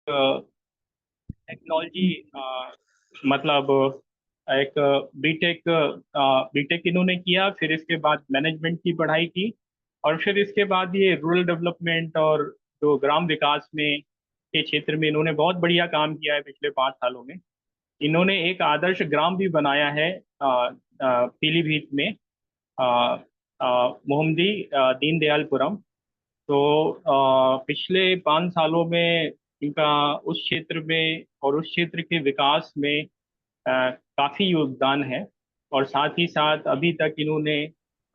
Technology मतलब एक BTech इन्होंने किया, फिर इसके बाद मैनेजमेंट की पढ़ाई की, और फिर इसके बाद ये रूरल डेवलपमेंट और जो ग्राम विकास में के क्षेत्र में इन्होंने बहुत बढ़िया काम किया है पिछले 5 सालों में। इन्होंने एक आदर्श ग्राम भी बनाया है पीलीभीत में, अ, मोहम्मदी दीनदयालपुरम। तो पिछले 5 सालों में इनका उस क्षेत्र में और उस क्षेत्र के विकास में काफी योगदान है। और साथ ही साथ अभी तक इन्होंने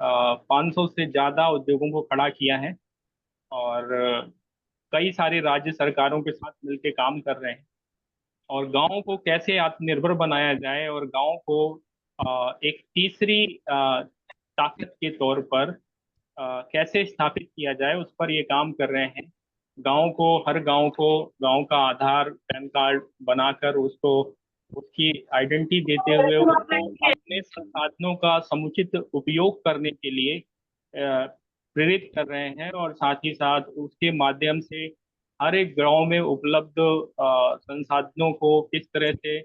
500 से ज्यादा उद्योगों को खड़ा किया है, और कई सारे राज्य सरकारों के साथ मिलकर काम कर रहे हैं। और गाँव को कैसे आत्मनिर्भर बनाया जाए और गाँव को एक तीसरी ताकत के तौर पर कैसे स्थापित किया जाए, उस पर ये काम कर रहे हैं। गांव का आधार पैन कार्ड बनाकर उसको उसकी आइडेंटिटी देते हुए उसको अपने संसाधनों का समुचित उपयोग करने के लिए प्रेरित कर रहे हैं। और साथ ही साथ उसके माध्यम से हर एक गांव में उपलब्ध संसाधनों को किस तरह से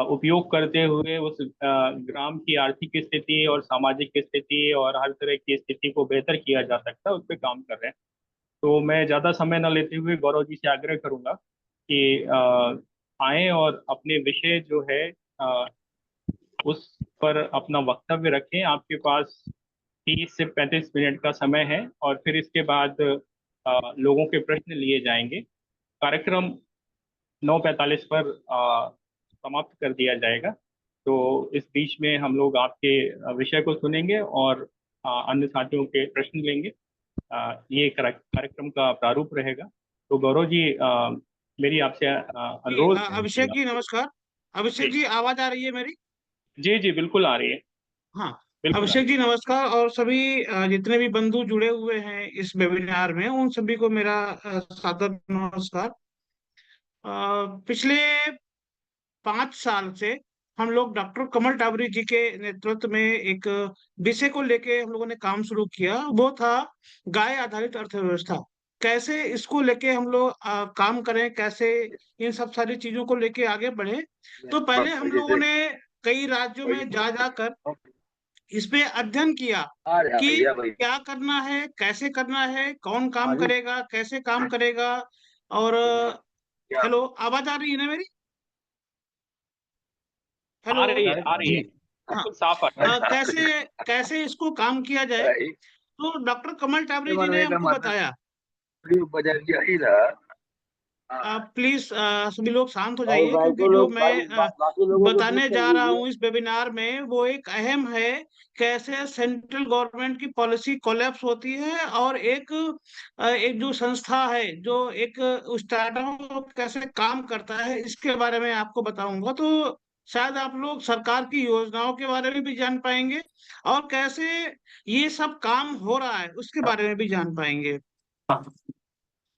उपयोग करते हुए उस ग्राम की आर्थिक स्थिति और सामाजिक स्थिति और हर तरह की स्थिति को बेहतर किया जा सकता है, उस पर काम कर रहे हैं। तो मैं ज़्यादा समय न लेते हुए गौरव जी से आग्रह करूंगा कि आएं और अपने विषय जो है अ, उस पर अपना वक्तव्य रखें। आपके पास 30 से 35 मिनट का समय है, और फिर इसके बाद लोगों के प्रश्न लिए जाएंगे। कार्यक्रम 9:45 पर समाप्त कर दिया जाएगा। तो इस बीच में हम लोग आपके विषय को सुनेंगे और अन्य साथियों के प्रश्न लेंगे। ये कार्यक्रम का प्रारूप रहेगा। तो गौरव जी, मेरी आपसे जी अनुरोध है कि अभिषेक जी आप। नमस्कार। अभिषेक जी जी आवाज आ रही है मेरी? जी जी, बिल्कुल आ रही है। हाँ। बिल्कुल आ अभिषेक रही जी नमस्कार, और सभी जितने भी बंधु जुड़े हुए हैं इस वेबिनार में उन सभी को मेरा सादर नमस्कार। पिछले 5 साल से हम लोग डॉक्टर कमल टावरी जी के नेतृत्व में एक विषय को लेके हम लोगों ने काम शुरू किया, वो था गाय आधारित अर्थव्यवस्था। कैसे इसको लेके हम लोग काम करें, कैसे इन सब सारी चीजों को लेके आगे बढ़े। तो पहले हम लोगों ने कई राज्यों में जा जाकर इस पे अध्ययन किया कि क्या करना है, कैसे करना है, कौन काम करेगा, कैसे काम करेगा। और हेलो, आवाज आ रही है ना मेरी? है। हेलो। आ रही जी। है, हाँ। बिल्कुल साफ आ रही है। कैसे कैसे इसको काम किया जाए, तो डॉक्टर कमल टावरी जी ने हमको बताया। आप प्लीज सभी लोग शांत हो जाइए, क्योंकि जो मैं बताने जा रहा हूँ इस वेबिनार में वो एक अहम है। कैसे सेंट्रल गवर्नमेंट की पॉलिसी कोलैप्स होती है और एक जो संस्था है, जो एक स्टार्टअप कैसे काम करता है, इसके बारे में आपको बताऊंगा। तो शायद आप लोग सरकार की योजनाओं के बारे में भी जान पाएंगे, और कैसे ये सब काम हो रहा है उसके बारे में भी जान पाएंगे।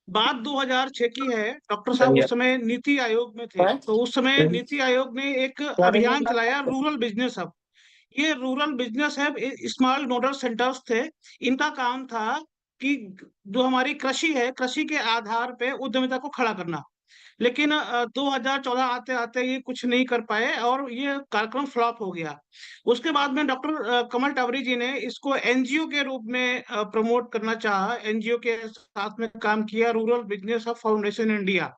बात 2006 की है। डॉक्टर साहब उस समय नीति आयोग में थे, तो उस समय नीति आयोग ने एक अभियान चलाया, रूरल बिजनेस हब। ये rural business hub small nodal centres थे। इनका काम था कि जो हमारी कृषि है, कृषि के आधार पे उद्यमिता को खड़ा करना। लेकिन 2014 आते आते ये कुछ नहीं कर पाए और ये कार्यक्रम फ्लॉप हो गया। उसके बाद में डॉक्टर कमल टावरी जी ने इसको एनजीओ के रूप में प्रमोट करना चाहा, एनजीओ के साथ में काम किया, rural business of foundation India.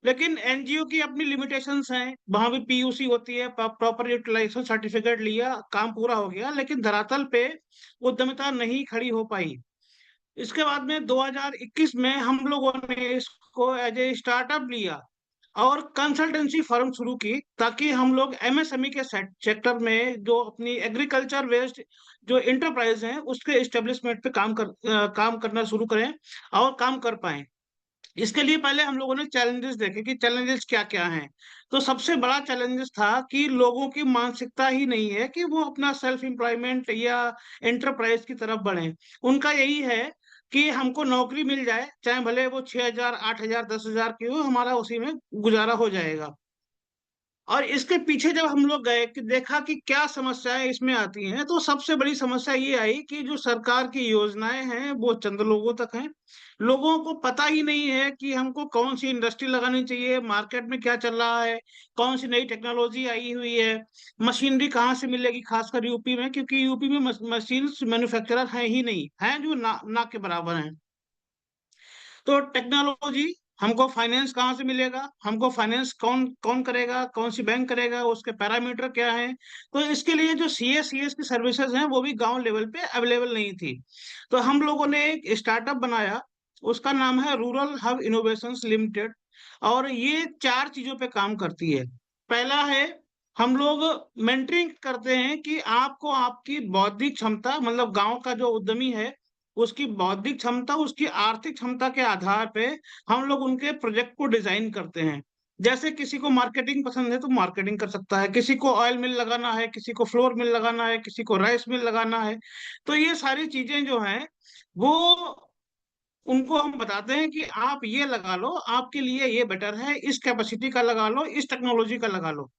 लेकिन एनजीओ की अपनी लिमिटेशंस हैं, वहां भी पीयूसी होती है, प्रॉपर यूटिलाइजेशन सर्टिफिकेट लिया, काम पूरा हो गया, लेकिन धरातल पे उद्यमिता नहीं खड़ी हो पाई। इसके बाद में 2021 में हम लोगों ने इसको एज ए स्टार्टअप लिया और कंसल्टेंसी फर्म शुरू की, ताकि हम लोग एमएसएमई के सेक्टर में जो अपनी एग्रीकल्चर वेस्ड जो इंटरप्राइज हैं उसके एस्टेब्लिशमेंट पे काम करना शुरू करें और काम कर पाए। इसके लिए पहले हम लोगों ने चैलेंजेस देखे कि चैलेंजेस क्या क्या हैं। तो सबसे बड़ा चैलेंजेस था कि लोगों की मानसिकता ही नहीं है कि वो अपना सेल्फ एम्प्लॉयमेंट या एंटरप्राइज की तरफ बढ़े। उनका यही है कि हमको नौकरी मिल जाए, चाहे भले वो 6,000, 8,000, 10,000 की हो, हमारा उसी में गुजारा हो जाएगा। और इसके पीछे जब हम लोग गए कि देखा कि क्या समस्याएं इसमें आती हैं, तो सबसे बड़ी समस्या ये आई कि जो सरकार की योजनाएं हैं वो चंद लोगों तक हैं। लोगों को पता ही नहीं है कि हमको कौन सी इंडस्ट्री लगानी चाहिए, मार्केट में क्या चल रहा है, कौन सी नई टेक्नोलॉजी आई हुई है, मशीनरी कहाँ से मिलेगी, खासकर यूपी में, क्योंकि यूपी में मशीन मैन्युफैक्चरर है ही नहीं, है जो ना के बराबर हैं। तो टेक्नोलॉजी, हमको फाइनेंस कहाँ से मिलेगा, हमको फाइनेंस कौन कौन करेगा, कौन सी बैंक करेगा, उसके पैरामीटर क्या है। तो इसके लिए जो सीएस की सर्विसेज हैं वो भी गांव लेवल पे अवेलेबल नहीं थी। तो हम लोगों ने एक स्टार्टअप बनाया, उसका नाम है रूरल हब इनोवेशंस लिमिटेड। और ये 4 चीजों पे काम करती है। पहला है, हम लोग मेंटरिंग करते हैं कि आपको आपकी बौद्धिक क्षमता, मतलब गांव का जो उद्यमी है उसकी बौद्धिक क्षमता, उसकी आर्थिक क्षमता के आधार पे हम लोग उनके प्रोजेक्ट को डिजाइन करते हैं। जैसे किसी को मार्केटिंग पसंद है तो मार्केटिंग कर सकता है, किसी को ऑयल मिल लगाना है, किसी को फ्लोर मिल लगाना है, किसी को राइस मिल लगाना है। तो ये सारी चीजें जो हैं वो उनको हम बताते हैं कि आप ये लगा लो, आपके लिए ये बेटर है, इस कैपेसिटी का लगा लो, इस टेक्नोलॉजी का लगा लो।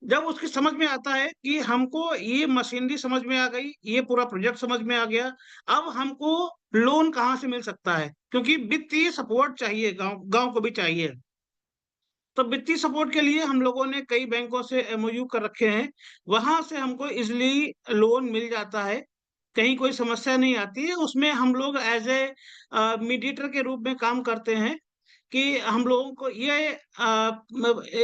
जब उसकी समझ में आता है कि हमको ये मशीनरी समझ में आ गई, ये पूरा प्रोजेक्ट समझ में आ गया, अब हमको लोन कहाँ से मिल सकता है, क्योंकि वित्तीय सपोर्ट चाहिए, गांव गांव को भी चाहिए। तो वित्तीय सपोर्ट के लिए हम लोगों ने कई बैंकों से एमओयू कर रखे हैं, वहां से हमको इजिली लोन मिल जाता है, कहीं कोई समस्या नहीं आती है। उसमें हम लोग एज ए मीडिएटर के रूप में काम करते हैं कि हम लोगों को ये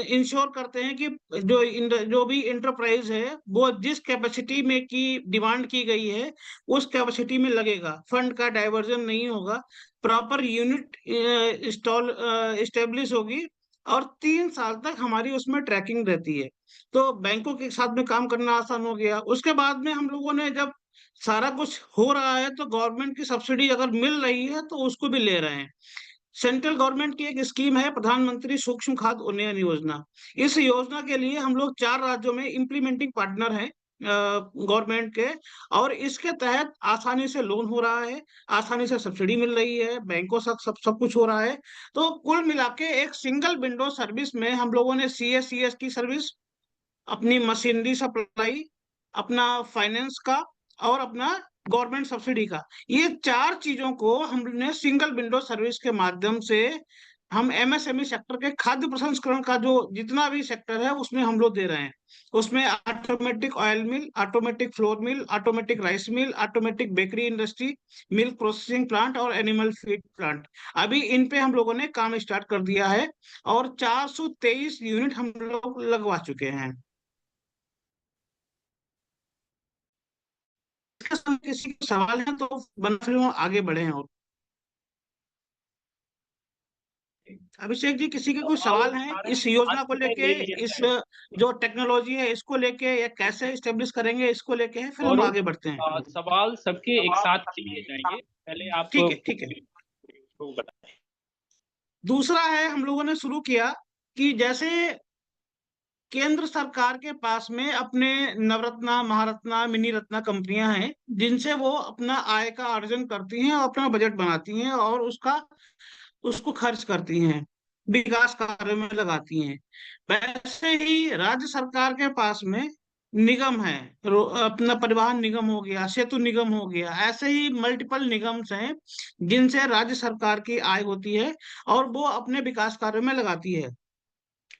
इंश्योर करते हैं कि जो भी इंटरप्राइज है वो जिस कैपेसिटी में की डिमांड की गई है उस कैपेसिटी में लगेगा, फंड का डाइवर्जन नहीं होगा, प्रॉपर यूनिट इंस्टॉल इस्टेब्लिश होगी, और 3 साल तक हमारी उसमें ट्रैकिंग रहती है। तो बैंकों के साथ में काम करना आसान हो गया। उसके बाद में हम लोगों ने जब सारा कुछ हो रहा है तो गवर्नमेंट की सब्सिडी अगर मिल रही है तो उसको भी ले रहे हैं। सेंट्रल गवर्नमेंट की एक स्कीम है प्रधानमंत्री सूक्ष्म खाद उन्नयन योजना। इस योजना के लिए हम लोग 4 राज्यों में इम्प्लीमेंटिंग पार्टनर हैं गवर्नमेंट के। और इसके तहत आसानी से लोन हो रहा है, आसानी से सब्सिडी मिल रही है, बैंकों से सब कुछ हो रहा है। तो कुल मिला के एक सिंगल विंडो सर्विस में हम लोगों ने सीएस की सर्विस, अपनी मशीनरी सप्लाई, अपना फाइनेंस का, और अपना गवर्नमेंट सब्सिडी का, ये 4 चीजों को हमने सिंगल विंडो सर्विस के माध्यम से हम एमएसएमई सेक्टर के खाद्य प्रसंस्करण का जो जितना भी सेक्टर है उसमें हम लोग दे रहे हैं। उसमें automatic oil mill, automatic flour mill, automatic rice mill, automatic bakery industry, milk processing plant और एनिमल फीड प्लांट, अभी इन पे हम लोगों ने काम स्टार्ट कर दिया है। और 423 यूनिट हम लोग लगवा चुके हैं। इसके साथ किसी के सवाल है तो बना फिर हम आगे बढ़े हैं। और अभिषेक जी, किसी के कोई सवाल सवाल है सारे इस योजना को अंत में लेके, ले लिए इस जाएंगे जो टेक्नोलॉजी है इसको लेके, या कैसे स्टेब्लिश करेंगे इसको लेके है, फिर हम गौरव। आगे बढ़ते हैं। सवाल सबके एक साथ ले लिए जाएंगे, पहले आप ठीक है, ठीक है। उसको बताएं। दूसरा है, हम लोगों ने शुरू किया कि जैसे केंद्र सरकार के पास में अपने नवरत्ना, महारत्ना, मिनी रत्ना कंपनियां हैं जिनसे वो अपना आय का अर्जन करती हैं और अपना बजट बनाती हैं और उसको खर्च करती हैं, विकास कार्य में लगाती हैं। वैसे ही राज्य सरकार के पास में निगम है, अपना परिवहन निगम हो गया, सेतु निगम हो गया, ऐसे ही मल्टीपल निगम्स हैं जिनसे राज्य सरकार की आय होती है और वो अपने विकास कार्य में लगाती है।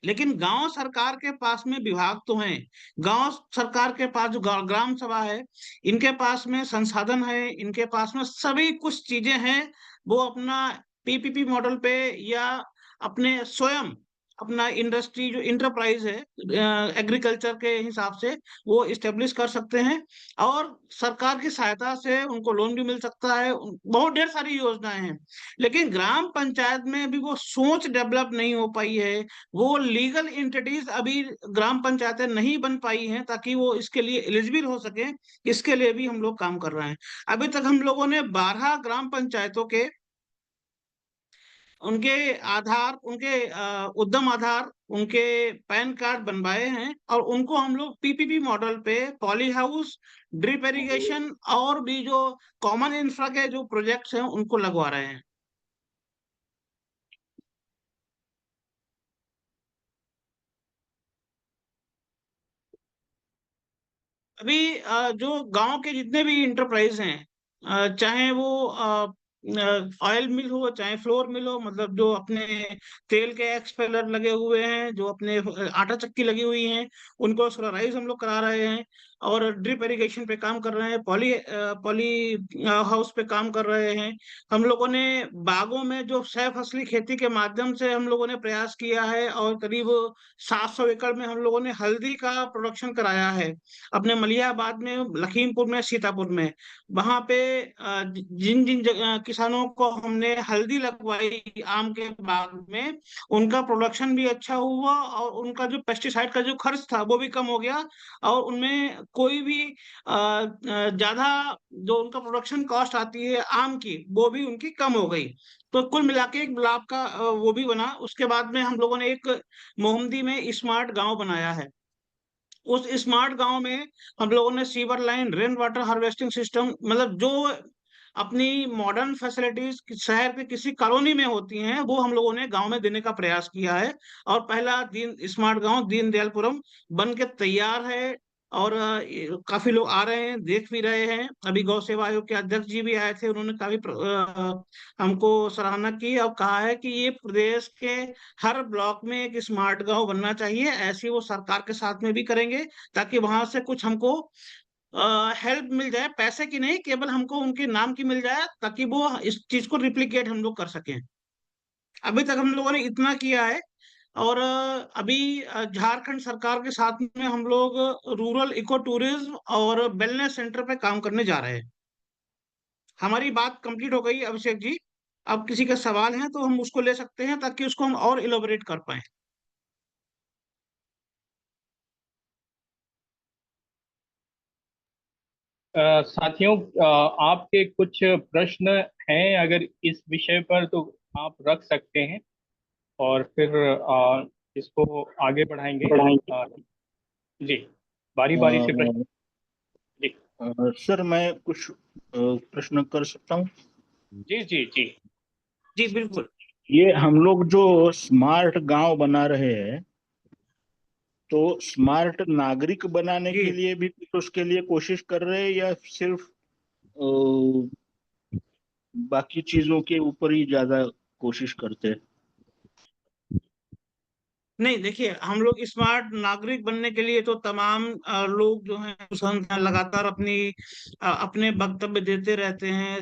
लेकिन गांव सरकार के पास में विभाग तो हैं, गांव सरकार के पास जो ग्राम सभा है, इनके पास में संसाधन है, इनके पास में सभी कुछ चीजें हैं। वो अपना पीपीपी मॉडल पे या अपने स्वयं अपना इंडस्ट्री जो इंटरप्राइज है एग्रीकल्चर के हिसाब से वो इस्टेब्लिश कर सकते हैं। और सरकार की सहायता से उनको लोन भी मिल सकता है, बहुत ढेर सारी योजनाएं हैं। लेकिन ग्राम पंचायत में अभी वो सोच डेवलप नहीं हो पाई है, वो लीगल एंटिटीज अभी ग्राम पंचायतें नहीं बन पाई हैं ताकि वो इसके लिए एलिजिबल हो सके। इसके लिए भी हम लोग काम कर रहे हैं। अभी तक हम लोगों ने 12 ग्राम पंचायतों के उनके आधार, उनके उद्यम आधार, उनके पैन कार्ड बनवाए हैं और उनको हम लोग पीपीपी मॉडल पे पॉली हाउस, ड्रिप इरिगेशन और भी जो कॉमन इंफ्रा के जो प्रोजेक्ट्स हैं उनको लगवा रहे हैं। अभी जो गांव के जितने भी इंटरप्राइज हैं, चाहे वो ऑयल मिल हो, चाहे फ्लोर मिल हो, मतलब जो अपने तेल के एक्सपेलर लगे हुए हैं, जो अपने आटा चक्की लगी हुई हैं, उनको सोलराइज हम लोग करा रहे हैं। और ड्रिप इरिगेशन पे काम कर रहे हैं, पॉली हाउस पे काम कर रहे हैं। हम लोगों ने बागों में जो सह फसली खेती के माध्यम से हम लोगों ने प्रयास किया है, और करीब 700 एकड़ में हम लोगों ने हल्दी का प्रोडक्शन कराया है, अपने मलियाबाद में, लखीमपुर में, सीतापुर में। वहां पे जिन जिन किसानों को हमने हल्दी लगवाई आम के बाग में, उनका प्रोडक्शन भी अच्छा हुआ, और उनका जो पेस्टिसाइड का जो खर्च था वो भी कम हो गया, और उनमें कोई भी ज्यादा जो उनका प्रोडक्शन कॉस्ट आती है आम की, वो भी उनकी कम हो गई। तो कुल मिला के एक लाभ का वो भी बना। उसके बाद में हम लोगों ने एक मोहम्मदी में स्मार्ट गांव बनाया है। उस स्मार्ट गांव में हम लोगों ने sewer line, rain water harvesting system, मतलब जो अपनी मॉडर्न फैसिलिटीज शहर के किसी कॉलोनी में होती हैं, वो हम लोगों ने गांव में देने का प्रयास किया है। और पहला दीन स्मार्ट गांव दीनदयालपुरम बन के तैयार है। और काफी लोग आ रहे हैं, देख भी रहे हैं। अभी गौ सेवा आयोग के अध्यक्ष जी भी आए थे, उन्होंने काफी हमको सराहना की और कहा है कि ये प्रदेश के हर ब्लॉक में एक स्मार्ट गांव बनना चाहिए। ऐसे वो सरकार के साथ में भी करेंगे, ताकि वहां से कुछ हमको हेल्प मिल जाए, पैसे की नहीं, केवल हमको उनके नाम की मिल जाए, ताकि वो इस चीज को रिप्लिकेट हम लोग कर सकें। अभी तक हम लोगों ने इतना किया है। और अभी झारखंड सरकार के साथ में हम लोग रूरल इको टूरिज्म और वेलनेस सेंटर पे काम करने जा रहे हैं। हमारी बात कंप्लीट हो गई अभिषेक जी। अब किसी के सवाल हैं तो हम उसको ले सकते हैं, ताकि उसको हम और इलोबरेट कर पाए। साथियों, आपके कुछ प्रश्न हैं अगर इस विषय पर, तो आप रख सकते हैं और फिर इसको आगे बढ़ाएंगे। जी, बारी बारी से प्रश्न। जी सर, मैं कुछ प्रश्न कर सकता हूँ? जी जी जी। जी बिल्कुल। ये हम लोग जो स्मार्ट गांव बना रहे हैं, तो स्मार्ट नागरिक बनाने जी के लिए भी कुछ उसके लिए कोशिश कर रहे हैं, या सिर्फ अ, बाकी चीजों के ऊपर ही ज्यादा कोशिश करते हैं? नहीं, देखिए, हम लोग स्मार्ट नागरिक बनने के लिए तो तमाम लोग जो हैं संस्थान लगातार अपने वक्तव्य देते रहते हैं।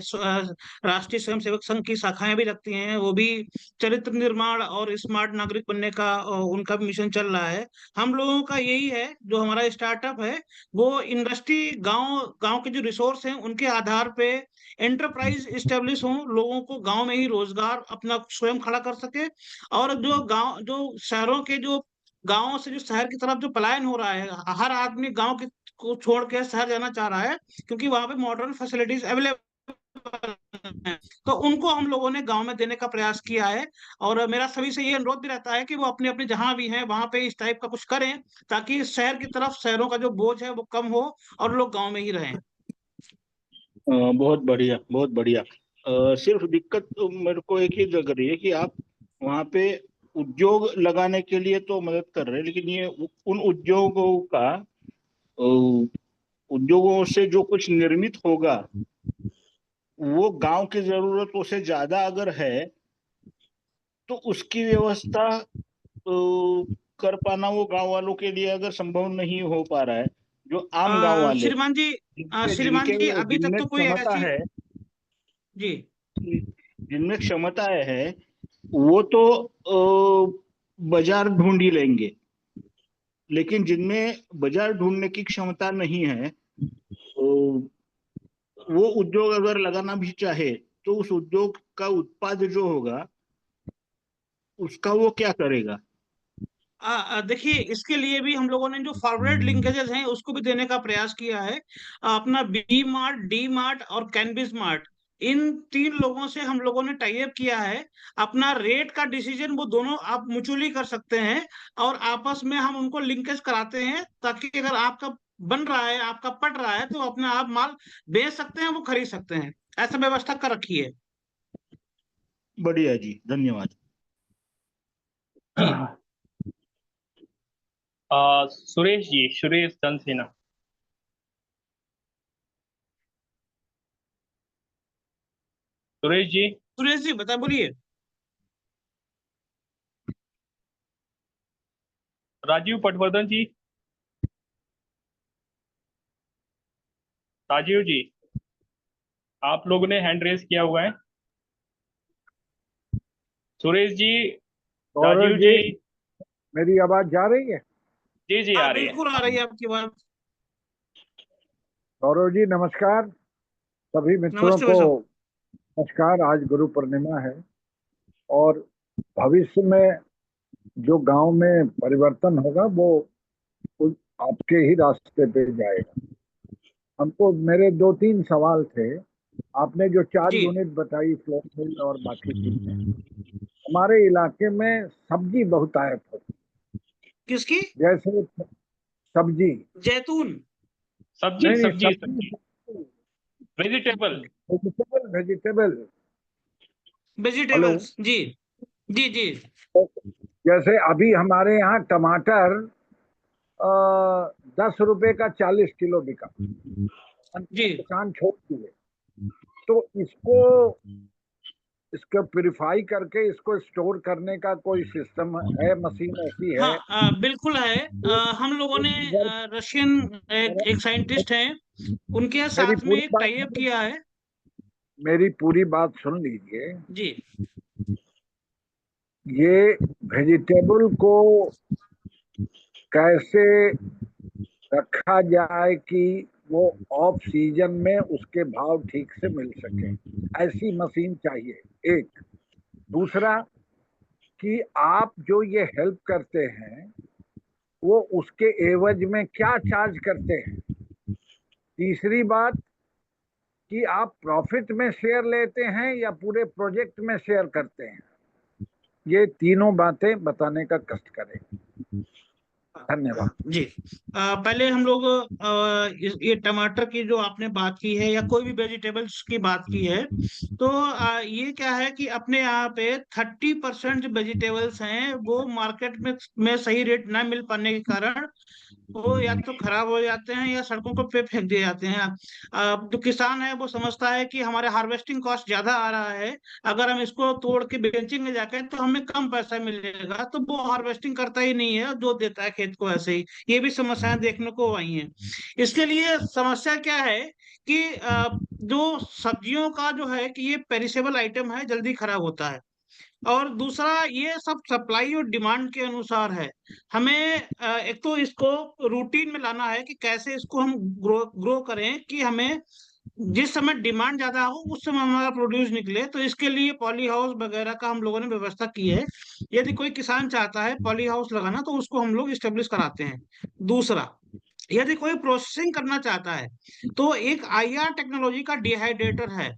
राष्ट्रीय स्वयंसेवक संघ की शाखाएं भी लगती हैं, वो भी चरित्र निर्माण और स्मार्ट नागरिक बनने का उनका भी मिशन चल रहा है। हम लोगों का यही है, जो हमारा स्टार्टअप है, वो इंडस्ट्री, गांव गांव के जो रिसोर्स हैं उनके आधार पे एंटरप्राइज इस्टेब्लिश हो, लोगों को गांव में ही रोजगार अपना स्वयं खड़ा कर सके। और जो शहरों के जो गांवों से जो शहर की तरफ जो पलायन हो रहा है, हर आदमी गांव के को छोड़ के शहर जाना चाह रहा है, क्योंकि वहां पे मॉडर्न फैसिलिटीज अवेलेबल हैं। तो उनको हम लोगों ने गांव में देने का प्रयास किया है। और मेरा सभी से ये अनुरोध भी रहता है कि वो अपने अपने जहां भी हैं वहां पे इस टाइप का कुछ करें, ताकि शहर की तरफ शहरों का जो बोझ है वो कम हो, और लोग गांव में ही रहें। बहुत बढ़िया, बहुत बढ़िया। सिर्फ दिक्कत तो मेरे को एक ही लग रही है कि आप वहाँ पे उद्योग लगाने के लिए तो मदद कर रहे हैं, लेकिन ये उन उद्योगों का, उद्योगों से जो कुछ निर्मित होगा, वो गांव की जरूरतों से ज्यादा अगर है, तो उसकी व्यवस्था कर पाना वो गांव वालों के लिए अगर संभव नहीं हो पा रहा है, जो आम गांव वाले, श्रीमान जी, जिनके श्रीमान जिनके जी, अभी तक जिनमें तो कोई क्षमता ऐसी। है, जी। जिनमें क्षमताएं है, वो तो बाजार ढूंढ ही लेंगे। लेकिन जिनमें बाजार ढूंढने की क्षमता नहीं है, तो वो उद्योग अगर लगाना भी चाहे, तो उस उद्योग का उत्पाद जो होगा, उसका वो क्या करेगा? देखिए, इसके लिए भी हम लोगों ने जो फॉरवर्ड लिंकेजेस हैं उसको भी देने का प्रयास किया है। अपना बी मार्ट, डी मार्ट और कैनबिस मार्ट, इन तीन लोगों से हम लोगों ने टाई अप किया है। अपना रेट का डिसीजन वो दोनों आप म्यूचुअली कर सकते हैं, और आपस में हम उनको लिंकेज कराते हैं, ताकि अगर आपका बन रहा है, आपका पट रहा है, तो अपने आप माल बेच सकते हैं, वो खरीद सकते हैं। ऐसा व्यवस्था कर रखी है। बढ़िया जी, धन्यवाद। जी। सुरेश जी, सुरेश धनसेना। सुरेश जी। सुरेश जी बता, बोलिए। राजीव पटवर्धन जी। राजीव जी, आप लोगों ने हैंड रेस किया हुआ है। सुरेश जी। गौरव राजीव जी, जी। मेरी आवाज जा रही है? जी जी, हाँ आ रही है। बिल्कुल आ रही है आपकी बात। गौरव जी नमस्कार। सभी मित्रों नमस्ते को भाई साहब। नमस्कार। आज गुरु पूर्णिमा है और भविष्य में जो गांव में परिवर्तन होगा वो आपके ही रास्ते पे जाएगा। हमको मेरे 2-3 सवाल थे। आपने जो 4 जी यूनिट बताई, फ्लोर मिल और बाकी चीजें, हमारे इलाके में सब्जी बहुत आयत होती किसकी? है। जैसे सब्जी, जैतून। सब्जी नहीं नहीं, सब्जी सब्जी, सब्जी। Vegetable. Vegetable vegetable. Hello. Vegetables, जी जी जी जैसे अभी हमारे यहाँ टमाटर 10 रुपए का 40 किलो बिका, जी। किसान छोड़ दिए। तो इसको प्यूरिफाई करके इसको स्टोर करने का कोई सिस्टम है? मशीन ऐसी है? हाँ बिल्कुल है। हम लोगों ने मेरी रशियन एक साइंटिस्ट हैं, उनके साथ में पूरी एक टाई अप बात किया है। मेरी पूरी बात सुन लीजिए। जी ये वेजिटेबल को कैसे रखा जाए कि वो ऑफ सीजन में उसके भाव ठीक से मिल सके, ऐसी मशीन चाहिए एक। दूसरा कि आप जो ये हेल्प करते हैं वो उसके एवज में क्या चार्ज करते हैं। तीसरी बात कि आप प्रॉफिट में शेयर लेते हैं या पूरे प्रोजेक्ट में शेयर करते हैं। ये तीनों बातें बताने का कष्ट करें। धन्यवाद। जी। पहले हम लोग ये टमाटर की जो आपने बात की है या कोई भी वेजिटेबल्स की बात की है, तो ये क्या है कि अपने यहाँ पे 30% जो वेजिटेबल्स हैं वो मार्केट में सही रेट ना मिल पाने के कारण वो या तो खराब हो जाते हैं या सड़कों को पे फेंक दिए जाते हैं। जो किसान है वो समझता है कि हमारे हार्वेस्टिंग कॉस्ट ज्यादा आ रहा है, अगर हम इसको तोड़ के बेचेंगे जाके तो हमें कम पैसा मिलेगा, तो वो हार्वेस्टिंग करता ही नहीं है, जो देता है खेत को ऐसे ही। ये भी समस्याएं देखने को आई हैं। इसके लिए समस्या क्या है कि जो सब्जियों का जो है कि ये पेरिसेबल आइटम है, जल्दी खराब होता है। और दूसरा ये सब सप्लाई और डिमांड के अनुसार है। हमें एक तो इसको रूटीन में लाना है कि कैसे इसको हम ग्रो करें कि हमें जिस समय डिमांड ज्यादा हो उस समय हमारा प्रोड्यूस निकले। तो इसके लिए पॉली हाउस वगैरह का हम लोगों ने व्यवस्था की है। यदि कोई किसान चाहता है पॉली हाउस लगाना तो उसको हम लोग स्टेब्लिश कराते हैं। दूसरा, यदि कोई प्रोसेसिंग करना चाहता है तो एक आईआर टेक्नोलॉजी का डिहाइड्रेटर है।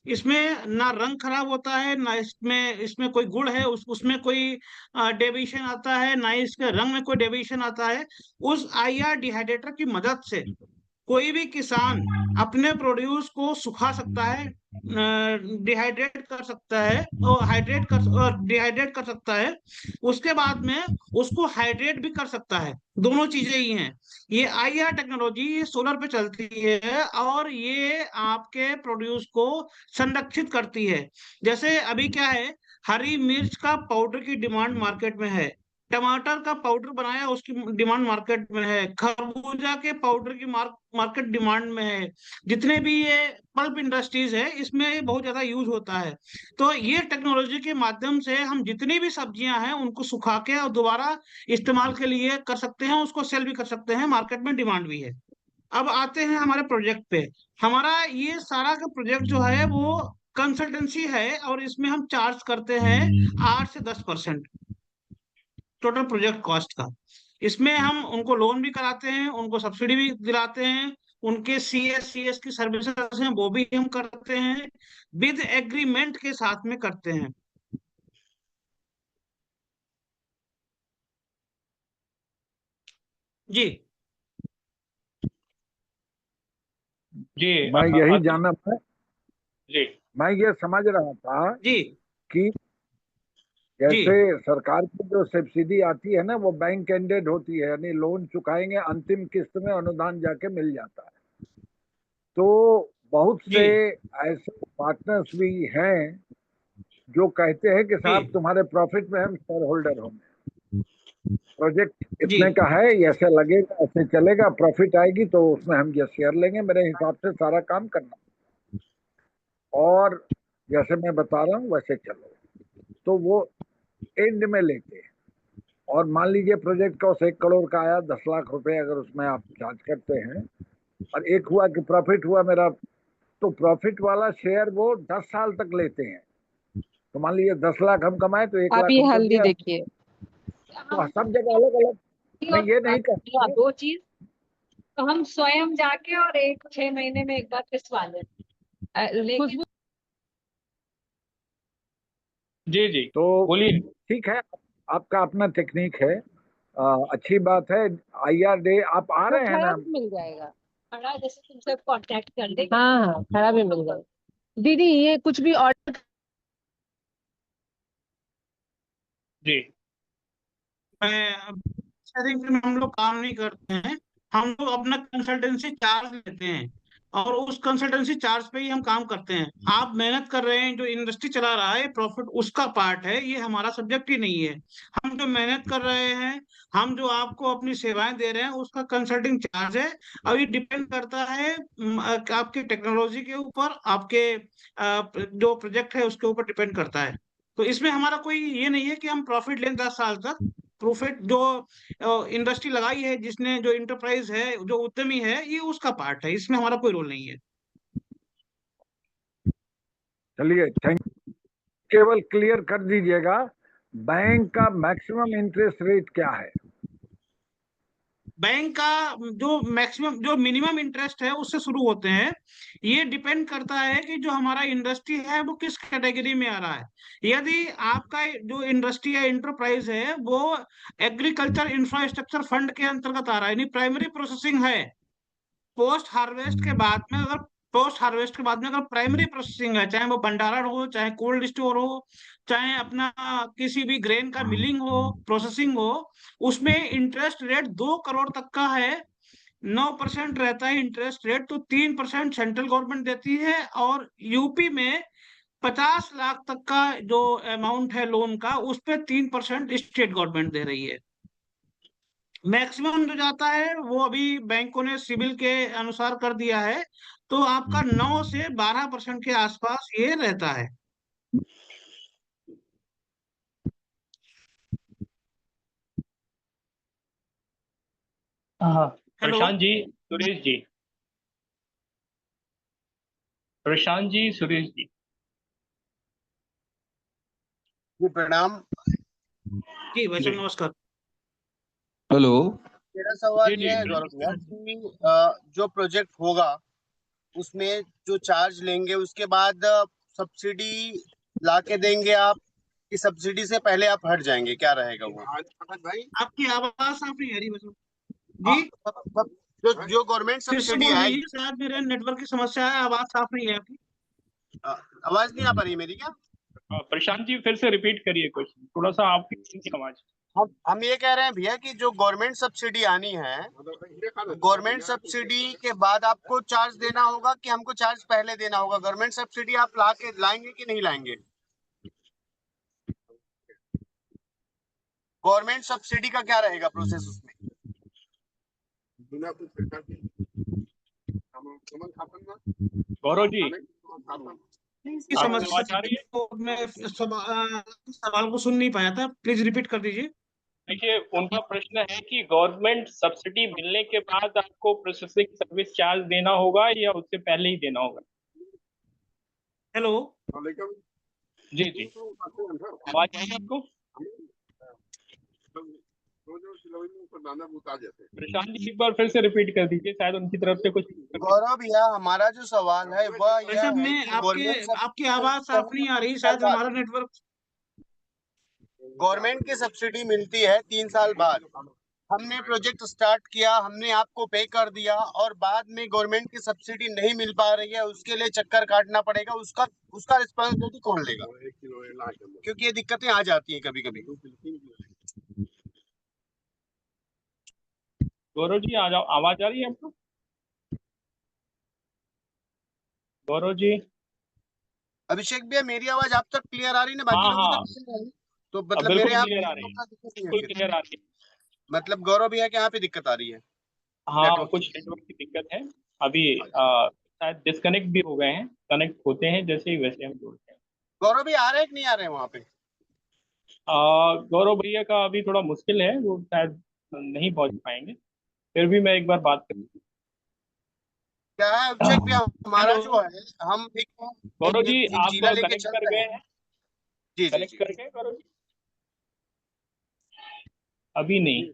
इसमें ना रंग खराब होता है, ना इसमें इसमें कोई गुण है, उसमें कोई डेविएशन आता है, ना ही इसके रंग में कोई डेविएशन आता है। उस आईआर डिहाइड्रेटर की मदद से कोई भी किसान अपने प्रोड्यूस को सुखा सकता है, डिहाइड्रेट कर सकता है और डिहाइड्रेट कर सकता है। उसके बाद में उसको हाइड्रेट भी कर सकता है। दोनों चीजें ही हैं। ये आईआर टेक्नोलॉजी ये सोलर पे चलती है और ये आपके प्रोड्यूस को संरक्षित करती है। जैसे अभी क्या है, हरी मिर्च का पाउडर की डिमांड मार्केट में है, टमाटर का पाउडर बनाया उसकी डिमांड मार्केट में है, खरबूजा के पाउडर की मार्केट डिमांड में है। जितने भी ये पल्प इंडस्ट्रीज है इसमें बहुत ज्यादा यूज होता है। तो ये टेक्नोलॉजी के माध्यम से हम जितनी भी सब्जियां हैं उनको सुखा के और दोबारा इस्तेमाल के लिए कर सकते हैं, उसको सेल भी कर सकते हैं, मार्केट में डिमांड भी है। अब आते हैं हमारे प्रोजेक्ट पे। हमारा ये सारा का प्रोजेक्ट जो है वो कंसल्टेंसी है और इसमें हम चार्ज करते हैं 8 से 10% टोटल प्रोजेक्ट कॉस्ट का। इसमें हम उनको लोन भी कराते हैं, उनको सब्सिडी भी दिलाते हैं, उनके सीएस की सर्विसेज हैं वो भी हम करते हैं, विद एग्रीमेंट के साथ में करते हैं। जी जी। मैं यही अतुल जानना था, जी। मैं ये समझ रहा था जी कि जी जैसे सरकार की जो सब्सिडी आती है ना वो बैंक एंडेड होती है, यानी लोन चुकाएंगे अंतिम किस्त में अनुदान जाके मिल जाता है। तो बहुत जी से ऐसे पार्टनर्स भी हैं जो कहते हैं कि साहब जी तुम्हारे प्रॉफिट में हम शेयर होल्डर होंगे, प्रोजेक्ट जी इतने का है, ऐसे लगेगा, ऐसे चलेगा, प्रॉफिट आएगी तो उसमें हम ये शेयर लेंगे, मेरे हिसाब से सारा काम करना और जैसे मैं बता रहा हूँ वैसे चलो। तो वो एंड में लेते हैं। और मान लीजिए प्रोजेक्ट कॉस्ट 1 करोड़ का आया, 10 लाख रुपए अगर उसमें आप चार्ज करते हैं और एक हुआ कि प्रॉफिट हुआ मेरा, तो प्रॉफिट वाला शेयर वो 10 साल तक लेते हैं। तो मान लीजिए 10 लाख हम कमाए तो 1 आप लाख ये हमको हल्दी दिया। देखिए, तो सब जगह अलग अलग, मैं ये नहीं कहता। दो चीज तो हम स्वयं जाके और 6 महीने में एक बार पिसवा लें, लेकिन जी जी तो बोलिए। ठीक है, आपका अपना टेक्निक है, अच्छी बात है। IRDA आप आ वो रहे हैं खड़ा ना? भी मिल जाएगा। खड़ा जैसे तुमसे कांटेक्ट कर लेंगे। हाँ हाँ, खड़ा भी मिल जाएगा। दीदी ये कुछ भी ऑर्डर जी मैं शेयरिंग में हम लोग काम नहीं करते हैं, हम लोग अपना कंसल्टेंसी चार्ज लेते हैं और उस कंसल्टेंसी चार्ज पे ही हम काम करते हैं। आप मेहनत कर रहे हैं, जो इंडस्ट्री चला रहा है प्रॉफिट उसका पार्ट है, ये हमारा सब्जेक्ट ही नहीं है। हम जो मेहनत कर रहे हैं, हम जो आपको अपनी सेवाएं दे रहे हैं उसका कंसल्टिंग चार्ज है। और ये डिपेंड करता है आपकी टेक्नोलॉजी के ऊपर, आपके जो प्रोजेक्ट है उसके ऊपर डिपेंड करता है। तो इसमें हमारा कोई ये नहीं है कि हम प्रॉफिट लें 10 साल तक। प्रॉफिट जो इंडस्ट्री लगाई है, जिसने, जो इंटरप्राइज है, जो उद्यमी है, ये उसका पार्ट है, इसमें हमारा कोई रोल नहीं है। चलिए थैंक, केवल क्लियर कर दीजिएगा बैंक का मैक्सिमम इंटरेस्ट रेट क्या है? बैंक का जो मैक्सिमम, जो मिनिमम इंटरेस्ट है उससे शुरू होते हैं। ये डिपेंड करता है कि जो हमारा इंडस्ट्री है वो किस कैटेगरी में आ रहा है। यदि आपका जो इंडस्ट्री है, इंटरप्राइज है, वो एग्रीकल्चर इंफ्रास्ट्रक्चर फंड के अंतर्गत आ रहा है, यानी प्राइमरी प्रोसेसिंग है, पोस्ट हार्वेस्ट के बाद में अगर प्राइमरी प्रोसेसिंग है, चाहे वो भंडारण हो, चाहे कोल्ड स्टोर हो, चाहे अपना किसी भी ग्रेन का मिलिंग हो, प्रोसेसिंग हो, उसमें इंटरेस्ट रेट 2 करोड़ तक का है। 9% रहता है इंटरेस्ट रेट, तो 3% सेंट्रल गवर्नमेंट देती है। और यूपी में 50 लाख तक का जो अमाउंट है लोन का, उस पे 3% स्टेट गवर्नमेंट दे रही है। मैक्सिमम जो जाता है वो अभी बैंकों ने सिविल के अनुसार कर दिया है, तो आपका 9 से 12% के आसपास ये रहता है। हाँ हेलो। प्रशांत जी, सुरेश जी, प्रशांत जी, सुरेश जी। जी प्रणाम। जी भाई जी साहब नमस्कार। हेलो। मेरा सवाल जी जी यह है गौरव भैया कि जो प्रोजेक्ट होगा उसमें जो चार्ज लेंगे उसके बाद सब्सिडी ला के देंगे आप, कि सब्सिडी से पहले आप हट जाएंगे, क्या रहेगा वो? भाई आपकी आवाज साफ नहीं आ रही वैसे। हाँ, जी जो गवर्नमेंट फिर से सब्सिडी बोल आएगी। दीजिए, शायद मेरे नेटवर्क की समस्या है, आवाज साफ नहीं है आपकी। आवाज नहीं आ पा रही है मेरी क्या? प्रशांत जी फिर से रिपीट करिए क्वेश्चन, थोड़ा सा आपकी आवाज। हम ये कह रहे हैं भैया कि जो गवर्नमेंट सब्सिडी आनी है, गवर्नमेंट सब्सिडी के बाद आपको चार्ज देना होगा कि हमको चार्ज पहले देना होगा? गवर्नमेंट सब्सिडी आप लाएंगे कि नहीं लाएंगे? गवर्नमेंट सब्सिडी का क्या रहेगा प्रोसेस उसमें? गौरव जी, की आपकी समस्या आवाज आ रही है? तो मैं सवाल को सुन नहीं पाया था, प्लीज रिपीट कर दीजिए। देखिए उनका प्रश्न है कि गवर्नमेंट सब्सिडी मिलने के बाद आपको प्रोसेसिंग सर्विस चार्ज देना होगा या उससे पहले ही देना होगा? हेलो। जी जी, आवाज आ रही है आपको? प्रशांत जी एक बार फिर से रिपीट कर दीजिए, शायद उनकी तरफ से कुछ। गौरव भैया, हमारा जो सवाल है वह भाई यह साहब, है मैं कि आपकी आवाज साफ नहीं आ रही, शायद हमारा नेटवर्क। गवर्नमेंट की सब्सिडी मिलती है 3 साल बाद। हमने प्रोजेक्ट स्टार्ट किया, हमने आपको पे कर दिया और बाद में गवर्नमेंट की सब्सिडी नहीं मिल पा रही है, उसके लिए चक्कर काटना पड़ेगा, उसका उसका रिस्पॉन्सिबिलिटी कौन लेगा? क्योंकि ये दिक्कतें आ जाती हैं कभी कभी। गौरव जी आ जाओ, आवाज आ रही है आपको? गौरव जी। अभिषेक भैया, मेरी आवाज आप तक क्लियर आ रही है ना? बाकी हाँ लोगों हाँ, तक clear आ रही है? तो अब मतलब बिल्कुल मेरे यहाँ क्लियर आ रही है, दिक्कत नहीं है बिल्कुल फिर। क्लियर आ रही है। मतलब गौरव भैया के यहाँ पे दिक्कत आ रही है हाँ, नेटवर्क कुछ की। नेटवर्क की दिक्कत है अभी। शायद डिस्कनेक्ट भी हो गए हैं, कनेक्ट होते हैं जैसे ही वैसे हम जोड़ते हैं। गौरव भैया आ रहे हैं कि नहीं आ रहे हैं वहाँ पे? गौरव भैया का अभी थोड़ा मुश्किल है, वो शायद नहीं पहुंच पाएंगे, फिर भी मैं एक बार बात कर। क्या है अभिषेक भैया, हमारा हेलो जो है, हम एक गौरव जी, एक आप जिला लेके कनेक्ट चल कर रहे गए हैं। हैं? जी जी कनेक्ट जी। कर गए गौरव जी? अभी नहीं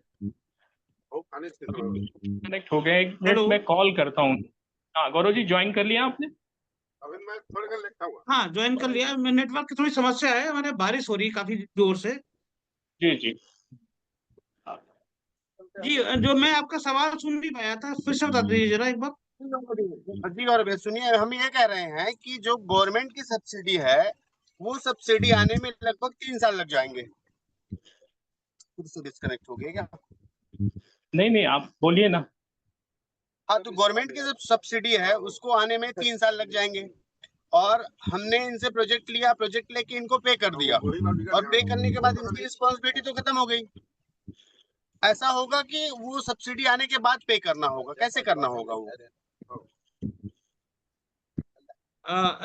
कनेक्ट हो गए, एक मिनट हेलो। मैं कॉल करता हूँ। हाँ गौरव जी, ज्वाइन कर लिया आपने? हाँ, ज्वाइन कर लिया। नेटवर्क की थोड़ी समस्या है, हमारे बारिश हो रही है काफी जोर से। जी जी। जी, जो मैं आपका सवाल सुन नहीं पाया था, फिर से बता दीजिए जरा एक बार। जी गौरव भैया सुनिए, हम ये कह रहे हैं कि जो गवर्नमेंट की सब्सिडी है, वो सब्सिडी आने में लगभग 3 साल लग जाएंगे। फिर से डिस्कनेक्ट हो गया क्या? नहीं नहीं, आप बोलिए ना। हाँ, तो गवर्नमेंट की जो सब्सिडी है उसको आने में 3 साल लग जाएंगे, और हमने इनसे प्रोजेक्ट लिया, प्रोजेक्ट लेके इनको पे कर दिया, और पे करने के बाद इनकी रिस्पॉन्सिबिलिटी तो खत्म हो गई। ऐसा होगा कि वो सब्सिडी आने के बाद पे करना होगा, कैसे करना होगा वो?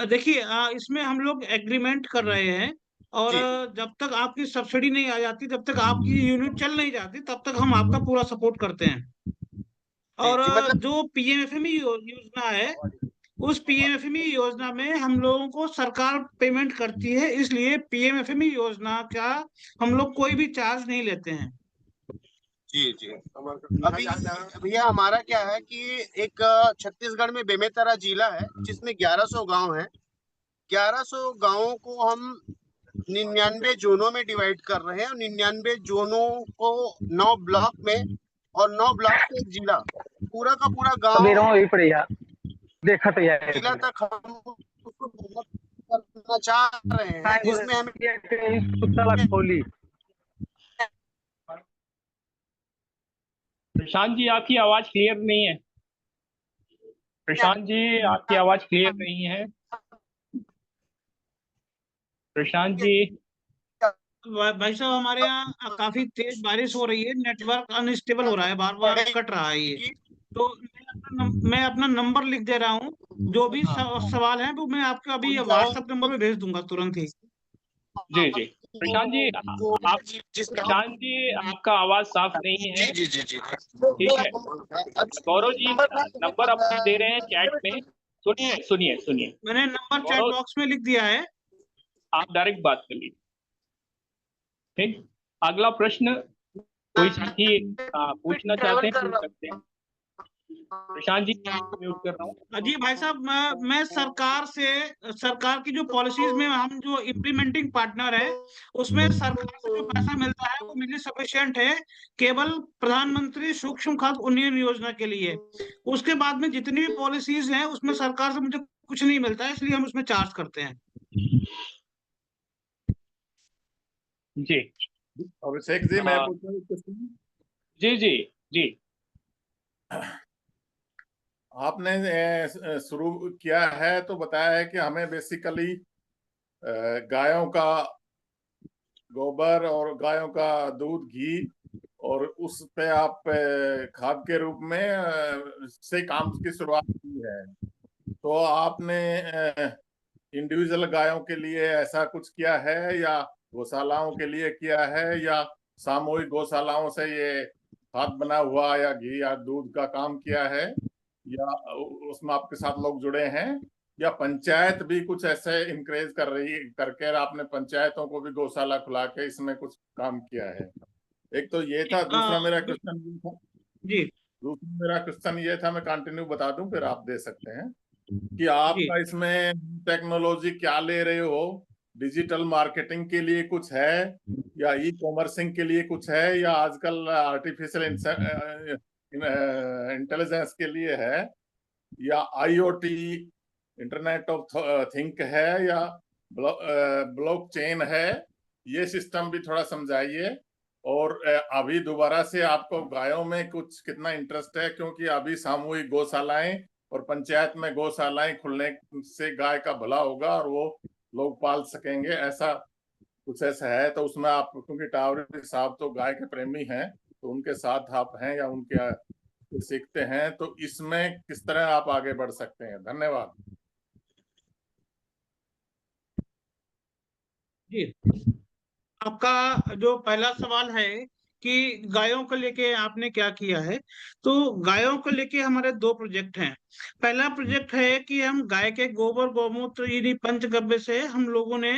देखिए, इसमें हम लोग एग्रीमेंट कर रहे हैं, और जी जब तक आपकी सब्सिडी नहीं आ जाती, जब तक आपकी यूनिट चल नहीं जाती, तब तक हम आपका पूरा सपोर्ट करते हैं। जी और जी, मतलब जो पीएमएफएमई योजना है, उस पीएमएफएमई योजना में हम लोगों को सरकार पेमेंट करती है, इसलिए पीएमएफएमई योजना का हम लोग कोई भी चार्ज नहीं लेते हैं। जी जी। अभी भैया हमारा क्या है कि एक छत्तीसगढ़ में बेमेतरा जिला है जिसमें 1100 गांव है। 1100 गांवों को हम 99 जोनों में डिवाइड कर रहे हैं, और 99 जोनों को 9 ब्लॉक में, और 9 ब्लॉक से एक जिला, पूरा का पूरा गांव देखा तो यार जिला तक हम उसको डेवलप करना चाह रहे हैं, जिसमें हमें खोली। प्रशांत जी, आपकी आवाज क्लियर नहीं है। प्रशांत जी, आपकी आवाज क्लियर नहीं है। प्रशांत जी। भाई साहब, हमारे यहाँ काफी तेज बारिश हो रही है, नेटवर्क अनस्टेबल हो रहा है, बार बार कट रहा है ये। तो मैं अपना नंबर लिख दे रहा हूँ, जो भी सवाल है वो मैं आपको अभी व्हाट्सएप नंबर पे भेज दूंगा तुरंत ही। जी जी। प्रशांत जी, आप प्रशांत जी, आपका आवाज साफ नहीं है। जी जी जी। ठीक है, गौरव जी नंबर अपना दे रहे हैं चैट में। सुनिए सुनिए सुनिए, मैंने नंबर चैट गौरव, बॉक्स में लिख दिया है। आप डायरेक्ट बात कर लीजिए। ठीक, अगला प्रश्न कोई साथी पूछना चाहते हैं, पूछ सकते हैं। प्रशांत जी, म्यूट कर रहा हूँ। जी भाई साहब, मैं सरकार की जो पॉलिसीज में हम जो इम्प्लीमेंटिंग पार्टनर है, उसमें सरकार से जो पैसा मिलता है वो मिलने सफिशिएंट है केवल प्रधानमंत्री सूक्ष्म खाद्य उन्नयन योजना के लिए। उसके बाद में जितनी भी पॉलिसीज हैं उसमें सरकार से मुझे कुछ नहीं मिलता है, इसलिए हम उसमें चार्ज करते हैं। जी अभिषेक जी, मैं हाँ। पूछूं कुछ? जी जी जी। आपने शुरू किया है तो बताया है कि हमें बेसिकली गायों का गोबर और गायों का दूध, घी, और उस पे आप खाद के रूप में से काम की शुरुआत की है। तो आपने इंडिविजुअल गायों के लिए ऐसा कुछ किया है, या गौशालाओं के लिए किया है, या सामूहिक गौशालाओं से ये खाद बना हुआ या घी या दूध का काम किया है, या उसमें आपके साथ लोग जुड़े हैं, या पंचायत भी कुछ ऐसे इंकरेज कर रही करके आपने पंचायतों को भी गौशाला खुला के इसमें कुछ काम किया है? एक तो ये था। दूसरा मेरा क्वेश्चन ये था जी दूसरा मेरा क्वेश्चन ये था, मैं कंटिन्यू बता दूं फिर आप दे सकते हैं, कि आपका इसमें टेक्नोलॉजी क्या ले रहे हो? डिजिटल मार्केटिंग के लिए कुछ है, या ई कॉमर्सिंग के लिए कुछ है, या आजकल आर्टिफिशियल इंटेलिजेंस के लिए है, या आईओटी इंटरनेट ऑफ थिंक है, या ब्लॉकचेन है? ये सिस्टम भी थोड़ा समझाइए। और अभी दोबारा से आपको गायों में कुछ कितना इंटरेस्ट है? क्योंकि अभी सामूहिक गौशालाएं और पंचायत में गौशालाएं खुलने से गाय का भला होगा, और वो लोग पाल सकेंगे, ऐसा कुछ ऐसा है तो उसमें आप, क्योंकि टावरी साहब तो गाय के प्रेमी हैं, तो उनके साथ आप हैं या उनके सीखते हैं, तो इसमें किस तरह आप आगे बढ़ सकते हैं? धन्यवाद। जी, आपका जो पहला सवाल है कि गायों को लेके आपने क्या किया है, तो गायों को लेके हमारे दो प्रोजेक्ट हैं। पहला प्रोजेक्ट है कि हम गाय के गोबर गौमूत्र यानी पंचगव्य से हम लोगों ने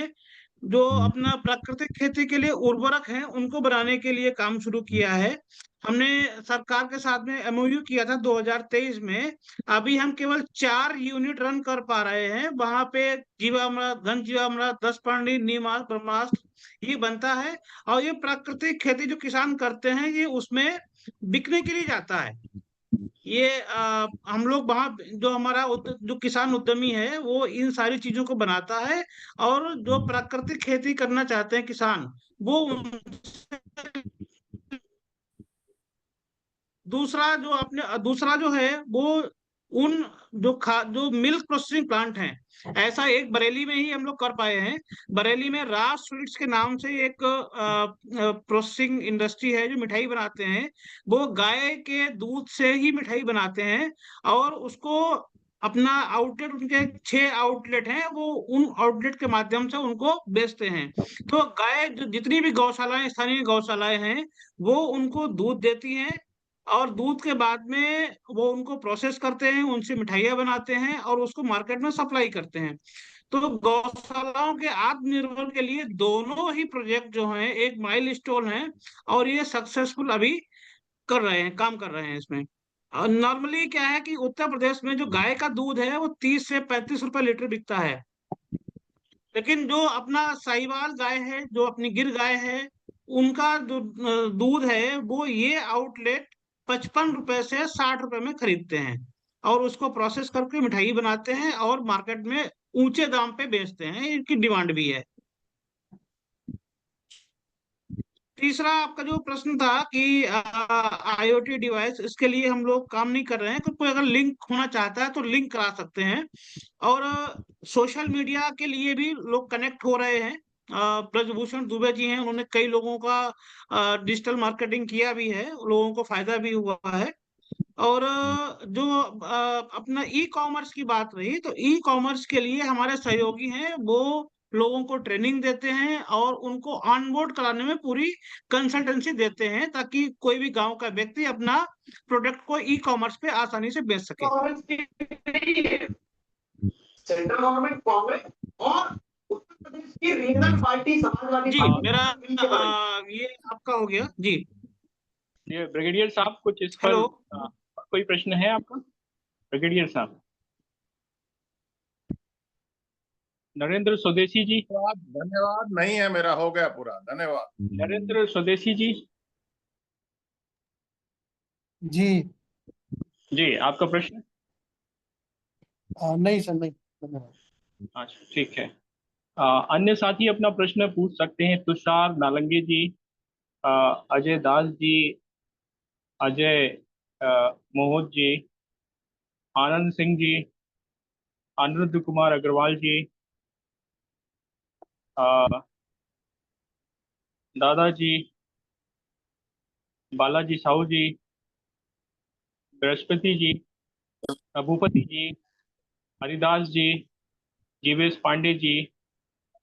जो अपना प्राकृतिक खेती के लिए उर्वरक हैं उनको बनाने के लिए काम शुरू किया है। हमने सरकार के साथ में एमओयू किया था 2023 में। अभी हम केवल 4 यूनिट रन कर पा रहे हैं। वहां पे जीवामृत, घन जीवामृत, 10 पानी, नीमास्त्र, ब्रह्मास्त्र ये बनता है। और ये प्राकृतिक खेती जो किसान करते हैं ये उसमें बिकने के लिए जाता है। ये हम लोग वहाँ जो हमारा जो किसान उद्यमी है वो इन सारी चीजों को बनाता है। और जो प्राकृतिक खेती करना चाहते हैं किसान वो दूसरा जो है वो उन जो मिल्क प्रोसेसिंग प्लांट हैं, ऐसा एक बरेली में ही हम लोग कर पाए हैं। बरेली में राज स्वीट्स के नाम से एक प्रोसेसिंग इंडस्ट्री है जो मिठाई बनाते हैं। वो गाय के दूध से ही मिठाई बनाते हैं और उसको अपना आउटलेट, उनके 6 आउटलेट हैं, वो उन आउटलेट के माध्यम से उनको बेचते हैं। तो गाय जो जितनी भी गौशालाएं, स्थानीय गौशालाएं हैं, वो उनको दूध देती हैं और दूध के बाद में वो उनको प्रोसेस करते हैं, उनसे मिठाइयाँ बनाते हैं और उसको मार्केट में सप्लाई करते हैं। तो गौशालाओं के आत्मनिर्भर के लिए दोनों ही प्रोजेक्ट जो हैं एक माइलस्टोन है और ये सक्सेसफुल अभी कर रहे हैं, काम कर रहे हैं इसमें। नॉर्मली क्या है कि उत्तर प्रदेश में जो गाय का दूध है वो 30 से 35 रुपए लीटर बिकता है। लेकिन जो अपना साहिवाल गाय है, जो अपनी गिर गाय है, उनका जो दूध है वो ये आउटलेट 55 रुपए से 60 रुपए में खरीदते हैं और उसको प्रोसेस करके मिठाई बनाते हैं और मार्केट में ऊंचे दाम पे बेचते हैं। इनकी डिमांड भी है। तीसरा आपका जो प्रश्न था कि आईओटी डिवाइस, इसके लिए हम लोग काम नहीं कर रहे हैं। कोई अगर लिंक होना चाहता है तो लिंक करा सकते हैं। और सोशल मीडिया के लिए भी लोग कनेक्ट हो रहे हैं। ब्रजभूषण दुबे जी हैं, उन्होंने कई लोगों का डिजिटल मार्केटिंग किया भी है, लोगों को फायदा भी हुआ है। और जो अपना ई कॉमर्स की बात रही, तो ई कॉमर्स के लिए हमारे सहयोगी हैं, वो लोगों को ट्रेनिंग देते हैं और उनको ऑनबोर्ड कराने में पूरी कंसल्टेंसी देते हैं ताकि कोई भी गांव का व्यक्ति अपना प्रोडक्ट को ई कॉमर्स पे आसानी से बेच सके। सेंट्रल गवर्नमेंट, कांग्रेस और उत्तर प्रदेश की रीजनल पार्टी समाजवादी जी, मेरा ये आपका हो गया जी। ये ब्रिगेडियर साहब कुछ इस पर हेलो, कोई प्रश्न है आपका? ब्रिगेडियर साहब, नरेंद्र स्वदेशी जी। धन्यवाद, नहीं है मेरा, हो गया पूरा, धन्यवाद। नरेंद्र स्वदेशी जी। जी जी, आपका प्रश्न? नहीं सर, नहीं, धन्यवाद। अच्छा, ठीक है। अन्य साथी अपना प्रश्न पूछ सकते हैं। तुषार नालंगे जी, अजय दास जी, अजय मोहत जी, आनंद सिंह जी, अनिरुद्ध कुमार अग्रवाल जी, दादाजी, बालाजी साहू जी, बृहस्पति जी, भूपति जी, हरिदास जी, जीवेश पांडे जी,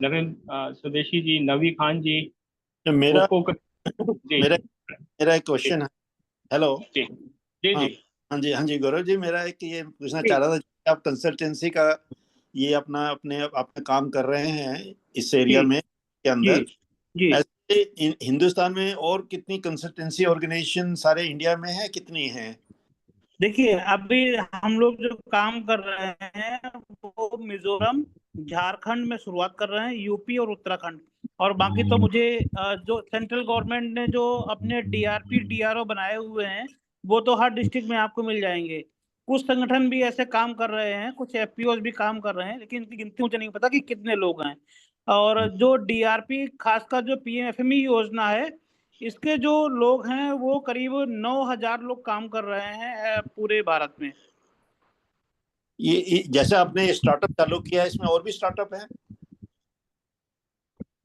नरेंद्र स्वदेशी जी, नवी खान जी, मेरा जी। मेरा एक क्वेश्चन है। हेलो जी जी जी। हाँ जी, हाँ जी गौरव जी, मेरा एक ये पूछना चाह रहा था कि आप कंसल्टेंसी का ये अपना काम कर रहे हैं इस एरिया में के अंदर जी। ऐसे हिंदुस्तान में और कितनी कंसल्टेंसी ऑर्गेनाइजेशन सारे इंडिया में है, कितनी है? देखिए, अभी हम लोग जो काम कर रहे हैं वो मिजोरम, झारखंड में शुरुआत कर रहे हैं, यूपी और उत्तराखंड। और बाकी तो मुझे जो सेंट्रल गवर्नमेंट ने जो अपने डीआरपी डीआरओ बनाए हुए हैं वो तो हर डिस्ट्रिक्ट में आपको मिल जाएंगे। कुछ संगठन भी ऐसे काम कर रहे हैं, कुछ एफपीओ भी काम कर रहे हैं, लेकिन इनकी गिनती मुझे नहीं पता कि कितने लोग हैं। और जो डीआरपी, खासकर जो पीएमएफएमई योजना है, इसके जो लोग हैं वो करीब 9,000 लोग काम कर रहे हैं पूरे भारत में। ये जैसे आपने स्टार्टअप चालू किया है, इसमें और भी स्टार्टअप है?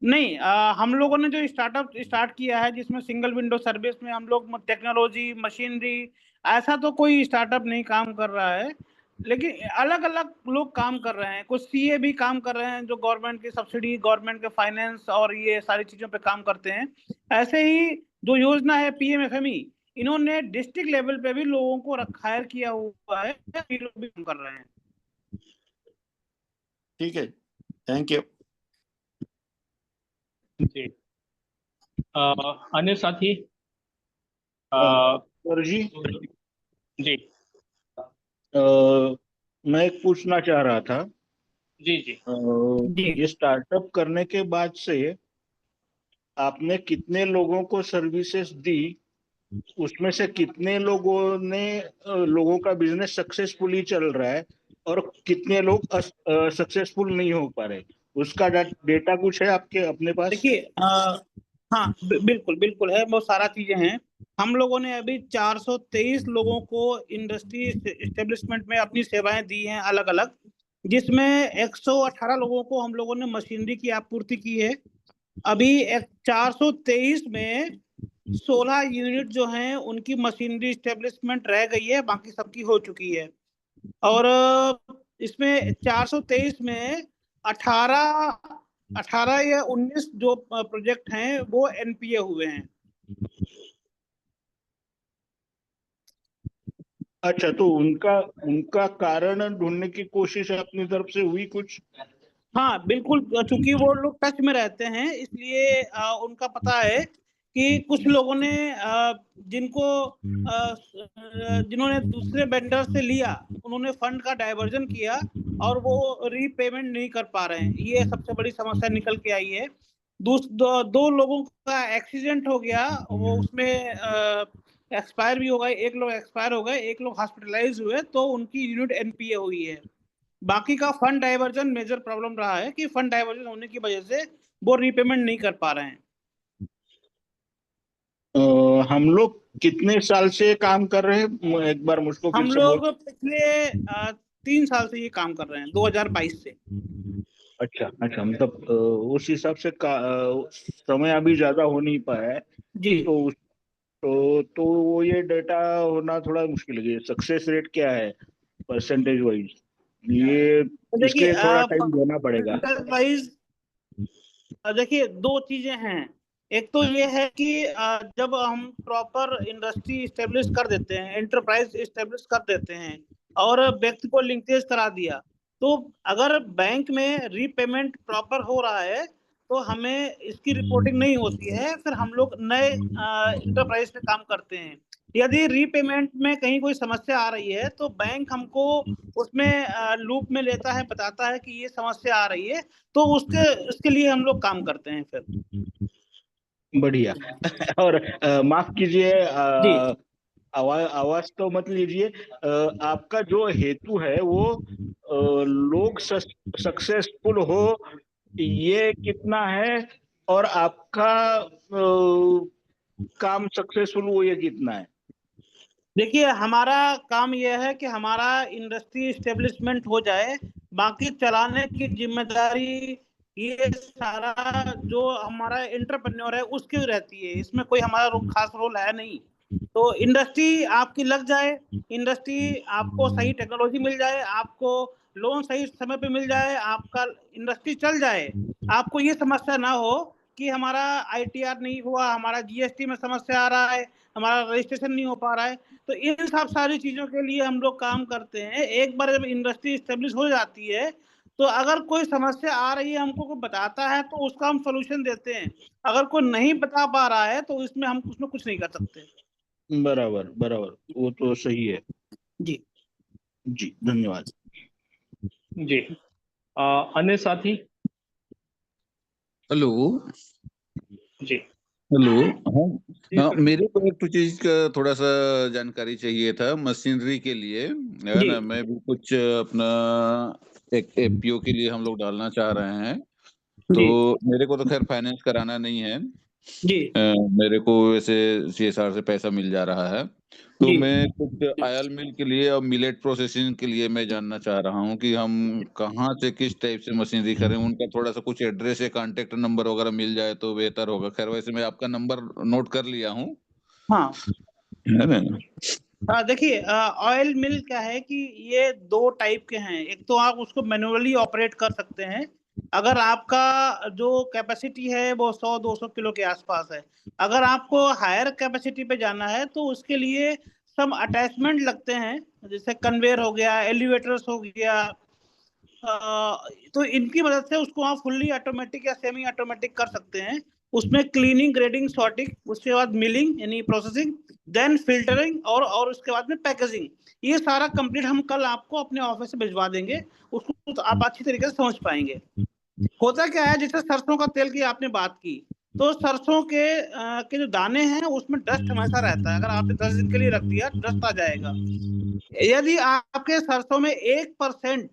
नहीं, हम लोगों ने जो स्टार्टअप स्टार्ट किया है जिसमें सिंगल विंडो सर्विस में हम लोग टेक्नोलॉजी मशीनरी, ऐसा तो कोई स्टार्टअप नहीं काम कर रहा है, लेकिन अलग अलग लोग काम कर रहे हैं। कुछ सीए भी काम कर रहे हैं जो गवर्नमेंट की सब्सिडी, गवर्नमेंट के फाइनेंस और ये सारी चीजों पे काम करते हैं। ऐसे ही जो योजना है पीएमएफएमई, इन्होंने डिस्ट्रिक्ट लेवल पे भी लोगों को हायर किया हुआ है, ये लोग भी काम कर रहे हैं। ठीक है, थैंक यू जी। अन्य साथी? सर जी, जी मैं एक पूछना चाह रहा था। जी जी ये स्टार्टअप करने के बाद से आपने कितने लोगों को सर्विसेज दी, उसमें से कितने लोगों का बिजनेस सक्सेसफुली चल रहा है और कितने लोग सक्सेसफुल नहीं हो पा रहे, उसका डेटा कुछ है आपके अपने पास? देखिए, हाँ बिल्कुल बिल्कुल है, बहुत सारा चीजें हैं। हम लोगों ने अभी 423 लोगों को इंडस्ट्री एस्टेब्लिशमेंट में अपनी सेवाएं दी हैं अलग अलग, जिसमें 118 लोगों को हम लोगों ने मशीनरी की आपूर्ति की है। अभी 423 में 16 यूनिट जो हैं उनकी मशीनरी एस्टेब्लिशमेंट रह गई है, बाकी सबकी हो चुकी है। और इसमें 423 में 18 या 19 जो प्रोजेक्ट हैं वो एनपीए हुए हैं। अच्छा, तो उनका कारण ढूंढने की कोशिश अपनी तरफ से हुई कुछ? हाँ बिल्कुल, चूंकि वो लोग टच में रहते हैं इसलिए उनका पता है कि कुछ लोगों ने जिन्होंने दूसरे वेंडर से लिया, उन्होंने फंड का डाइवर्जन किया और वो रीपेमेंट नहीं कर पा रहे हैं। ये सबसे बड़ी समस्या निकल के आई है। दो लोगों का एक्सीडेंट हो गया, वो उसमें एक्सपायर भी हो गए, एक लोग एक्सपायर हो गए, एक लोग हॉस्पिटलाइज हुए, तो उनकी यूनिट एनपीए हुई है। बाकी का फंड डाइवर्जन मेजर प्रॉब्लम रहा है कि फंड डाइवर्जन होने की वजह से वो रीपेमेंट नहीं कर पा रहे हैं। हम लोग कितने साल से काम कर रहे हैं, एक बार मुझको फिर हम से लोग पिछले 3 साल से ये काम कर रहे हैं, 2022 से। अच्छा, मतलब उस हिसाब से समय अभी ज्यादा हो नहीं पाया है जी। तो वो ये डेटा होना थोड़ा मुश्किल है। सक्सेस रेट क्या है परसेंटेज वाइज, ये इसके लिए थोड़ा टाइम देना पड़ेगा। देखिए, 2 चीजें हैं। एक तो ये है कि जब हम प्रॉपर इंडस्ट्री स्टेब्लिश कर देते हैं, एंटरप्राइज स्टेब्लिश कर देते हैं और व्यक्ति को लिंकेज करा दिया, तो अगर बैंक में रीपेमेंट प्रॉपर हो रहा है तो हमें इसकी रिपोर्टिंग नहीं होती है, फिर हम लोग नए इंटरप्राइज पे काम करते हैं। यदि रीपेमेंट में कहीं कोई समस्या आ रही है तो बैंक हमको उसमें लूप में लेता है, बताता है कि ये समस्या आ रही है, तो उसके लिए हम लोग काम करते हैं फिर। बढ़िया। और माफ कीजिए, आवाज तो मत लीजिए। आपका जो हेतु है वो लोग सक्सेसफुल हो, ये कितना है, और आपका काम सक्सेसफुल हो ये कितना है? देखिए, हमारा काम यह है कि हमारा इंडस्ट्री एस्टेब्लिशमेंट हो जाए, बाकी चलाने की जिम्मेदारी ये सारा जो हमारा एंटरप्रेन्योर है उसकी रहती है। इसमें कोई हमारा खास रोल है नहीं। तो इंडस्ट्री आपकी लग जाए, इंडस्ट्री आपको सही टेक्नोलॉजी मिल जाए, आपको लोन सही समय पे मिल जाए, आपका इंडस्ट्री चल जाए, आपको ये समस्या ना हो कि हमारा आईटीआर नहीं हुआ, हमारा जीएसटी में समस्या आ रहा है, हमारा रजिस्ट्रेशन नहीं हो पा रहा है। तो इन सब सारी चीजों के लिए हम लोग काम करते हैं। एक बार जब इंडस्ट्री स्टेब्लिश हो जाती है तो अगर कोई समस्या आ रही है, हमको कोई बताता है तो उसका हम सोल्यूशन देते हैं। अगर कोई नहीं बता पा रहा है तो इसमें हम कुछ नहीं कर सकते। बराबर, वो तो सही है। जी धन्यवाद। जी। अन्य साथी? हेलो जी। हेलो। हाँ, मेरे को एक चीज का थोड़ा सा जानकारी चाहिए था मशीनरी के लिए, है ना। मैं भी कुछ अपना एक एफपीओ के लिए हम लोग डालना चाह रहे हैं, तो मेरे को तो खैर फाइनेंस कराना नहीं है, जी मेरे को वैसे CSR से पैसा मिल जा रहा है, तो जी मैं कुछ ऑयल मिल के लिए और मिलेट प्रोसेसिंग के लिए मैं जानना चाह रहा हूँ कि हम कहाँ से किस टाइप से मशीनरी करें। उनका थोड़ा सा कुछ एड्रेस या कांटेक्ट नंबर वगैरह मिल जाए तो बेहतर होगा। खैर वैसे मैं आपका नंबर नोट कर लिया हूँ, हाँ है ना? देखिए ऑयल मिल क्या है कि ये 2 टाइप के हैं। एक तो आप उसको मैनुअली ऑपरेट कर सकते हैं अगर आपका जो कैपेसिटी है वो 100-200 किलो के आसपास है। अगर आपको हायर कैपेसिटी पे जाना है तो उसके लिए सम अटैचमेंट लगते हैं, जैसे कन्वेयर हो गया, एलिवेटर्स हो गया। तो इनकी मदद से उसको आप फुल्ली ऑटोमेटिक या सेमी ऑटोमेटिक कर सकते हैं। उसमें क्लीनिंग, ग्रेडिंग, सॉर्टिंग, उसके बाद मिलिंग यानी प्रोसेसिंग, देन फिल्टरिंग और उसके बाद में पैकेजिंग। ये सारा कंप्लीट हम कल आपको अपने ऑफिस से भिजवा देंगे, उसको तो आप अच्छी तरीके से समझ पाएंगे। होता क्या है, जैसे सरसों का तेल की आपने बात की, तो सरसों के जो दाने हैं उसमें डस्ट हमेशा रहता है। अगर आपने 10 दिन के लिए रख दिया डस्ट आ जाएगा। यदि आपके सरसों में 1%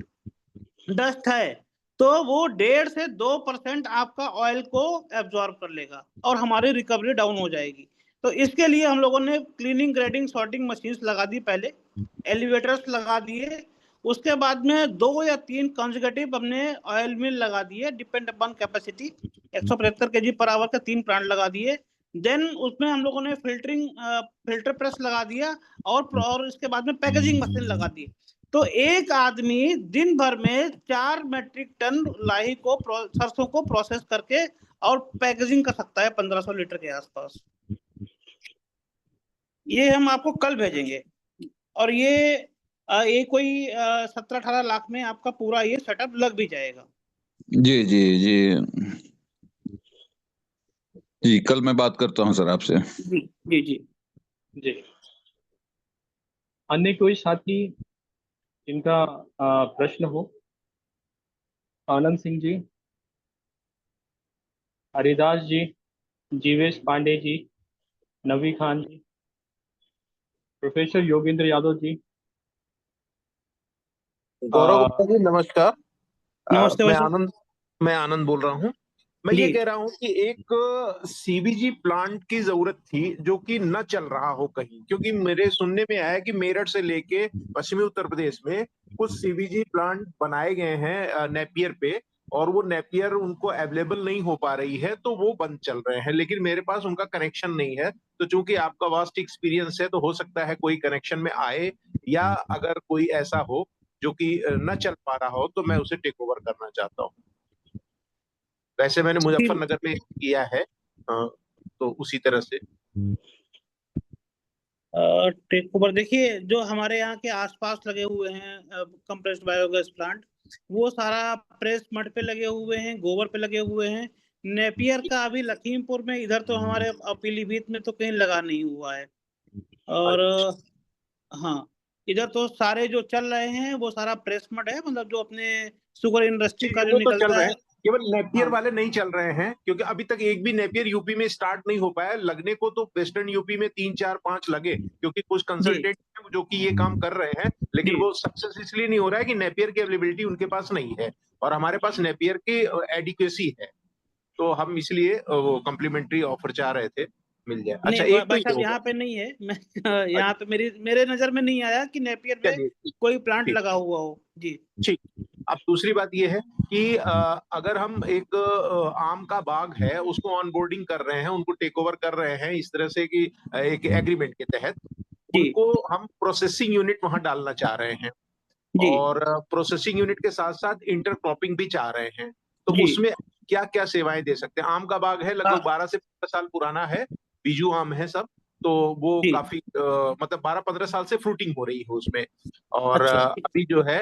डस्ट है तो वो 1.5 से 2% आपका ऑयल को एब्जॉर्ब कर लेगा और हमारी रिकवरी डाउन हो जाएगी। तो इसके लिए हम लोगों ने क्लीनिंग, ग्रेडिंग, सॉर्टिंग मशीन्स लगा दी, पहले एलिवेटर्स लगा दिए, उसके बाद में 2 या 3 कंसेक्यूटिव हमने ऑयल मिल लगा दिए, depend upon capacity. 175 kg per hour के 3 प्लांट लगा दिए। देन उसमें हम लोगों ने फिल्टर प्रेस लगा दिया और इसके बाद में पैकेजिंग मशीन लगा दी। तो एक आदमी दिन भर में 4 मेट्रिक टन लाही को सरसों को प्रोसेस करके और पैकेजिंग कर सकता है 1500 लीटर के आसपास। ये हम आपको कल भेजेंगे और ये कोई 17-18 लाख में आपका पूरा ये सेटअप लग भी जाएगा। जी जी जी जी, कल मैं बात करता हूँ सर आपसे। जी जी जी जी। अन्य कोई साथी इनका प्रश्न हो? आनंद सिंह जी, हरिदास जी, जीवेश पांडे जी, नवी खान जी, प्रोफेसर योगेंद्र यादव जी। गौरव गुप्ता जी नमस्कार। नमस्ते मैं आनंद बोल रहा हूँ। मैं ये कह रहा हूँ कि एक CBG प्लांट की जरूरत थी जो कि न चल रहा हो कहीं, क्योंकि मेरे सुनने में आया कि मेरठ से लेके पश्चिमी उत्तर प्रदेश में कुछ CBG प्लांट बनाए गए हैं नेपियर पे, और वो नेपियर उनको अवेलेबल नहीं हो पा रही है तो वो बंद चल रहे हैं, लेकिन मेरे पास उनका कनेक्शन नहीं है। तो चूंकि आपका वास्ट एक्सपीरियंस है तो हो सकता है कोई कनेक्शन में आए, या अगर कोई ऐसा हो जो कि न चल पा रहा हो तो मैं उसे टेक ओवर करना चाहता हूँ। वैसे मैंने मुजफ्फरनगर में किया है, तो उसी तरह से टेक ओवर। देखिए जो हमारे यहाँ के आसपास लगे हुए हैं कंप्रेस्ड बायोगैस प्लांट, वो सारा प्रेस मड पे लगे हुए हैं, गोबर पे लगे हुए हैं। नेपियर का अभी लखीमपुर में, इधर तो हमारे पीलीभीत में तो कहीं लगा नहीं हुआ है। और हाँ, इधर तो सारे जो चल रहे हैं वो सारा प्रेस मड है, मतलब जो अपने शुगर इंडस्ट्री का जो निकलता है। केवल नेपियर वाले नहीं चल रहे हैं, क्योंकि अभी तक एक भी नेपियर यूपी में स्टार्ट नहीं हो पाया। लगने को तो वेस्टर्न यूपी में 3, 4, 5 लगे, क्योंकि कुछ कंसल्टेंट जो कि ये काम कर रहे हैं, लेकिन वो सक्सेस इसलिए नहीं हो रहा है कि नेपियर की अवेलेबिलिटी उनके पास नहीं है, और हमारे पास नेपियर की एडिक्वेसी है। तो हम इसलिए वो कम्प्लीमेंट्री ऑफर चाह रहे थे, मिल जाए। अच्छा, एक तो भाई यहाँ पे नहीं है, मैं यहाँ पे मेरे नजर में नहीं आया कि नेपियर में कोई प्लांट लगा हुआ हो। जी ठीक। अब दूसरी बात यह है कि अगर हम एक आम का बाग है उसको ऑनबोर्डिंग कर रहे हैं, उनको टेक ओवर कर रहे हैं इस तरह से कि एक एग्रीमेंट के तहत, उनको हम प्रोसेसिंग यूनिट वहां डालना चाह रहे हैं, और प्रोसेसिंग यूनिट के साथ साथ इंटरक्रॉपिंग भी चाह रहे हैं। तो उसमें क्या क्या सेवाएं दे सकते हैं? आम का बाग है, लगभग 12 से 15 साल पुराना है, बीजू आम है सब, तो वो काफी मतलब 12-15 साल से फ्रूटिंग हो रही है उसमें। और अभी जो है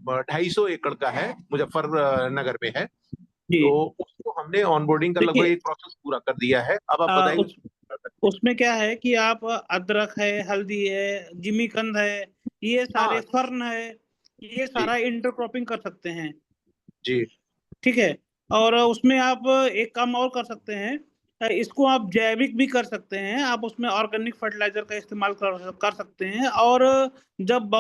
250 एकड़ का है, मुजफ्फरनगर में है। तो उसको हमने ऑनबोर्डिंग का लगभग एक प्रोसेस पूरा कर दिया है। अब आप बताइए उसमें क्या है कि आप अदरक है, हल्दी है, जिमीकंद है, ये सारे फर्न है, ये सारा इंटरक्रॉपिंग कर सकते हैं। जी ठीक है। और उसमें आप एक काम और कर सकते हैं, इसको आप जैविक भी कर सकते हैं। आप उसमें ऑर्गेनिक फर्टिलाइजर का इस्तेमाल कर सकते हैं। और जब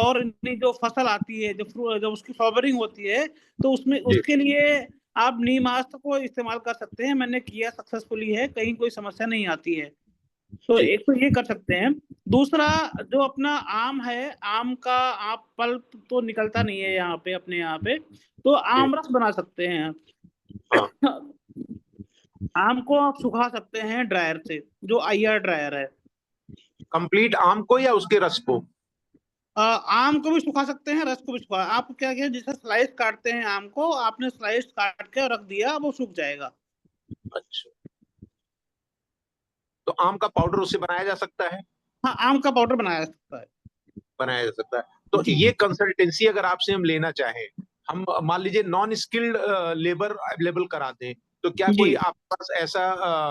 जो फसल आती है, जब उसकी फ्लावरिंग होती है, तो उसमें उसके लिए आप नीम आस्त्र को इस्तेमाल कर सकते हैं, मैंने किया, सक्सेसफुली है, कहीं कोई समस्या नहीं आती है। तो एक तो ये कर सकते हैं। दूसरा, जो अपना आम है, आम का आप पल्प तो निकलता नहीं है यहाँ पे, अपने यहाँ पे, तो आम रस बना सकते हैं। आम को आप सुखा सकते हैं ड्रायर से, जो IR ड्रायर है। कंप्लीट आम को या उसके रस को? आम को भी सुखा सकते हैं, रस को भी सुखा। आप क्या किया, जैसे स्लाइस काटते हैं आम को, आपने स्लाइस काट के रख दिया, वो सूख जाएगा। अच्छा, तो आम का पाउडर उससे बनाया जा सकता है? हाँ, आम का पाउडर बनाया जा सकता है। बनाया जा सकता है। तो ये कंसल्टेंसी अगर आपसे हम लेना चाहें, हम मान लीजिए नॉन स्किल्ड लेबर अवेलेबल करा दें, तो क्या कोई आपके पास ऐसा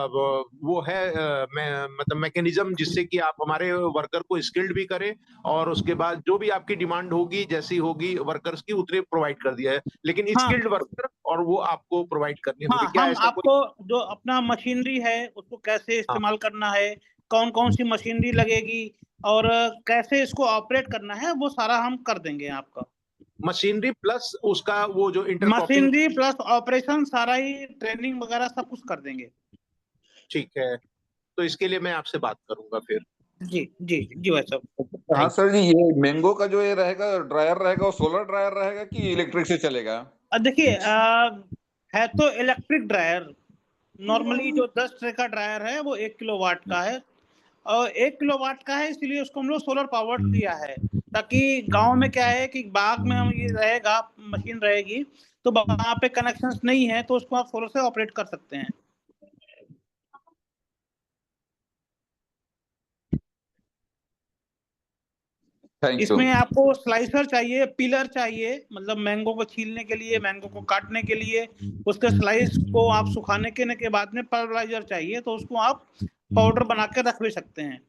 वो है मतलब मैकेनिज्म जिससे कि आप हमारे वर्कर को स्किल्ड भी करें और उसके बाद जो भी आपकी डिमांड होगी, जैसी होगी वर्कर्स की, उतने प्रोवाइड कर दिया है, लेकिन स्किल्ड वर्कर और वो आपको प्रोवाइड करनी होगी? हाँ, क्या हम ऐसा आपको जो अपना मशीनरी है उसको कैसे इस्तेमाल करना है, कौन कौन सी मशीनरी लगेगी और कैसे इसको ऑपरेट करना है, वो सारा हम कर देंगे आपका। मशीनरी प्लस उसका वो जो इंटरक्रॉपिंग, मशीनरी प्लस ऑपरेशन, सारा ही ट्रेनिंग वगैरह सब कुछ कर देंगे। ठीक है, तो इसके लिए मैं आपसे बात करूंगा फिर। जी जी जी भाई साहब। हाँ सर जी, ये मैंगो का जो ये रहेगा ड्रायर रहेगा, वो सोलर ड्रायर रहेगा कि इलेक्ट्रिक से चलेगा? देखिए, है तो इलेक्ट्रिक ड्रायर। नॉर्मली जो 10 ट्रे का ड्रायर है वो 1 किलोवाट का है, और 1 किलोवाट का है, इसलिए उसको हम लोग सोलर पावर्ड किया है, ताकि गांव में क्या है कि बाग में हम ये रहेगा, मशीन रहेगी, तो वहां पे कनेक्शंस नहीं है, तो उसको आप सोलर से ऑपरेट कर सकते हैं। इसमें आपको स्लाइसर चाहिए, पिलर चाहिए, मतलब मैंगो को छीलने के लिए, मैंगो को काटने के लिए, उसके स्लाइस को आप सुखाने के बाद में पल्वराइजर चाहिए, तो उसको आप पाउडर बना के रख भी सकते हैं।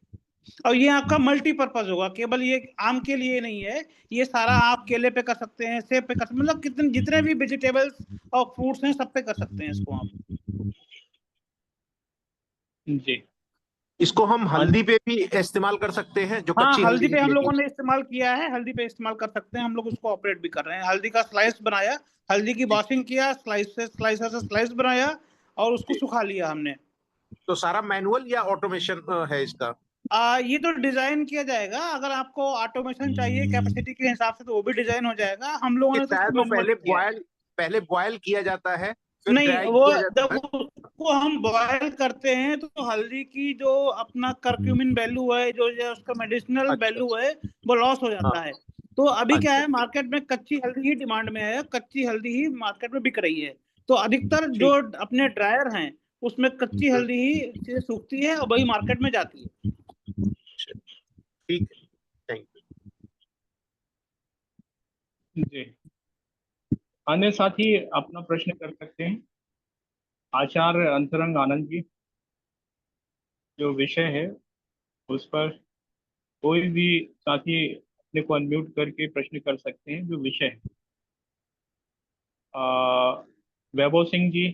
और ये आपका मल्टीपर्पज होगा, केवल ये आम के लिए नहीं है, ये सारा आप केले पे कर सकते हैं, सेब पे कर सकते हैं, मतलब कितने जितने भी वेजिटेबल्स और फ्रूट्स हैं सब पे कर सकते हैं इसको आप। जी, इसको हम हल्दी पे भी इस्तेमाल कर सकते हैं, जो हाँ, कच्ची हल्दी पे हम लोगों निकलेगी। ने इस्तेमाल किया है, हल्दी पे इस्तेमाल कर सकते हैं, हम लोग उसको ऑपरेट भी कर रहे हैं। हल्दी का स्लाइस बनाया, हल्दी की वॉशिंग किया, स्लाइसर से स्लाइस बनाया और उसको सुखा लिया हमने। तो सारा मैनुअल या ऑटोमेशन है इसका? ये तो डिजाइन किया जाएगा, अगर आपको ऑटोमेशन चाहिए कैपेसिटी के हिसाब से तो वो भी डिजाइन हो जाएगा। हम लोगों ने तो शायद वो मैनुअल किया है। पहले बॉयल किया जाता है, फिर नहीं, ड्राई वो किया जाता है। जब उसको हम बॉयल करते हैं तो हल्दी की जो अपना करक्यूमिन वैल्यू है, जो उसका मेडिसिनल वैल्यू है, वो लॉस हो जाता है। तो अभी क्या है, मार्केट में कच्ची हल्दी ही डिमांड में है, कच्ची हल्दी ही मार्केट में बिक रही है। तो अधिकतर जो अपने ड्रायर हैं उसमें कच्ची हल्दी ही सूखती है और वही मार्केट में जाती है। ठीक है, थैंक यू जी। अन्य साथी अपना प्रश्न कर सकते हैं। आचार्य अंतरंग आनंद जी, जो विषय है उस पर कोई भी साथी अपने को अनम्यूट करके प्रश्न कर सकते हैं, जो विषय है। वैभव सिंह जी,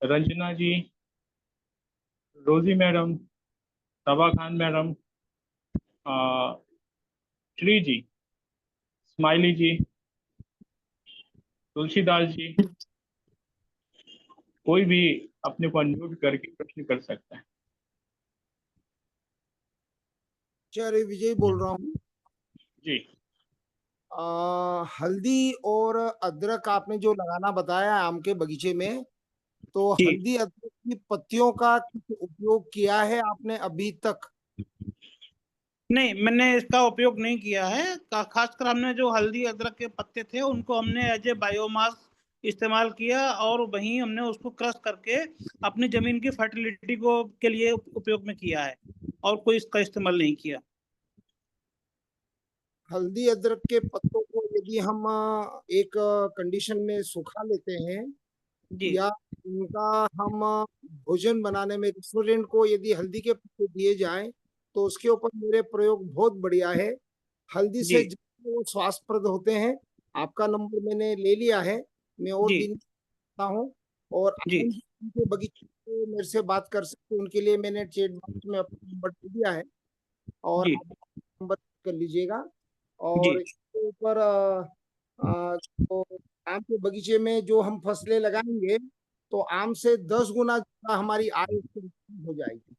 रंजना जी, रोजी मैडम, सबा खान मैडम, श्री जी, स्माइली जी, तुलसीदास जी, कोई भी अपने को अनम्यूट करके प्रश्न कर सकता है। आचार्य विजय बोल रहा हूँ जी। हल्दी और अदरक आपने जो लगाना बताया आम के बगीचे में, तो हल्दी अदरक की पत्तियों का कुछ उपयोग किया है आपने अभी तक? नहीं, मैंने इसका उपयोग नहीं किया है। खासकर हमने जो हल्दी अदरक के पत्ते थे उनको हमने एज ए बायोमास इस्तेमाल किया और वहीं हमने उसको क्रश करके अपनी जमीन की फर्टिलिटी को के लिए उपयोग में किया है, और कोई इसका इस्तेमाल नहीं किया। हल्दी अदरक के पत्तों को यदि हम एक कंडीशन में सुखा लेते हैं या उनका हम भोजन बनाने में रेस्टोरेंट को यदि हल्दी के पत्ते दिए जाएं तो उसके ऊपर मेरे प्रयोग बहुत बढ़िया है। हल्दी से वो स्वास्थ्यप्रद होते हैं। आपका नंबर मैंने ले लिया है, मैं और दिन करता हूँ, और उनके बगीचे में मेरे से बात कर सकते, उनके लिए मैंने चैट बॉक्स में अपना नंबर दे दिया है और नंबर कर लीजिएगा। और इसके ऊपर तो आम के बगीचे में जो हम फसलें लगाएंगे तो आम से 10 गुना ज्यादा हमारी आय हो जाएगी।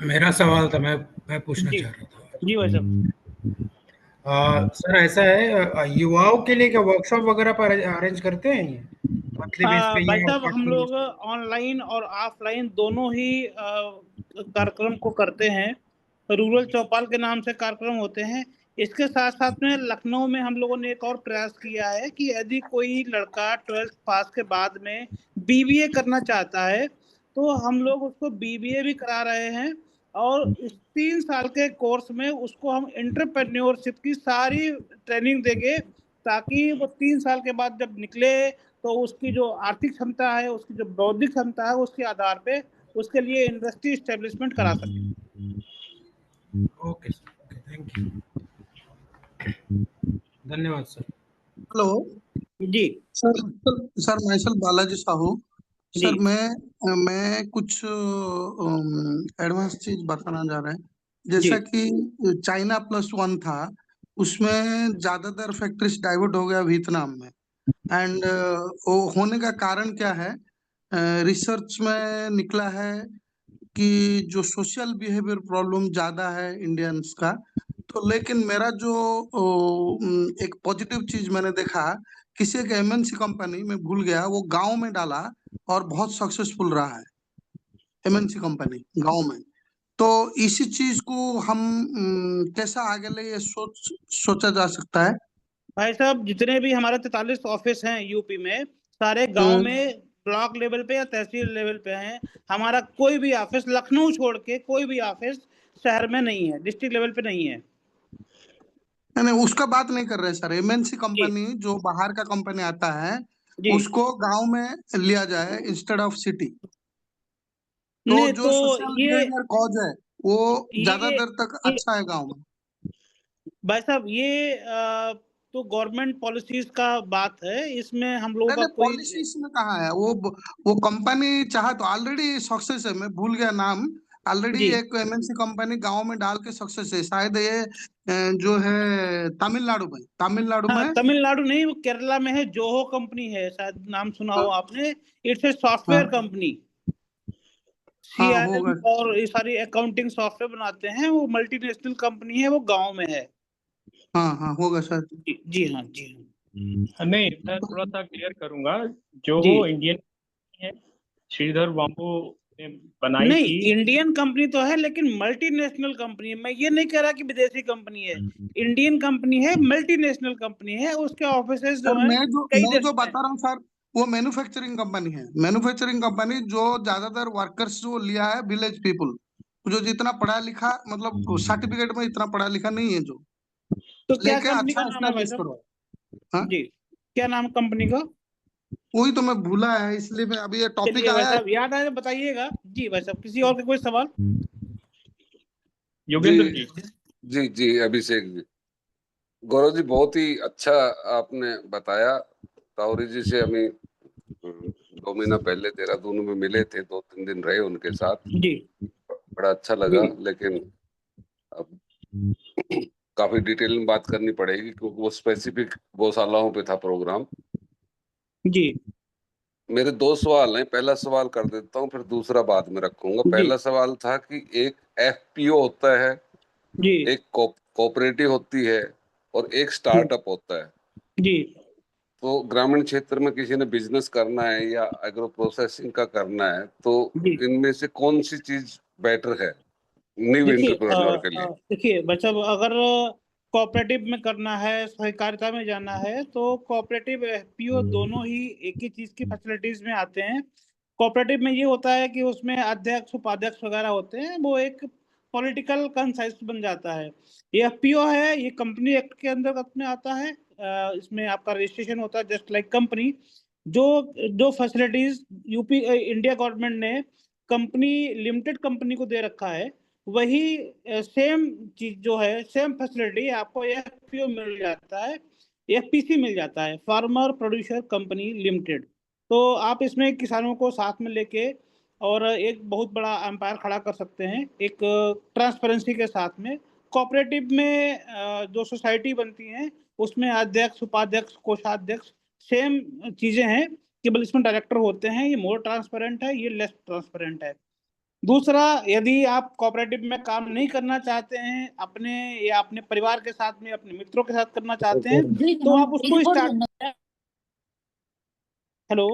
मेरा सवाल था, मैं पूछना चाह रहा था। जी भाई साहब। सर ऐसा है, युवाओं के लिए क्या वर्कशॉप वगैरह पर अरेंज करते हैं ये मंथली बेस पे भाई या साहब, हम क्वार्टरली लोग बेस पे? ऑनलाइन और ऑफलाइन दोनों ही कार्यक्रम को करते हैं। रूरल चौपाल के नाम से कार्यक्रम होते हैं। इसके साथ साथ में लखनऊ में हम लोगों ने एक और प्रयास किया है कि यदि कोई लड़का 12th पास के बाद में बीबीए करना चाहता है तो हम लोग उसको बीबीए भी करा रहे हैं, और इस 3 साल के कोर्स में उसको हम एंटरप्रेन्योरशिप की सारी ट्रेनिंग देंगे, ताकि वो 3 साल के बाद जब निकले तो उसकी जो आर्थिक क्षमता है, उसकी जो बौद्धिक क्षमता है, उसके आधार पे उसके लिए इंडस्ट्री एस्टेब्लिशमेंट करा सके। Okay sir, okay, thank you, धन्यवाद सर। हेलो जी sir. Sir myself Balaji Sahu. जी सर मैं कुछ एडवांस चीज बताना जा रहा है। जैसा जी कि चाइना +1 था, उसमें ज्यादातर फैक्ट्रीज डाइवर्ट हो गया वियतनाम में। एंड वो होने का कारण क्या है? रिसर्च में निकला है कि जो सोशल बिहेवियर प्रॉब्लम ज्यादा है इंडियंस का। तो लेकिन मेरा जो एक पॉजिटिव चीज मैंने देखा, किसी एक एमएनसी कंपनी में भूल गया, वो गांव में डाला और बहुत सक्सेसफुल रहा है एमएनसी कंपनी गांव में। तो इसी चीज को हम कैसा आगे ले ये सोचा जा सकता है? भाई साहब, जितने भी हमारे 43 ऑफिस हैं यूपी में, सारे गांव में ब्लॉक लेवल पे या तहसील लेवल पे हैं। हमारा कोई भी ऑफिस, लखनऊ छोड़ के कोई भी ऑफिस शहर में नहीं है, डिस्ट्रिक्ट लेवल पे नहीं है। नहीं, उसका बात नहीं कर रहे सर। एमएनसी कंपनी जो बाहर का कंपनी आता है, जी उसको गांव में लिया जाए इंस्टेड ऑफ सिटी। तो नहीं, जो तो सोशल ये बिहेवियर कॉज है वो ज्यादा ये देर तक ये अच्छा है गांव में। भाई साहब, ये तो गवर्नमेंट पॉलिसीज का बात है, इसमें हम लोगों का अरे कोई। पॉलिसी इसमें कहाँ है? वो कंपनी चाहे तो ऑलरेडी सक्सेस है। मैं भूल गया नाम। ऑलरेडी जी एक एमएनसी कंपनी गांव में डाल के सक्सेस है। शायद ये जो है तमिलनाडु में, तमिलनाडु हाँ, में। तमिलनाडु नहीं, वो केरला में है, जोहो कंपनी है, शायद नाम सुना हो हाँ आपने। इट्स ए सॉफ्टवेयर हाँ कंपनी, हाँ, सीआरएम होगा। और ये सारी अकाउंटिंग सॉफ्टवेयर बनाते हैं। वो मल्टीनेशनल कंपनी है, वो गांव में है। हाँ हाँ, होगा सर। जी हाँ, जी हाँ। नहीं, मैं थोड़ा सा क्लियर करूंगा। जो जी वो इंडियन है, श्रीधर बाबू ने बनाई नहीं, थी। इंडियन कंपनी तो है, लेकिन मल्टीनेशनल कंपनी है। मैं ये नहीं कह रहा कि विदेशी कंपनी है, इंडियन कंपनी है, मल्टीनेशनल कंपनी है। उसके ऑफिसेस जो सर हैं कई मैं देश जो में हैं। बता रहा हूँ सर, वो मैन्युफैक्चरिंग कंपनी है। मैन्युफैक्चरिंग कंपनी जो ज्यादातर वर्कर्स जो लिया है विलेज पीपुल, जो जितना पढ़ा लिखा, मतलब सर्टिफिकेट में इतना पढ़ा लिखा नहीं है, जो तो क्या लेके कंपनी का अच्छा नाम है भाई स्टैब्लिश साहब? करो। हाँ, जी, क्या नाम कंपनी का? वही तो मैं भूला है, इसलिए मैं अभी ये टॉपिक चलिए भाई आया है। साहब, याद आए तो बताइएगा। जी भाई साहब, किसी और का कोई सवाल? योगेंद्र जी जी। जी जी, अभिषेक जी। गौरव जी, बहुत ही अच्छा आपने बताया। तावरी जी से हमें 2 महीना पहले देहरादून में मिले थे, 2-3 दिन रहे उनके साथ, जी बड़ा अच्छा लगा। लेकिन अब काफी डिटेल में बात करनी पड़ेगी, क्योंकि वो स्पेसिफिक गौशालाओं पे था प्रोग्राम। जी मेरे 2 सवाल हैं। पहला सवाल कर देता हूँ, फिर दूसरा बाद में रखूंगा। जी पहला सवाल था कि एक एफपीओ होता है, जी एक कोऑपरेटिव होती है, और एक स्टार्टअप होता है। जी तो ग्रामीण क्षेत्र में किसी ने बिजनेस करना है या एग्रो प्रोसेसिंग का करना है, तो जी इनमें से कौन सी चीज बेटर है न्यू एंटरप्रेन्योर के लिए? देखिए बच्चा, अगर कोऑपरेटिव में करना है, सहकारिता में जाना है, तो कोऑपरेटिव एफपीओ दोनों ही एक ही चीज की फैसिलिटीज में आते हैं। कोऑपरेटिव में ये होता है कि उसमें अध्यक्ष उपाध्यक्ष वगैरह होते हैं, वो एक पॉलिटिकल कंसाइज बन जाता है। ये एफपीओ है, ये कंपनी एक्ट के अंतर्गत में आता है। इसमें आपका रजिस्ट्रेशन होता है जस्ट लाइक कंपनी। जो जो फैसिलिटीज यूपी इंडिया गवर्नमेंट ने कंपनी लिमिटेड कंपनी को दे रखा है, वही सेम चीज जो है, सेम फैसिलिटी आपको एफपीओ मिल जाता है, एफपीसी मिल जाता है, फार्मर प्रोड्यूसर कंपनी लिमिटेड। तो आप इसमें किसानों को साथ में लेके और एक बहुत बड़ा एम्पायर खड़ा कर सकते हैं, एक ट्रांसपेरेंसी के साथ में, कोऑपरेटिव में जो सोसाइटी बनती है उसमें अध्यक्ष, उपाध्यक्ष, कोषाध्यक्ष सेम चीजें हैं, केवल इसमें डायरेक्टर होते हैं। ये मोर ट्रांसपेरेंट है, ये लेस ट्रांसपेरेंट है। दूसरा, यदि आप कोऑपरेटिव में काम नहीं करना चाहते हैं, अपने या अपने परिवार के साथ में, अपने मित्रों के साथ करना चाहते हैं, तो आप उसको स्टार्ट, हेलो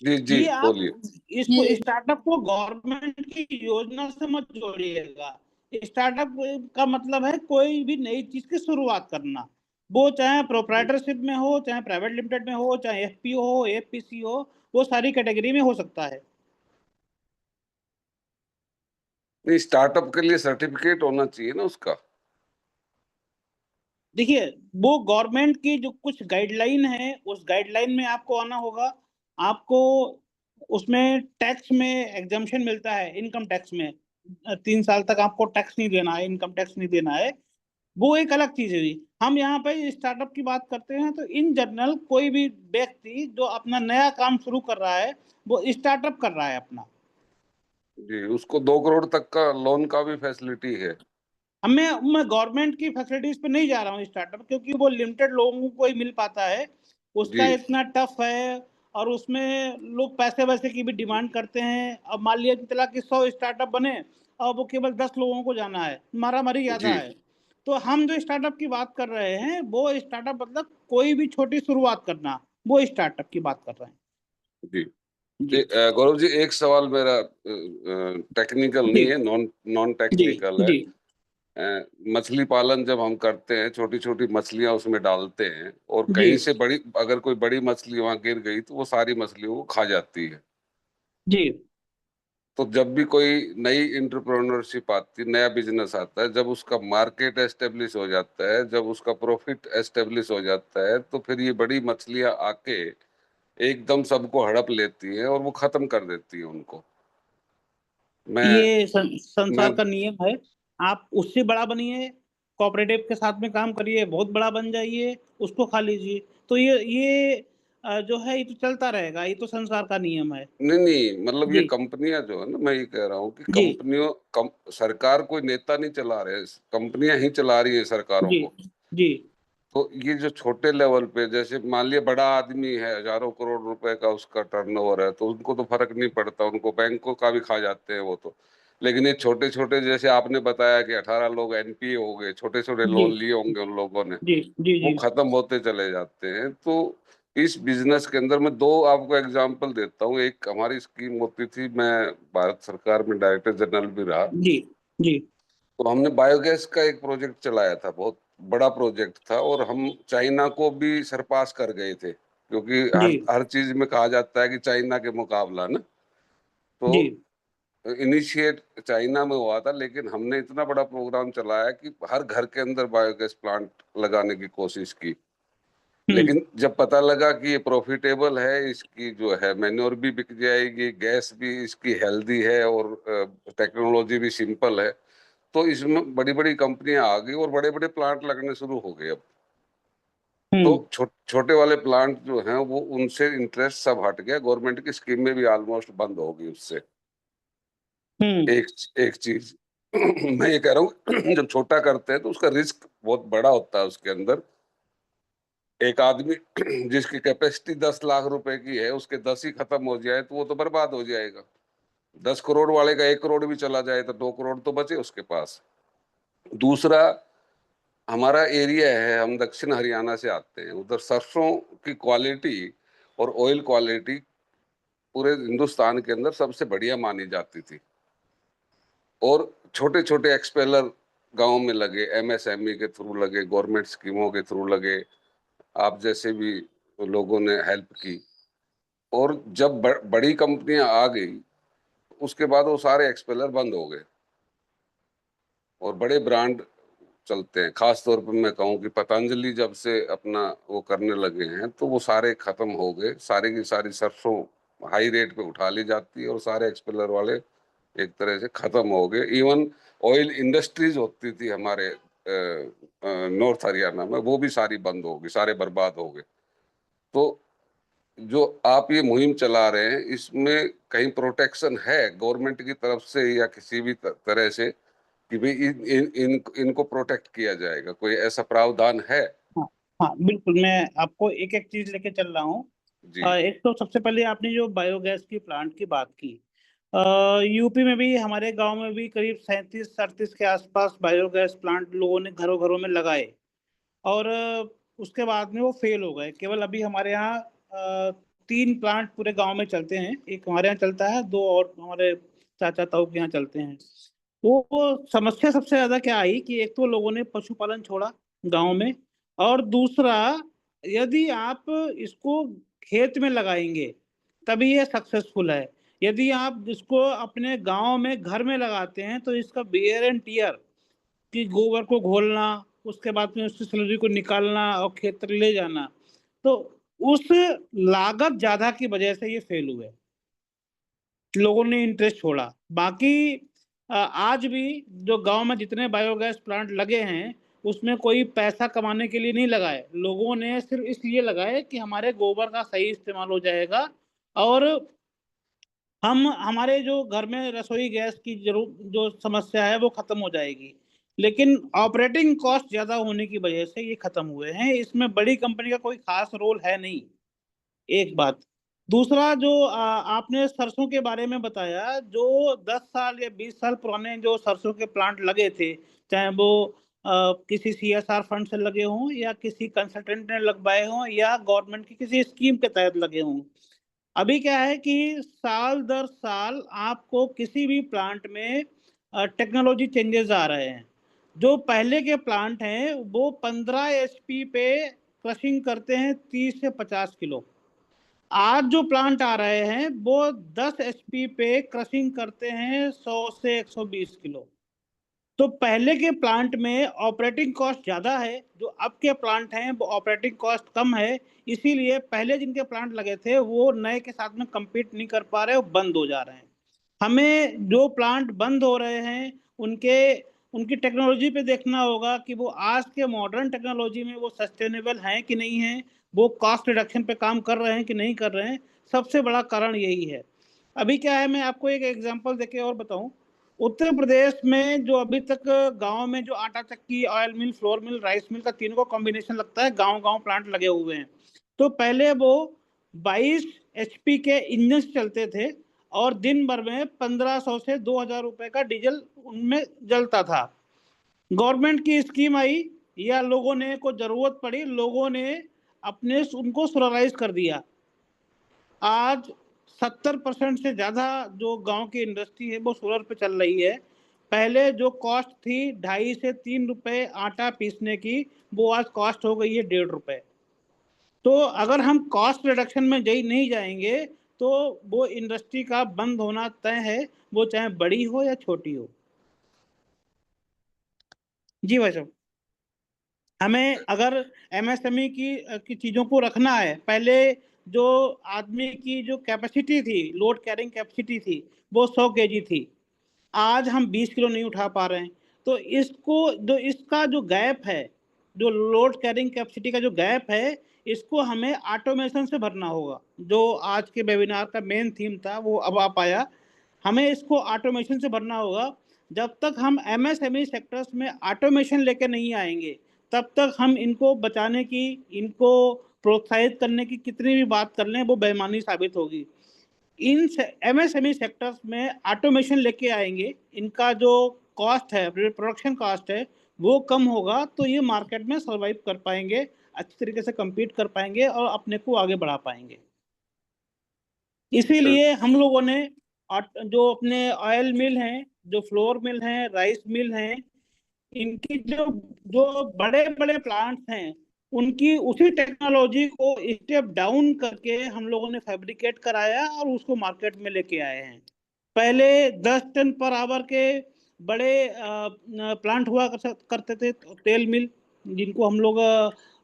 जी जी ये आप बोलिए। इसको स्टार्टअप को गवर्नमेंट की योजना से मत जोड़िएगा। स्टार्टअप का मतलब है कोई भी नई चीज की शुरुआत करना, वो चाहे प्रोप्राइटरशिप में हो, चाहे प्राइवेट लिमिटेड में हो, चाहे एफपीओ हो, एफपीसी हो, वो सारी कैटेगरी में हो सकता है। नहीं, स्टार्टअप के लिए सर्टिफिकेट होना चाहिए ना उसका। देखिए, वो गवर्नमेंट की जो कुछ गाइडलाइन है, उस गाइडलाइन में आपको आना होगा। आपको उसमें टैक्स में एग्जम्पशन मिलता है, इनकम टैक्स में 3 साल तक आपको टैक्स नहीं देना है, इनकम टैक्स नहीं देना है। वो एक अलग चीज है। हम यहाँ पे स्टार्टअप की बात करते हैं, तो इन जनरल कोई भी व्यक्ति जो अपना नया काम शुरू कर रहा है, वो स्टार्टअप कर रहा है अपना। जी, उसको 2 करोड़ तक का लोन का भी फैसिलिटी है। मैं गवर्नमेंट की फैसिलिटीज पे नहीं जा रहा हूँ स्टार्टअप, क्योंकि वो लिमिटेड लोगों को ही मिल पाता है, उसका जी इतना टफ है, और उसमें लोग पैसे वैसे की भी डिमांड करते हैं। अब मान लिया चला कि 100 स्टार्टअप बने और वो केवल 10 लोगों को जाना है, मारामारी ज्यादा जी है। तो हम जो स्टार्टअप की बात कर रहे हैं, वो स्टार्टअप मतलब कोई भी छोटी शुरुआत करना, वो स्टार्टअप की बात कर रहे हैं। जी जी। गौरव जी, एक सवाल मेरा टेक्निकल जी नहीं है, नॉन जी टेक्निकल है। जी मछली पालन जब हम करते हैं, छोटी छोटी मछलियां उसमें डालते हैं, और जी कहीं से बड़ी, अगर कोई बड़ी मछली वहां गिर गई तो वो सारी मछलियों को खा जाती है। जी तो जब भी कोई नई इंटरप्रेन्योरशिप आती, नया बिजनेस आता है, जब उसका मार्केट एस्टेब्लिश हो जाता है, जब उसका प्रॉफिट एस्टेब्लिश हो जाता है, तो फिर ये बड़ी मछलियां आके एकदम सबको हड़प लेती हैं और वो खत्म कर देती है उनको। मैं ये मैं संसार का नियम है। आप उससे बड़ा बनिए, कोऑपरेटिव के साथ में काम करिए, बहुत बड़ा बन जाइए, उसको खा लीजिए। तो ये जो है, ये तो चलता रहेगा, ये तो संसार का नियम है। नहीं नहीं, मतलब ये जी कंपनियां जो है ना, मैं ये कह रहा हूँ कि जी सरकार कोई नेता नहीं चला रहे, कंपनियां ही चला रही है सरकारों जी को। जी तो ये जो छोटे लेवल पे, जैसे मान लिया बड़ा आदमी है, हजारों करोड़ रुपए का उसका टर्नओवर है, तो उनको तो फर्क नहीं पड़ता, उनको बैंकों का भी खा जाते हैं वो तो। लेकिन ये छोटे छोटे, जैसे आपने बताया कि 18 लोग एनपीए हो गए, छोटे छोटे जी लोन लिए होंगे उन लोगों ने, जी जी वो जी खत्म होते चले जाते हैं। तो इस बिजनेस के अंदर मैं 2 आपको एग्जांपल देता हूँ। एक हमारी स्कीम होती थी, मैं भारत सरकार में डायरेक्टर जनरल भी रहा, जी जी तो हमने बायोगैस का एक प्रोजेक्ट चलाया था, बहुत बड़ा प्रोजेक्ट था, और हम चाइना को भी सरपास कर गए थे, क्योंकि जी हर चीज में कहा जाता है कि चाइना के मुकाबला ना। तो जी इनिशिएट चाइना में हुआ था, लेकिन हमने इतना बड़ा प्रोग्राम चलाया कि हर घर के अंदर बायोगैस प्लांट लगाने की कोशिश की। लेकिन जब पता लगा कि ये प्रॉफिटेबल है, इसकी जो है मैन्योर भी बिक जाएगी, गैस भी इसकी हेल्दी है, और टेक्नोलॉजी भी सिंपल है, तो इसमें बड़ी बड़ी कंपनियां आ गई और बड़े बड़े प्लांट लगने शुरू हो गए। अब तो छोटे वाले प्लांट जो हैं, वो उनसे इंटरेस्ट सब हट गया, गवर्नमेंट की स्कीम में भी ऑलमोस्ट बंद हो गई उससे। एक एक चीज मैं ये कह रहा हूँ, जब छोटा करते हैं तो उसका रिस्क बहुत बड़ा होता है उसके अंदर। एक आदमी जिसकी कैपेसिटी 10 लाख रुपए की है, उसके 10 ही खत्म हो जाए तो वो तो बर्बाद हो जाएगा। 10 करोड़ वाले का 1 करोड़ भी चला जाए तो 2 करोड़ तो बचे उसके पास। दूसरा, हमारा एरिया है, हम दक्षिण हरियाणा से आते हैं, उधर सरसों की क्वालिटी और ऑयल क्वालिटी पूरे हिंदुस्तान के अंदर सबसे बढ़िया मानी जाती थी। और छोटे छोटे एक्सपेलर गांव में लगे, एमएसएमई के थ्रू लगे, गवर्नमेंट स्कीमों के थ्रू लगे, आप जैसे भी लोगों ने हेल्प की। और जब बड़ी कंपनियां आ गई, उसके बाद वो सारे एक्सपेलर बंद हो गए और बड़े ब्रांड चलते हैं। खास तौर पर मैं कहूँ कि पतंजलि जब से अपना वो करने लगे हैं, तो वो सारे खत्म हो गए। सारे की सारी सरसों हाई रेट पे उठा ली जाती है और सारे एक्सपेलर वाले एक तरह से खत्म हो गए। इवन ऑयल इंडस्ट्रीज होती थी हमारे नॉर्थ हरियाणा में, वो भी सारी बंद हो गई, सारे बर्बाद हो गए। तो जो आप ये मुहिम चला रहे हैं, इसमें कहीं प्रोटेक्शन है गवर्नमेंट की तरफ से या किसी भी तरह से कि भाई इनको प्रोटेक्ट किया जाएगा? कोई ऐसा प्रावधान है? हाँ बिल्कुल, मैं आपको एक एक चीज लेके चल रहा हूँ। जी। एक तो सबसे पहले आपने जो बायोगैस की प्लांट की बात की, यूपी में भी, हमारे गांव में भी करीब 37-38 के आसपास बायोगैस प्लांट लोगों ने घरों घरों में लगाए, और उसके बाद में वो फेल हो गए। केवल अभी हमारे यहाँ 3 प्लांट पूरे गांव में चलते हैं। एक हमारे यहाँ चलता है, 2 और हमारे चाचा ताऊ के यहाँ चलते हैं। वो समस्या सबसे ज्यादा क्या आई कि एक तो लोगों ने पशुपालन छोड़ा गांव में, और दूसरा, यदि आप इसको खेत में लगाएंगे तभी ये सक्सेसफुल है। यदि आप इसको अपने गांव में घर में लगाते हैं तो इसका वेयर एंड टियर, कि गोबर को घोलना, उसके बाद में उसकी स्लरी को निकालना और खेत तक ले जाना, तो उस लागत ज्यादा की वजह से ये फेल हुए, लोगों ने इंटरेस्ट छोड़ा। बाकी आज भी जो गांव में जितने बायोगैस प्लांट लगे हैं उसमें कोई पैसा कमाने के लिए नहीं लगाए, लोगों ने सिर्फ इसलिए लगाए कि हमारे गोबर का सही इस्तेमाल हो जाएगा और हम हमारे जो घर में रसोई गैस की जो समस्या है वो खत्म हो जाएगी। लेकिन ऑपरेटिंग कॉस्ट ज्यादा होने की वजह से ये खत्म हुए हैं। इसमें बड़ी कंपनी का कोई खास रोल है नहीं, एक बात। दूसरा, जो आपने सरसों के बारे में बताया, जो 10 साल या 20 साल पुराने जो सरसों के प्लांट लगे थे, चाहे वो किसी CSR फंड से लगे हों या किसी कंसल्टेंट ने लगवाए हों या गवर्नमेंट की किसी स्कीम के तहत लगे हों, अभी क्या है कि साल दर साल आपको किसी भी प्लांट में टेक्नोलॉजी चेंजेस आ रहे हैं। जो पहले के प्लांट हैं वो 15 HP पे क्रशिंग करते हैं 30 से 50 किलो। आज जो प्लांट आ रहे हैं वो 10 HP पे क्रशिंग करते हैं 100 से 120 किलो। तो पहले के प्लांट में ऑपरेटिंग कॉस्ट ज्यादा है, जो अब के प्लांट हैं वो ऑपरेटिंग कॉस्ट कम है। इसीलिए पहले जिनके प्लांट लगे थे वो नए के साथ में compete नहीं कर पा रहे, वो बंद हो जा रहे हैं। हमें जो प्लांट बंद हो रहे हैं उनकी टेक्नोलॉजी पे देखना होगा कि वो आज के मॉडर्न टेक्नोलॉजी में वो सस्टेनेबल हैं कि नहीं है, वो कॉस्ट रिडक्शन पे काम कर रहे हैं कि नहीं कर रहे हैं। सबसे बड़ा कारण यही है। अभी क्या है, मैं आपको एक एग्जांपल देके और बताऊं। उत्तर प्रदेश में जो अभी तक गांव में जो आटा चक्की, ऑयल मिल, फ्लोर मिल, राइस मिल का तीनों का कॉम्बिनेशन लगता है, गांव-गांव प्लांट लगे हुए हैं। तो पहले वो 22 HP के इंजन चलते थे और दिन भर में 1500 से 2000 रुपए का डीजल उनमें जलता था। गवर्नमेंट की स्कीम आई या लोगों ने को जरूरत पड़ी, लोगों ने अपने उनको सोलराइज कर दिया। आज 70% से ज्यादा जो गांव की इंडस्ट्री है वो सोलर पे चल रही है। पहले जो कॉस्ट थी 2.5 से 3 रुपए आटा पीसने की, वो आज कॉस्ट हो गई है 1.5 रुपए। तो अगर हम कॉस्ट रिडक्शन में नहीं जाएंगे तो वो इंडस्ट्री का बंद होना तय है, वो चाहे बड़ी हो या छोटी हो। जी भाई साहब, हमें अगर MSME की चीजों को रखना है, पहले जो आदमी की जो कैपेसिटी थी, लोड कैरिंग कैपेसिटी थी, वो 100 kg थी। आज हम 20 किलो नहीं उठा पा रहे हैं। तो इसका जो गैप है, जो लोड कैरिंग कैपेसिटी का जो गैप है, इसको हमें ऑटोमेशन से भरना होगा। जो आज के वेबिनार का मेन थीम था वो अब आ पाया। हमें इसको ऑटोमेशन से भरना होगा। जब तक हम MSME सेक्टर्स में ऑटोमेशन लेके नहीं आएंगे, तब तक हम इनको बचाने की, इनको प्रोत्साहित करने की कितनी भी बात कर लें वो बेईमानी साबित होगी। इन MSME सेक्टर्स में ऑटोमेशन लेके आएंगे, इनका जो कॉस्ट है, प्रोडक्शन कॉस्ट है, वो कम होगा, तो ये मार्केट में सर्वाइव कर पाएंगे, अच्छी तरीके से compete कर पाएंगे और अपने को आगे बढ़ा पाएंगे। इसीलिए हम लोगों ने जो अपने ऑयल मिल हैं, जो फ्लोर मिल हैं, राइस मिल हैं, इनकी जो बड़े बड़े प्लांट्स हैं, उनकी उसी टेक्नोलॉजी को स्टेप डाउन करके हम लोगों ने फैब्रिकेट कराया और उसको मार्केट में लेके आए हैं। पहले 10 टन पर आवर के बड़े प्लांट हुआ करते थे, तेल मिल, जिनको हम लोग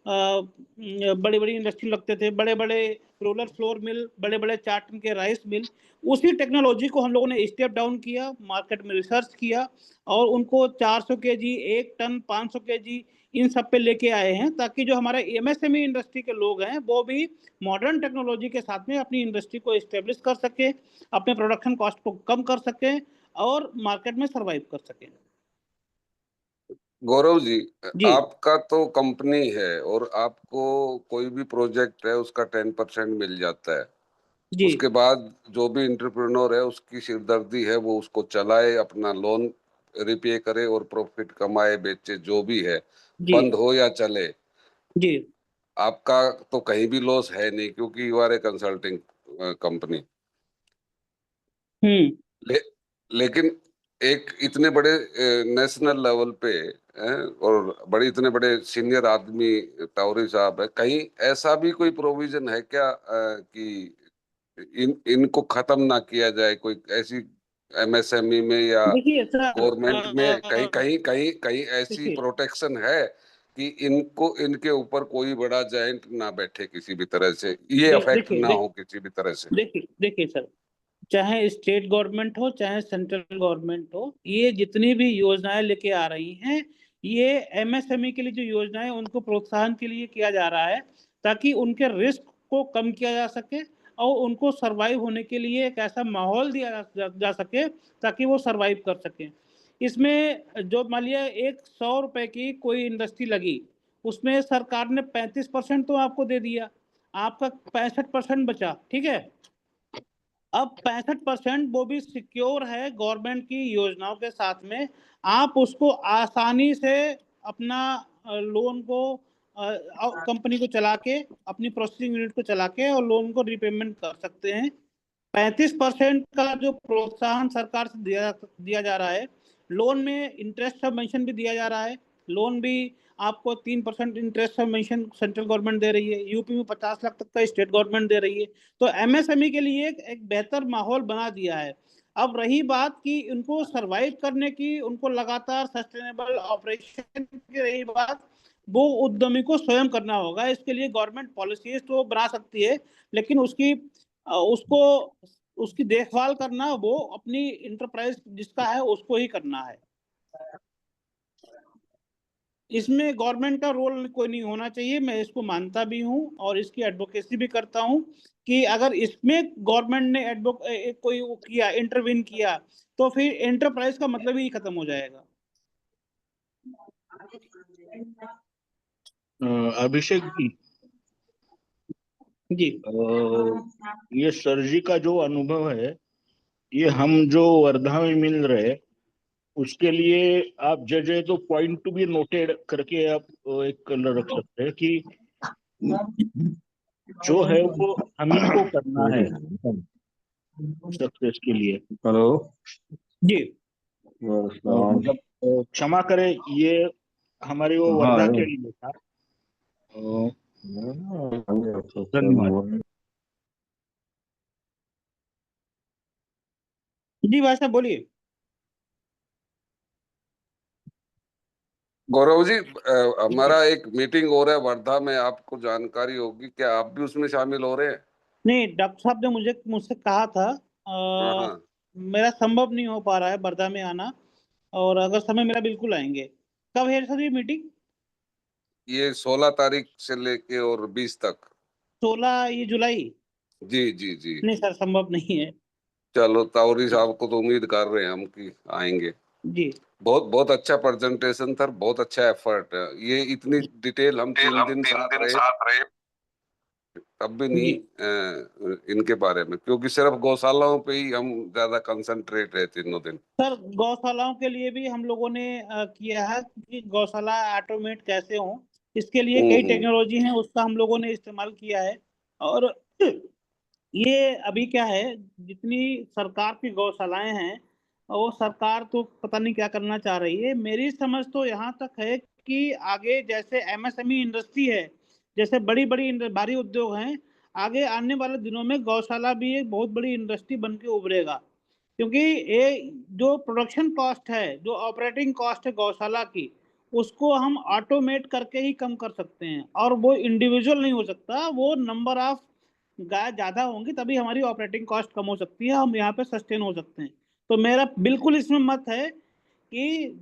बड़ी बड़ी इंडस्ट्री लगते थे, बड़े बड़े रोलर फ्लोर मिल, बड़े बड़े 4 टन के राइस मिल। उसी टेक्नोलॉजी को हम लोगों ने स्टेप डाउन किया, मार्केट में रिसर्च किया और उनको 400 kg, 1 टन, 500 kg इन सब पे लेके आए हैं, ताकि जो हमारे MSME इंडस्ट्री के लोग हैं वो भी मॉडर्न टेक्नोलॉजी के साथ में अपनी इंडस्ट्री को एस्टेब्लिश कर सके, अपने प्रोडक्शन कॉस्ट को कम कर सकें और मार्केट में सर्वाइव कर सकें। गौरव जी, जी आपका तो कंपनी है और आपको कोई भी प्रोजेक्ट है उसका 10% मिल जाता है। जी उसके बाद जो भी एंटरप्रेन्योर है उसकी सिरदर्दी है, वो उसको चलाए, अपना लोन रिपे करे और प्रॉफिट कमाए, बेचे, जो भी है, जी बंद हो या चले। जी आपका तो कहीं भी लॉस है नहीं, क्योंकि you are a consulting company. ले, लेकिन एक इतने बड़े नेशनल लेवल पे और बड़े इतने बड़े सीनियर आदमी टावरी साहब है, कहीं ऐसा भी कोई प्रोविजन है क्या कि इनको खत्म ना किया जाए? कोई ऐसी एमएसएमई में या देखिए सर, गवर्नमेंट में कहीं कहीं कहीं कहीं ऐसी देखिए प्रोटेक्शन है कि इनको, इनके ऊपर कोई बड़ा जायंट ना बैठे किसी भी तरह से, ये अफेक्ट देखिए ना हो किसी भी तरह से? देखिए सर, चाहे स्टेट गवर्नमेंट हो चाहे सेंट्रल गवर्नमेंट हो, ये जितनी भी योजनाएं लेके आ रही हैं, ये एमएसएमई के लिए जो योजनाएं उनको प्रोत्साहन के लिए किया जा रहा है, ताकि उनके रिस्क को कम किया जा सके और उनको सरवाइव होने के लिए एक ऐसा माहौल दिया जा सके ताकि वो सरवाइव कर सकें। इसमें जो मान लिया एक 100 रुपए की कोई इंडस्ट्री लगी, उसमें सरकार ने 35% तो आपको दे दिया, आपका 65% बचा, ठीक है। अब 65% वो भी सिक्योर है गवर्नमेंट की योजनाओं के साथ में, आप उसको आसानी से अपना लोन को कंपनी को चला के, अपनी प्रोसेसिंग यूनिट को चला के और लोन को रिपेमेंट कर सकते हैं। 35% का जो प्रोत्साहन सरकार से दिया जा रहा है, लोन में इंटरेस्ट सबवेंशन भी दिया जा रहा है। लोन भी आपको 3% इंटरेस्ट सबवेंशन सेंट्रल गवर्नमेंट दे रही है, यूपी में 50 लाख तक का स्टेट गवर्नमेंट दे रही है। तो एमएसएमई के लिए एक बेहतर माहौल बना दिया है। अब रही बात कि उनको सरवाइव करने की, उनको लगातार सस्टेनेबल ऑपरेशन की रही बात, वो उद्यमी को स्वयं करना होगा। इसके लिए गवर्नमेंट पॉलिसीज तो बना सकती है, लेकिन उसको उसकी देखभाल करना वो अपनी इंटरप्राइज जिसका है उसको ही करना है। इसमें गवर्नमेंट का रोल कोई नहीं होना चाहिए, मैं इसको मानता भी हूँ और इसकी एडवोकेसी भी करता हूँ कि अगर इसमें गवर्नमेंट ने कोई वो किया, इंटरवीन किया, तो फिर एंटरप्राइज का मतलब ही खत्म हो जाएगा। अभिषेक जी, जी ये सर जी का जो अनुभव है, ये हम जो वर्धा में मिल रहे, उसके लिए आप जजे तो पॉइंट टू बी नोटेड करके आप एक रख सकते हैं कि जो है वो हम ही को करना है सक्सेस के लिए। हेलो जी मतलब क्षमा करें, ये हमारी वो वर्धा के लिए था। धन्यवाद। जी भाई साहब बोलिए। गौरव जी, हमारा एक मीटिंग हो रहा है वर्धा में, आपको जानकारी होगी, क्या आप भी उसमें शामिल हो रहे हैं? नहीं, डॉक्टर साहब ने मुझसे कहा था, हाँ, मेरा संभव नहीं हो पा रहा है वर्धा में आना, और अगर समय मिला बिल्कुल आएंगे। कब है सर ये मीटिंग? ये 16 तारीख से लेके और 20 तक। 16 ये जुलाई? जी जी जी। नहीं सर, संभव नहीं है। चलो, तावरी साहब को तो उम्मीद कर रहे हैं हम कि आएंगे। जी बहुत बहुत अच्छा प्रेजेंटेशन था, बहुत अच्छा एफर्ट है। ये इतनी डिटेल हम 3 दिन साथ रहे तब भी नहीं इनके बारे में, क्योंकि सिर्फ गौशालाओं पे ही हम ज्यादा कंसंट्रेट रहे तीनों दिन। सर, गौशालाओं के लिए भी हम लोगों ने किया है कि गौशाला ऑटोमेट कैसे हो, इसके लिए कई टेक्नोलॉजी है, उसका हम लोगों ने इस्तेमाल किया है। और ये अभी क्या है, जितनी सरकार की गौशालाएं हैं, वो सरकार तो पता नहीं क्या करना चाह रही है। मेरी समझ तो यहाँ तक है कि आगे जैसे एमएसएमई इंडस्ट्री है, जैसे बड़ी बड़ी भारी उद्योग हैं, आगे आने वाले दिनों में गौशाला भी एक बहुत बड़ी इंडस्ट्री बन के उभरेगा। क्योंकि ये जो प्रोडक्शन कॉस्ट है, जो ऑपरेटिंग कॉस्ट है गौशाला की, उसको हम ऑटोमेट करके ही कम कर सकते हैं। और वो इंडिविजुअल नहीं हो सकता, वो नंबर ऑफ गाय ज्यादा होंगी तभी हमारी ऑपरेटिंग कॉस्ट कम हो सकती है, हम यहाँ पे सस्टेन हो सकते हैं। तो मेरा बिल्कुल इसमें मत है कि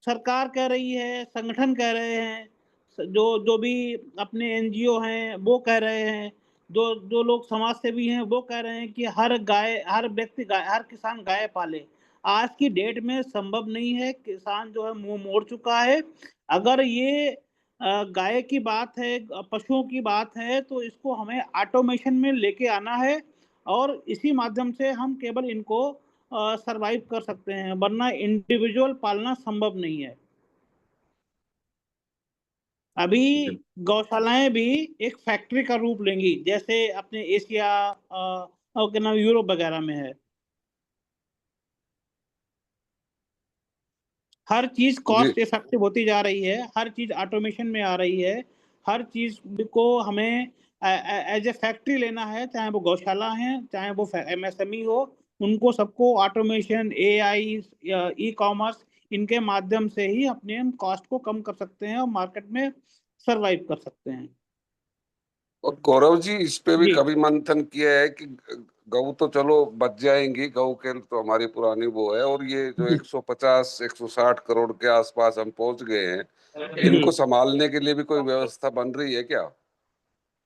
सरकार कह रही है, संगठन कह रहे हैं, जो जो भी अपने एनजीओ हैं वो कह रहे हैं, जो जो लोग समाज सेवी हैं वो कह रहे हैं कि हर व्यक्ति गाय, हर किसान गाय पाले। आज की डेट में संभव नहीं है। किसान जो है मुंह मोड़ चुका है। अगर ये गाय की बात है, पशुओं की बात है, तो इसको हमें ऑटोमेशन में लेके आना है और इसी माध्यम से हम केवल इनको सरवाइव कर सकते हैं, वरना इंडिविजुअल पालना संभव नहीं है। अभी गौशालाएं भी एक फैक्ट्री का रूप लेंगी, जैसे अपने एशिया और क्या नाम यूरोप वगैरह में है। हर चीज कॉस्ट इफेक्टिव होती जा रही है, हर चीज ऑटोमेशन में आ रही है, हर चीज को हमें एज ए फैक्ट्री लेना है, चाहे वो गौशाला है, चाहे वो एमएसएमई हो, उनको सबको ऑटोमेशन, एआई, ई कॉमर्स, इनके माध्यम से ही अपने कॉस्ट को कम कर सकते हैं और मार्केट में सरवाइव कर सकते हैं। और गौरव जी, इस पे भी कभी मंथन किया है कि गऊ तो चलो बच जाएंगी, गऊ के तो हमारी पुरानी वो है, और ये जो 150-160 करोड़ के आसपास हम पहुंच गए हैं, इनको संभालने के लिए भी कोई व्यवस्था बन रही है क्या?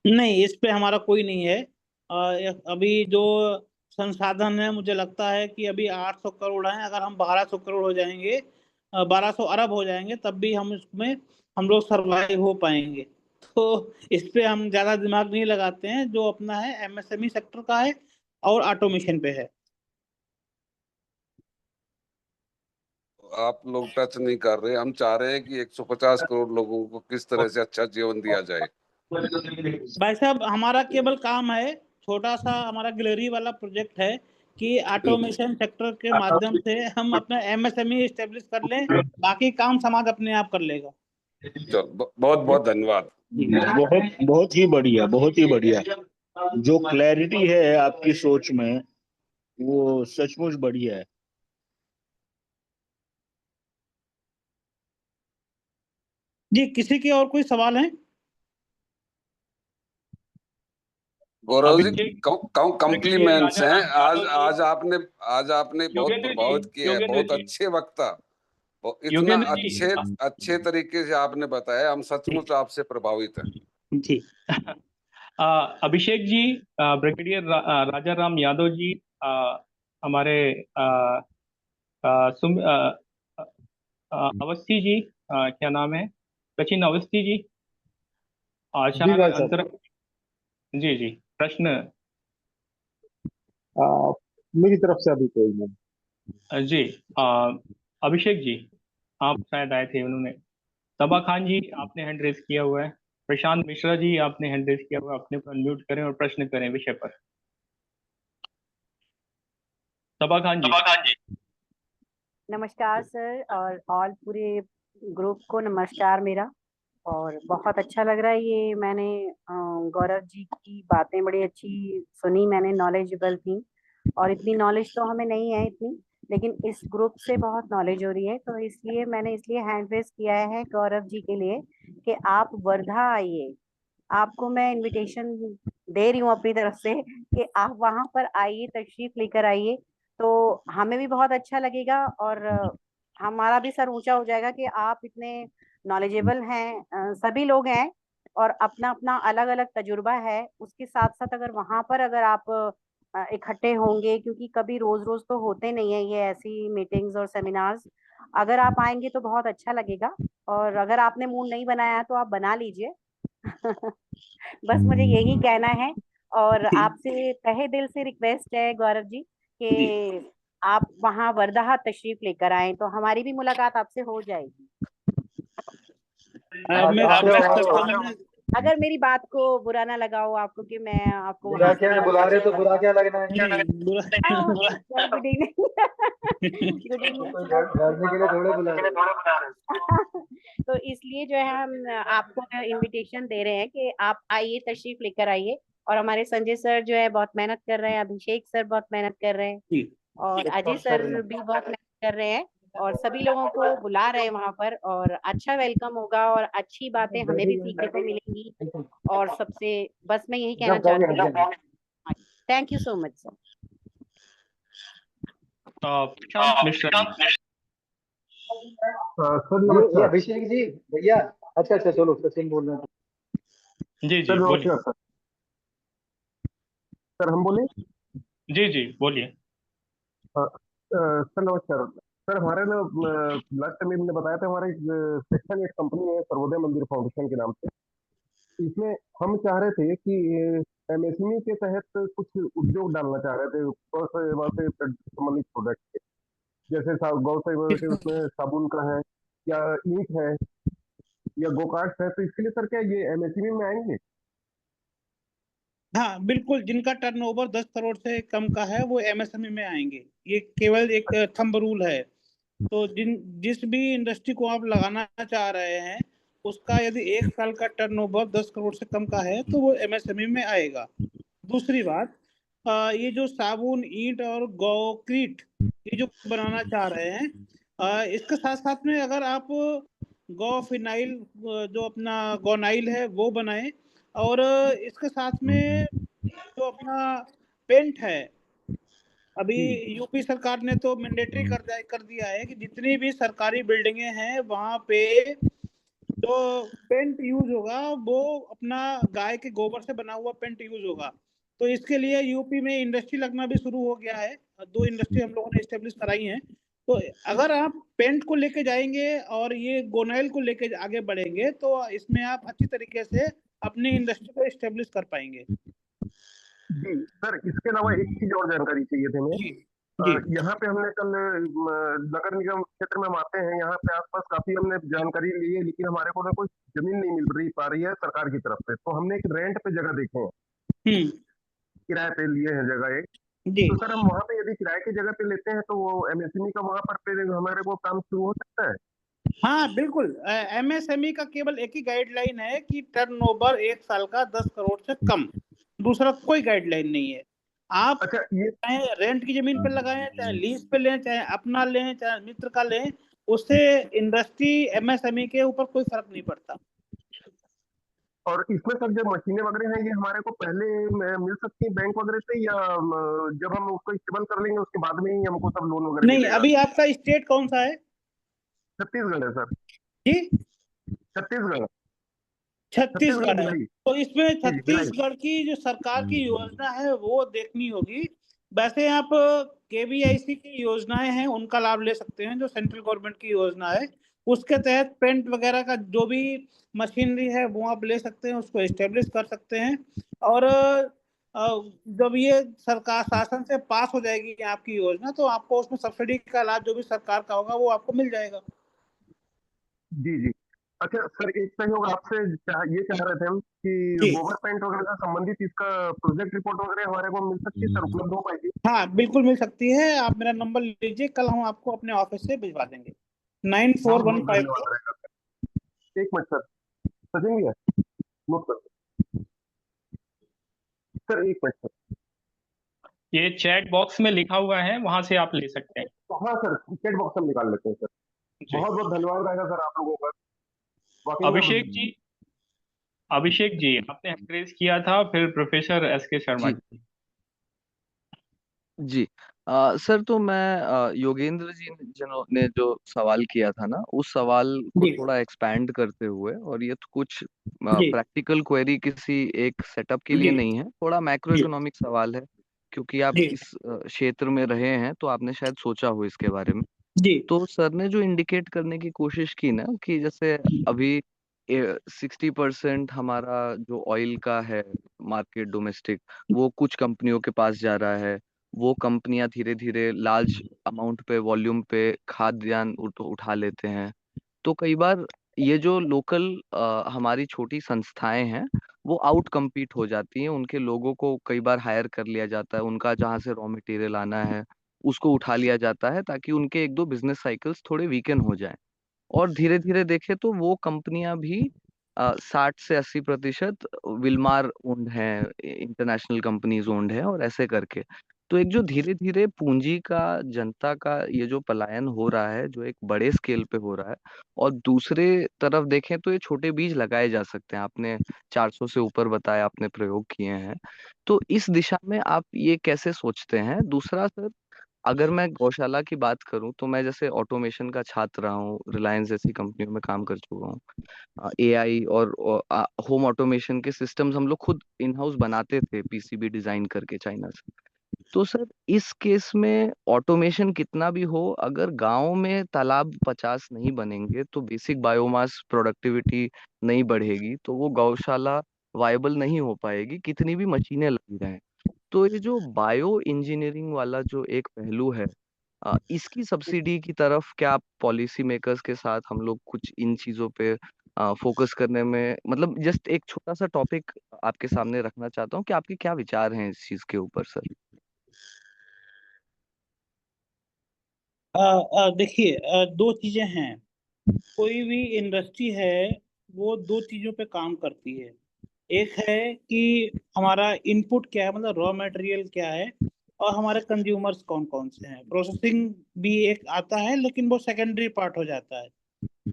नहीं, इस पे हमारा कोई नहीं है। अभी जो संसाधन है, मुझे लगता है कि अभी 800 करोड़ है। अगर हम 1200 करोड़ हो जाएंगे, 1200 अरब हो जाएंगे, तब भी हम इसमें हम लोग सरवाइव हो पाएंगे। तो इस पे हम ज्यादा दिमाग नहीं लगाते हैं। जो अपना है एमएसएमई सेक्टर का है और ऑटोमेशन पे है। आप लोग टच नहीं कर रहे। हम चाह रहे हैं कि 150 करोड़ लोगों को किस तरह से अच्छा जीवन दिया जाए। भाई साहब, हमारा केवल काम है, छोटा सा हमारा गैलरी वाला प्रोजेक्ट है कि ऑटोमेशन सेक्टर के माध्यम से हम अपना एमएसएमई एस्टेब्लिश कर लें, बाकी काम समाज अपने आप कर लेगा। चलो, बहुत बहुत धन्यवाद। बहुत बहुत ही बढ़िया, बहुत ही बढ़िया। जो क्लैरिटी है आपकी सोच में, वो सचमुच बढ़िया है। जी, किसी के और कोई सवाल है? गौरव जी, कॉम्प्लीमेंट्स हैं। आज आपने बहुत प्रभावित किया है। बहुत अच्छे वक्ता, इतना अच्छे तरीके से आपने बताया, हम सचमुच आपसे प्रभावित हैं। जी। अभिषेक जी, ब्रिगेडियर राजा राम यादव जी, हमारे अवस्थी जी, क्या नाम है, सचिन अवस्थी जी, आशा अंतर। जी जी, प्रश्न? मेरी तरफ से अभी कोई नहीं। जी, अभिषेक जी, आप शायद आए थे। उन्होंने सबा खान जी, आपने हैंड रेज किया हुआ है। प्रशांत मिश्रा जी, आपने हैंड रेज किया हुआ है। अपने को अनम्यूट करें और प्रश्न करें विषय पर। सबा खान जी। नमस्कार सर, और ऑल पूरे ग्रुप को नमस्कार मेरा। और बहुत अच्छा लग रहा है ये, मैंने गौरव जी की बातें बड़ी अच्छी सुनी, मैंने नॉलेजेबल थी। और इतनी नॉलेज तो हमें नहीं है इतनी, लेकिन इस ग्रुप से बहुत नॉलेज हो रही है, तो इसलिए मैंने हैंड रेज किया है गौरव जी के लिए कि आप वर्धा आइए। आपको मैं इनविटेशन दे रही हूँ अपनी तरफ से कि आप वहां पर आइए, तशरीफ लेकर आइए, तो हमें भी बहुत अच्छा लगेगा और हमारा भी सर ऊंचा हो जाएगा कि आप इतने नॉलेजेबल हैं। सभी लोग हैं और अपना अपना अलग अलग तजुर्बा है। उसके साथ साथ अगर वहां पर अगर आप इकट्ठे होंगे, क्योंकि कभी रोज रोज तो होते नहीं है ये ऐसी मीटिंग्स और सेमिनार्स, अगर आप आएंगे तो बहुत अच्छा लगेगा। और अगर आपने मूड नहीं बनाया है तो आप बना लीजिए। बस मुझे यही कहना है। और आपसे तहे दिल से रिक्वेस्ट है गौरव जी कि आप वहाँ वर्धा तशरीफ लेकर आए, तो हमारी भी मुलाकात आपसे हो जाएगी। अगर मेरी बात को बुरा ना लगा हो आपको कि मैं आपको बुरा क्या है, बुला रहे तो बुरा क्या लगना है? Good evening. डरने के लिए थोड़े बुला रहे। तो इसलिए जो है हम आपको इनविटेशन दे रहे हैं कि आप आइए, तशरीफ लेकर आइए। और हमारे संजय सर जो है बहुत मेहनत कर रहे हैं, अभिषेक सर बहुत मेहनत कर रहे हैं, और अजय सर भी बहुत मेहनत कर रहे हैं, और सभी लोगों को बुला रहे हैं वहां पर। और अच्छा वेलकम होगा और अच्छी बातें हमें भी सीखने को मिलेंगी। और सबसे बस मैं यही कहना चाहती हूँ। Thank you so much sir. Sir ये अभिषेक जी भैया, अच्छा चलो, सचिन बोल रहे हैं। जी जी, बोलिए। सर हम बोले? जी जी, बोलिए। सर नमस्कार सर। हमारे ना लास्ट टाइम हमने बताया था, हमारे सेक्शन एक कंपनी है सर्वोदय मंदिर फाउंडेशन के नाम से। इसमें हम चाह रहे थे कि एमएसएमई के तहत कुछ उद्योग डालना चाह रहे थे गौ सेवा से संबंधित प्रोडक्ट, जैसे गौ सेवा के उसमें साबुन का है या ईंट है या गोकार्ट है, तो इसके लिए सर क्या ये एमएसएमई में आएंगे? हाँ बिल्कुल, जिनका टर्नओवर 10 करोड़ से कम का है वो एमएसएमई में आएंगे। ये केवल एक थंब रूल है। तो जिस भी इंडस्ट्री को आप लगाना चाह रहे हैं उसका यदि 1 साल का टर्नओवर 10 करोड़ से कम का है तो वो एमएसएमई में आएगा। दूसरी बात, ये जो साबुन, ईंट और गौक्रीट ये जो बनाना चाह रहे हैं, इसके साथ साथ में अगर आप गौ फिनाइल, जो अपना गौनाइल है वो बनाएं, और इसके साथ में जो अपना पेंट है, अभी यूपी सरकार ने तो मैंडेटरी कर दिया है कि जितनी भी सरकारी बिल्डिंगें हैं वहां पे जो पेंट यूज होगा वो अपना गाय के गोबर से बना हुआ पेंट यूज होगा। तो इसके लिए यूपी में इंडस्ट्री लगना भी शुरू हो गया है। 2 इंडस्ट्री हम लोगों ने एस्टेब्लिश कराई हैं। तो अगर आप पेंट को लेके जाएंगे और ये गोनाइल को लेके आगे बढ़ेंगे तो इसमें आप अच्छी तरीके से अपनी इंडस्ट्री को एस्टेब्लिश कर पाएंगे। जी सर, इसके अलावा एक चीज और जानकारी चाहिए थी हमें। यहाँ पे हमने कल नगर निगम क्षेत्र में हम आते हैं, यहाँ पे आसपास काफी हमने जानकारी ली है, लेकिन हमारे को ना कोई जमीन नहीं मिल पा रही है सरकार की तरफ से। तो हमने एक रेंट पे जगह देखे हैं, किराए पे लिए हैं जगह एक। तो सर हम वहाँ पे यदि किराए की जगह पे लेते हैं तो वो एमएसएमई का वहाँ पर फिर हमारे को काम शुरू हो सकता है? हाँ बिल्कुल, एमएसएमई का केवल एक ही गाइडलाइन है कि टर्नओवर 1 साल का 10 करोड़ से कम, दूसरा कोई गाइडलाइन नहीं है। आप चाहे रेंट की जमीन पर लगाएं, चाहे लीज पे लें, चाहे अपना लें, चाहे मित्र का लें, उससे इंडस्ट्री एमएसएमई के ऊपर कोई फर्क नहीं पड़ता। और इसमें सर जो मशीनें वगैरह हैं ये हमारे को पहले मिल सकती है बैंक वगैरह से, या जब हम उसको इस्तेमाल कर लेंगे उसके बाद में ही हमको सब लोन वगैरह नहीं, मिलेगा? अभी आपका स्टेट कौन सा है? छत्तीसगढ़ है सर। जी, छत्तीसगढ़। छत्तीसगढ़ है। भिलाई। तो इसमें जी, भिलाई। छत्तीसगढ़ की जो सरकार की योजना है वो देखनी होगी। वैसे आप केवीआईसी की योजनाएं हैं उनका लाभ ले सकते हैं, जो सेंट्रल गवर्नमेंट की योजना है उसके तहत पेंट वगैरह का जो भी मशीनरी है वो आप ले सकते हैं, उसको एस्टेब्लिश कर सकते हैं। और जब ये सरकार शासन से पास हो जाएगी आपकी योजना तो आपको उसमें सब्सिडी का लाभ जो भी सरकार का होगा वो आपको मिल जाएगा। जी जी। अच्छा सर, एक सहयोग आपसे ये चाह रहे थे हम कि गोबर पेंट वगैरह से संबंधित इसका प्रोजेक्ट रिपोर्ट वगैरह हमारे को मिल सकती है सर, उपलब्ध हो पाएगी? हाँ बिल्कुल मिल सकती है। आप मेरा नंबर लीजिए, कल हम आपको अपने ऑफिस से भिजवा देंगे। 9415। एक मिनट सर, सचिन भैया नोट कर सर, एक मिनट सर। ये चैट बॉक्स में लिखा हुआ है, वहां से आप ले सकते हैं। हाँ सर, चैट बॉक्स में निकाल लेते हैं सर। बहुत बहुत धन्यवाद रहेगा सर आप लोगों का। अभिषेक जी आपने एंकरेज किया था, फिर प्रोफेसर एसके शर्मा जी। जी सर, तो मैं योगेंद्र जी ने जो सवाल किया था ना, उस सवाल को थोड़ा एक्सपैंड करते हुए, और ये तो कुछ प्रैक्टिकल क्वेरी किसी एक सेटअप के लिए नहीं है, थोड़ा मैक्रो इकोनॉमिक सवाल है, क्योंकि आप इस क्षेत्र में रहे हैं तो आपने शायद सोचा हो इसके बारे में। तो सर ने जो इंडिकेट करने की कोशिश की ना कि जैसे अभी 60% हमारा जो ऑयल का है मार्केट डोमेस्टिक, वो कुछ कंपनियों के पास जा रहा है। वो कंपनियां धीरे धीरे लार्ज अमाउंट पे, वॉल्यूम पे खाद्यान्न उठा लेते हैं। तो कई बार ये जो लोकल हमारी छोटी संस्थाएं हैं वो आउट कम्पीट हो जाती हैं। उनके लोगों को कई बार हायर कर लिया जाता है, उनका जहाँ से रॉ मटेरियल आना है उसको उठा लिया जाता है, ताकि उनके 1-2 बिजनेस साइकिल्स थोड़े वीकन हो जाएं। और धीरे धीरे देखें तो वो कंपनियां भी 60 से 80% विलमार ओन्ड है, इंटरनेशनल कंपनीज ओन्ड है, और ऐसे करके। तो एक जो धीरे धीरे पूंजी का, जनता का ये जो पलायन हो रहा है, जो एक बड़े स्केल पे हो रहा है, और दूसरे तरफ देखें तो ये छोटे बीज लगाए जा सकते हैं। आपने 400 से ऊपर बताया, आपने प्रयोग किए हैं, तो इस दिशा में आप ये कैसे सोचते हैं? दूसरा सर, अगर मैं गौशाला की बात करूं तो मैं जैसे ऑटोमेशन का छात्र रहा हूँ, रिलायंस जैसी कंपनियों में काम कर चुका हूँ। एआई और होम ऑटोमेशन के सिस्टम्स हम लोग खुद इन हाउस बनाते थे, पीसीबी डिजाइन करके चाइना से। तो सर इस केस में ऑटोमेशन कितना भी हो, अगर गांव में तालाब 50 नहीं बनेंगे तो बेसिक बायोमास प्रोडक्टिविटी नहीं बढ़ेगी, तो वो गौशाला वायबल नहीं हो पाएगी कितनी भी मशीनें लगी रहें। तो ये जो बायो इंजीनियरिंग वाला जो एक पहलू है, इसकी सब्सिडी की तरफ क्या पॉलिसी मेकर्स के साथ हम लोग कुछ इन चीजों पे फोकस करने में, मतलब जस्ट एक छोटा सा टॉपिक आपके सामने रखना चाहता हूँ कि आपके क्या विचार हैं इस चीज के ऊपर सर। देखिए, दो चीजें हैं। कोई भी इंडस्ट्री है वो दो चीजों पे काम करती है। एक है कि हमारा इनपुट क्या है, मतलब रॉ मटेरियल क्या है, और हमारे कंज्यूमर्स कौन कौन से हैं। प्रोसेसिंग भी एक आता है लेकिन वो सेकेंडरी पार्ट हो जाता है।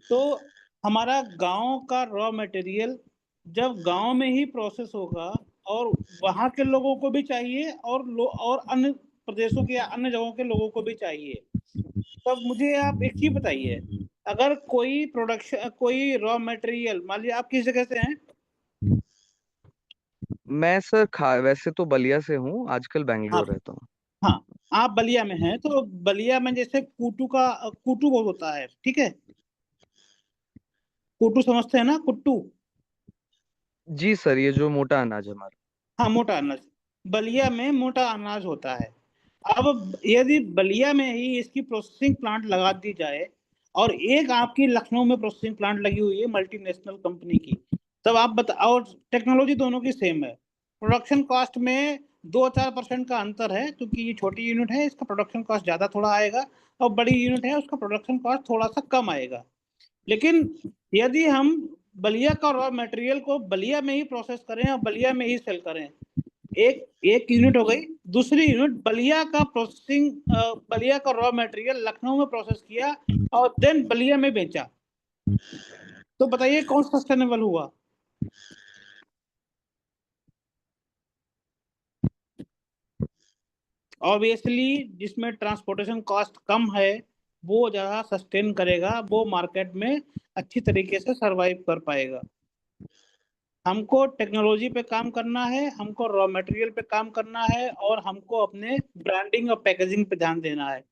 तो हमारा गांव का रॉ मटेरियल जब गांव में ही प्रोसेस होगा और वहाँ के लोगों को भी चाहिए और अन्य प्रदेशों के या अन्य जगहों के लोगों को भी चाहिए। तब मुझे आप एक चीज बताइए, अगर कोई प्रोडक्शन, कोई रॉ मटेरियल, मान लीजिए आप किस जगह से हैं? मैं सर वैसे तो बलिया से हूँ, आजकल हाँ बैंगलोर रहता हूँ। हाँ, आप बलिया में हैं, तो बलिया में जैसे कुटू बहुत होता है, ठीक है? कुटू समझते हैं ना, कुट्टू? जी सर, ये जो मोटा अनाज है हमारा। हाँ, मोटा अनाज। बलिया में मोटा अनाज होता है। अब यदि बलिया में ही इसकी प्रोसेसिंग प्लांट लगा दी जाए और एक आपकी लखनऊ में प्रोसेसिंग प्लांट लगी हुई है मल्टीनेशनल कंपनी की, तब आप बताओ, और टेक्नोलॉजी दोनों की सेम है, प्रोडक्शन कॉस्ट में 2-4% का अंतर है, क्योंकि ये छोटी यूनिट है इसका प्रोडक्शन कॉस्ट ज्यादा थोड़ा आएगा, और बड़ी यूनिट है उसका प्रोडक्शन कॉस्ट थोड़ा सा कम आएगा। लेकिन यदि हम बलिया का रॉ मटेरियल को बलिया में ही प्रोसेस करें और बलिया में ही सेल करें, एक यूनिट हो गई। दूसरी यूनिट बलिया का प्रोसेसिंग, बलिया का रॉ मटेरियल लखनऊ में प्रोसेस किया और देन बलिया में बेचा, तो बताइए कौन सस्टेनेबल हुआ? ऑब्वियसली जिसमें ट्रांसपोर्टेशन कॉस्ट कम है वो ज्यादा सस्टेन करेगा, वो मार्केट में अच्छी तरीके से सरवाइव कर पाएगा। हमको टेक्नोलॉजी पे काम करना है, हमको रॉ मटेरियल पे काम करना है, और हमको अपने ब्रांडिंग और पैकेजिंग पे ध्यान देना है।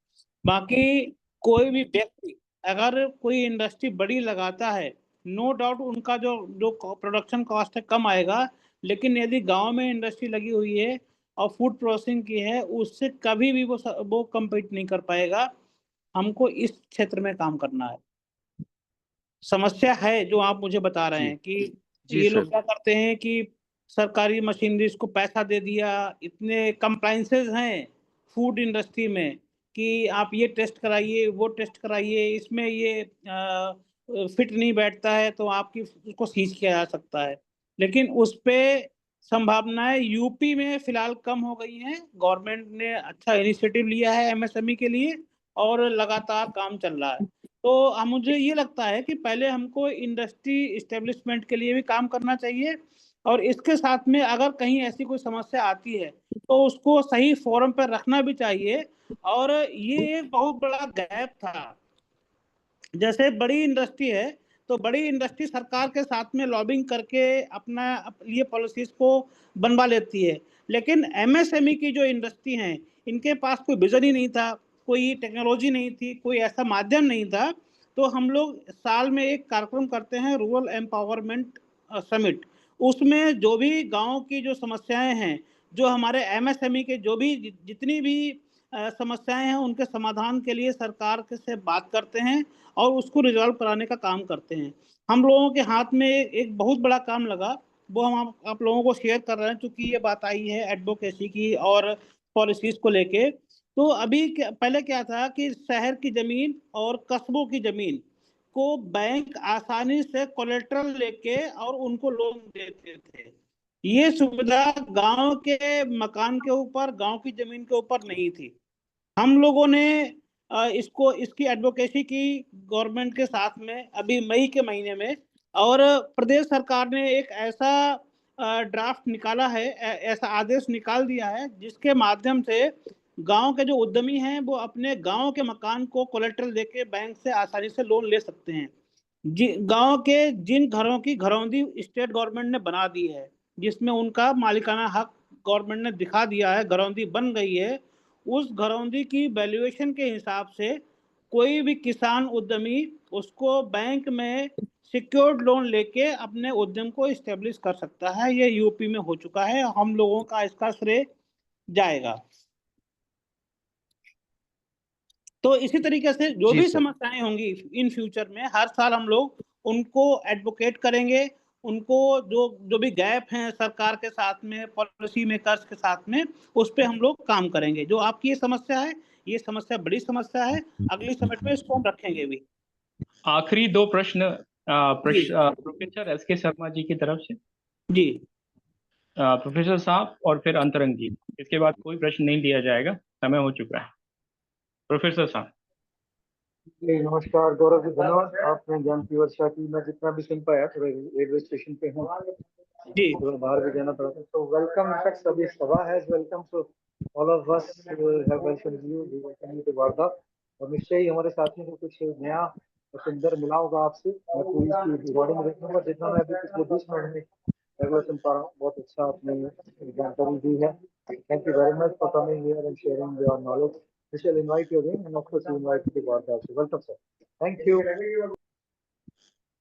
बाकी कोई भी व्यक्ति अगर कोई इंडस्ट्री बड़ी लगाता है, नो डाउट उनका जो जो प्रोडक्शन कॉस्ट है कम आएगा, लेकिन यदि गांव में इंडस्ट्री लगी हुई है और फूड प्रोसेसिंग की है, उससे कभी भी वो कम्पीट नहीं कर पाएगा। हमको इस क्षेत्र में काम करना है। समस्या है जो आप मुझे बता रहे जी हैं कि जी ये सर। लोग क्या करते हैं कि सरकारी मशीनरीज को पैसा दे दिया, इतने कंप्लाइंसेस हैं फूड इंडस्ट्री में कि आप ये टेस्ट कराइए, वो टेस्ट कराइए, इसमें ये फिट नहीं बैठता है तो आपकी उसको सीज किया जा सकता है। लेकिन उस पे संभावनाएं यूपी में फिलहाल कम हो गई हैं। गवर्नमेंट ने अच्छा इनिशिएटिव लिया है एमएसएमई के लिए और लगातार काम चल रहा है। तो मुझे ये लगता है कि पहले हमको इंडस्ट्री इस्टेब्लिशमेंट के लिए भी काम करना चाहिए, और इसके साथ में अगर कहीं ऐसी कोई समस्या आती है तो उसको सही फोरम पर रखना भी चाहिए। और ये एक बहुत बड़ा गैप था। जैसे बड़ी इंडस्ट्री है तो बड़ी इंडस्ट्री सरकार के साथ में लॉबिंग करके अपना लिए पॉलिसीज को बनवा लेती है, लेकिन एमएसएमई की जो इंडस्ट्री हैं इनके पास कोई विजन ही नहीं था, कोई टेक्नोलॉजी नहीं थी, कोई ऐसा माध्यम नहीं था। तो हम लोग साल में एक कार्यक्रम करते हैं, रूरल एम्पावरमेंट समिट। उसमें जो भी गांव की जो समस्याएं हैं, जो हमारे एमएसएमई के जो भी जितनी भी समस्याएं हैं, उनके समाधान के लिए सरकार से बात करते हैं और उसको रिजॉल्व कराने का काम करते हैं। हम लोगों के हाथ में एक बहुत बड़ा काम लगा, वो हम आप लोगों को शेयर कर रहे हैं, क्योंकि ये बात आई है एडवोकेसी की और पॉलिसीज को लेके। तो अभी पहले क्या था कि शहर की जमीन और कस्बों की जमीन को बैंक आसानी से कोलेट्रल लेके और उनको लोन देते थे। ये सुविधा गांव के मकान के ऊपर, गांव की जमीन के ऊपर नहीं थी। हम लोगों ने इसकी एडवोकेसी की गवर्नमेंट के साथ में अभी मई के महीने में, और प्रदेश सरकार ने एक ऐसा ड्राफ्ट निकाला है, ऐसा आदेश निकाल दिया है जिसके माध्यम से गांव के जो उद्यमी हैं वो अपने गांव के मकान को कोलेट्रल देके बैंक से आसानी से लोन ले सकते हैं। गांव के जिन घरों की घरौंदी स्टेट गवर्नमेंट ने बना दी है, जिसमें उनका मालिकाना हक गवर्नमेंट ने दिखा दिया है, घरौंदी बन गई है, उस घरौंदी की वैल्यूएशन के हिसाब से कोई भी किसान उद्यमी उसको बैंक में सिक्योर्ड लोन लेके अपने उद्यम को इस्टेब्लिश कर सकता है। ये यूपी में हो चुका है, हम लोगों का इसका श्रेय जाएगा। तो इसी तरीके से जो जी भी सर। समस्याएं होंगी इन फ्यूचर में, हर साल हम लोग उनको एडवोकेट करेंगे, उनको जो भी गैप हैं सरकार के साथ में, पॉलिसी मेकर्स के साथ में, उस पे हम लोग काम करेंगे। जो आपकी ये समस्या है, ये समस्या बड़ी समस्या है, अगली समिट में इसको हम रखेंगे भी। आखिरी दो प्रश्न जी प्रोफेसर एस के शर्मा जी की तरफ से। जी प्रोफेसर साहब और फिर अंतरंग जी, इसके बाद कोई प्रश्न नहीं लिया जाएगा, समय हो चुका है। प्रोफेसर साहब। जी नमस्कार गौरव जी, धन्यवाद आपने ज्ञान की वर्षा की। मैं जितना भी सुन पाया, थोड़ा रेलवे स्टेशन पे हूँ, जी थोड़ा बाहर भी जाना पड़ा था, तो वेलकम। इनफैक्ट सभी सभा है welcome, so all of us have welcome you, we welcome you to वार्ता। और निश्चय ही हमारे साथियों को कुछ नया और सुंदर मिला होगा आपसे। मैं पूरी इसकी रिकॉर्डिंग देखूंगा, जितना मैं अभी पिछले 20 मिनट में रेगुलर सुन पा रहा हूँ। बहुत अच्छा आपने जानकारी दी है। Thank you very much for coming here and sharing your knowledge. We shall invite you again, and of course, we invite you to Warta also. Welcome, sir. Thank you.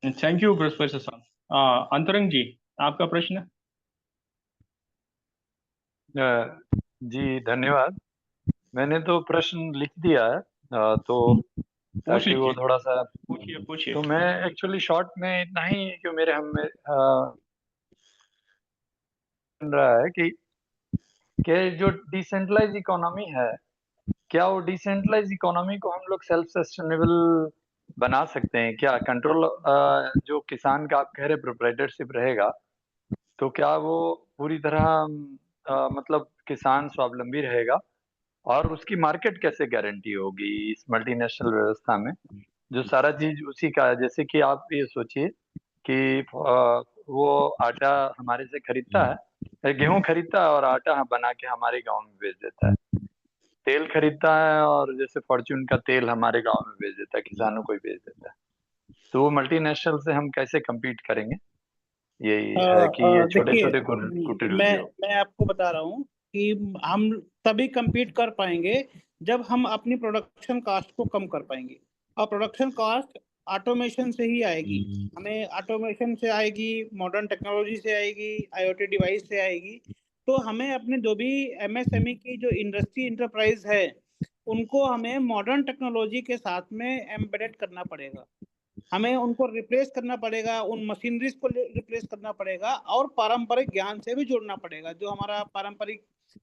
Thank you professor साहब। अंतरंग जी, आपका प्रश्न। जी धन्यवाद। मैंने तो प्रश्न लिख दिया है, तो ताकि वो थोड़ा सा पूछिए। तो मैं एक्चुअली शॉर्ट में इतना ही कि मेरे हम रहा है कि जो डिसेंट्रलाइज इकोनॉमी है, क्या वो डिसेंट्रलाइज इकोनॉमी को हम लोग सेल्फ सस्टेनेबल बना सकते हैं? क्या कंट्रोल जो किसान का आप कह रहे प्रोप्राइटरशिप रहेगा, तो क्या वो पूरी तरह मतलब किसान स्वावलंबी रहेगा? और उसकी मार्केट कैसे गारंटी होगी इस मल्टीनेशनल व्यवस्था में, जो सारा चीज उसी का है? जैसे कि आप ये सोचिए कि वो आटा हमारे से खरीदता है, गेहूं खरीदता है और आटा बना के हमारे गांव में बेच देता है, तेल खरीदता है और जैसे फॉर्च्यून का तेल हमारे गांव में बेच देता है, किसानों को ही बेच देता है। तो वो मल्टीनेशनल से हम कैसे compete करेंगे? यही है कि ये छोटे देखिए, छोटे कुटीर मैं उद्योग। मैं आपको बता रहा हूँ कि हम तभी compete कर पाएंगे जब हम अपनी प्रोडक्शन कॉस्ट को कम कर पाएंगे। और प्रोडक्शन कॉस्ट ऑटोमेशन से ही आएगी, हमें ऑटोमेशन से आएगी, मॉडर्न टेक्नोलॉजी से आएगी, IoT डिवाइस से आएगी। तो हमें अपने जो भी MSME की जो इंडस्ट्री इंटरप्राइज है, उनको हमें मॉडर्न टेक्नोलॉजी के साथ में एम्बेडेड करना पड़ेगा, हमें उनको रिप्लेस करना पड़ेगा, उन मशीनरीज को रिप्लेस करना पड़ेगा, और पारंपरिक ज्ञान से भी जोड़ना पड़ेगा। जो हमारा पारंपरिक,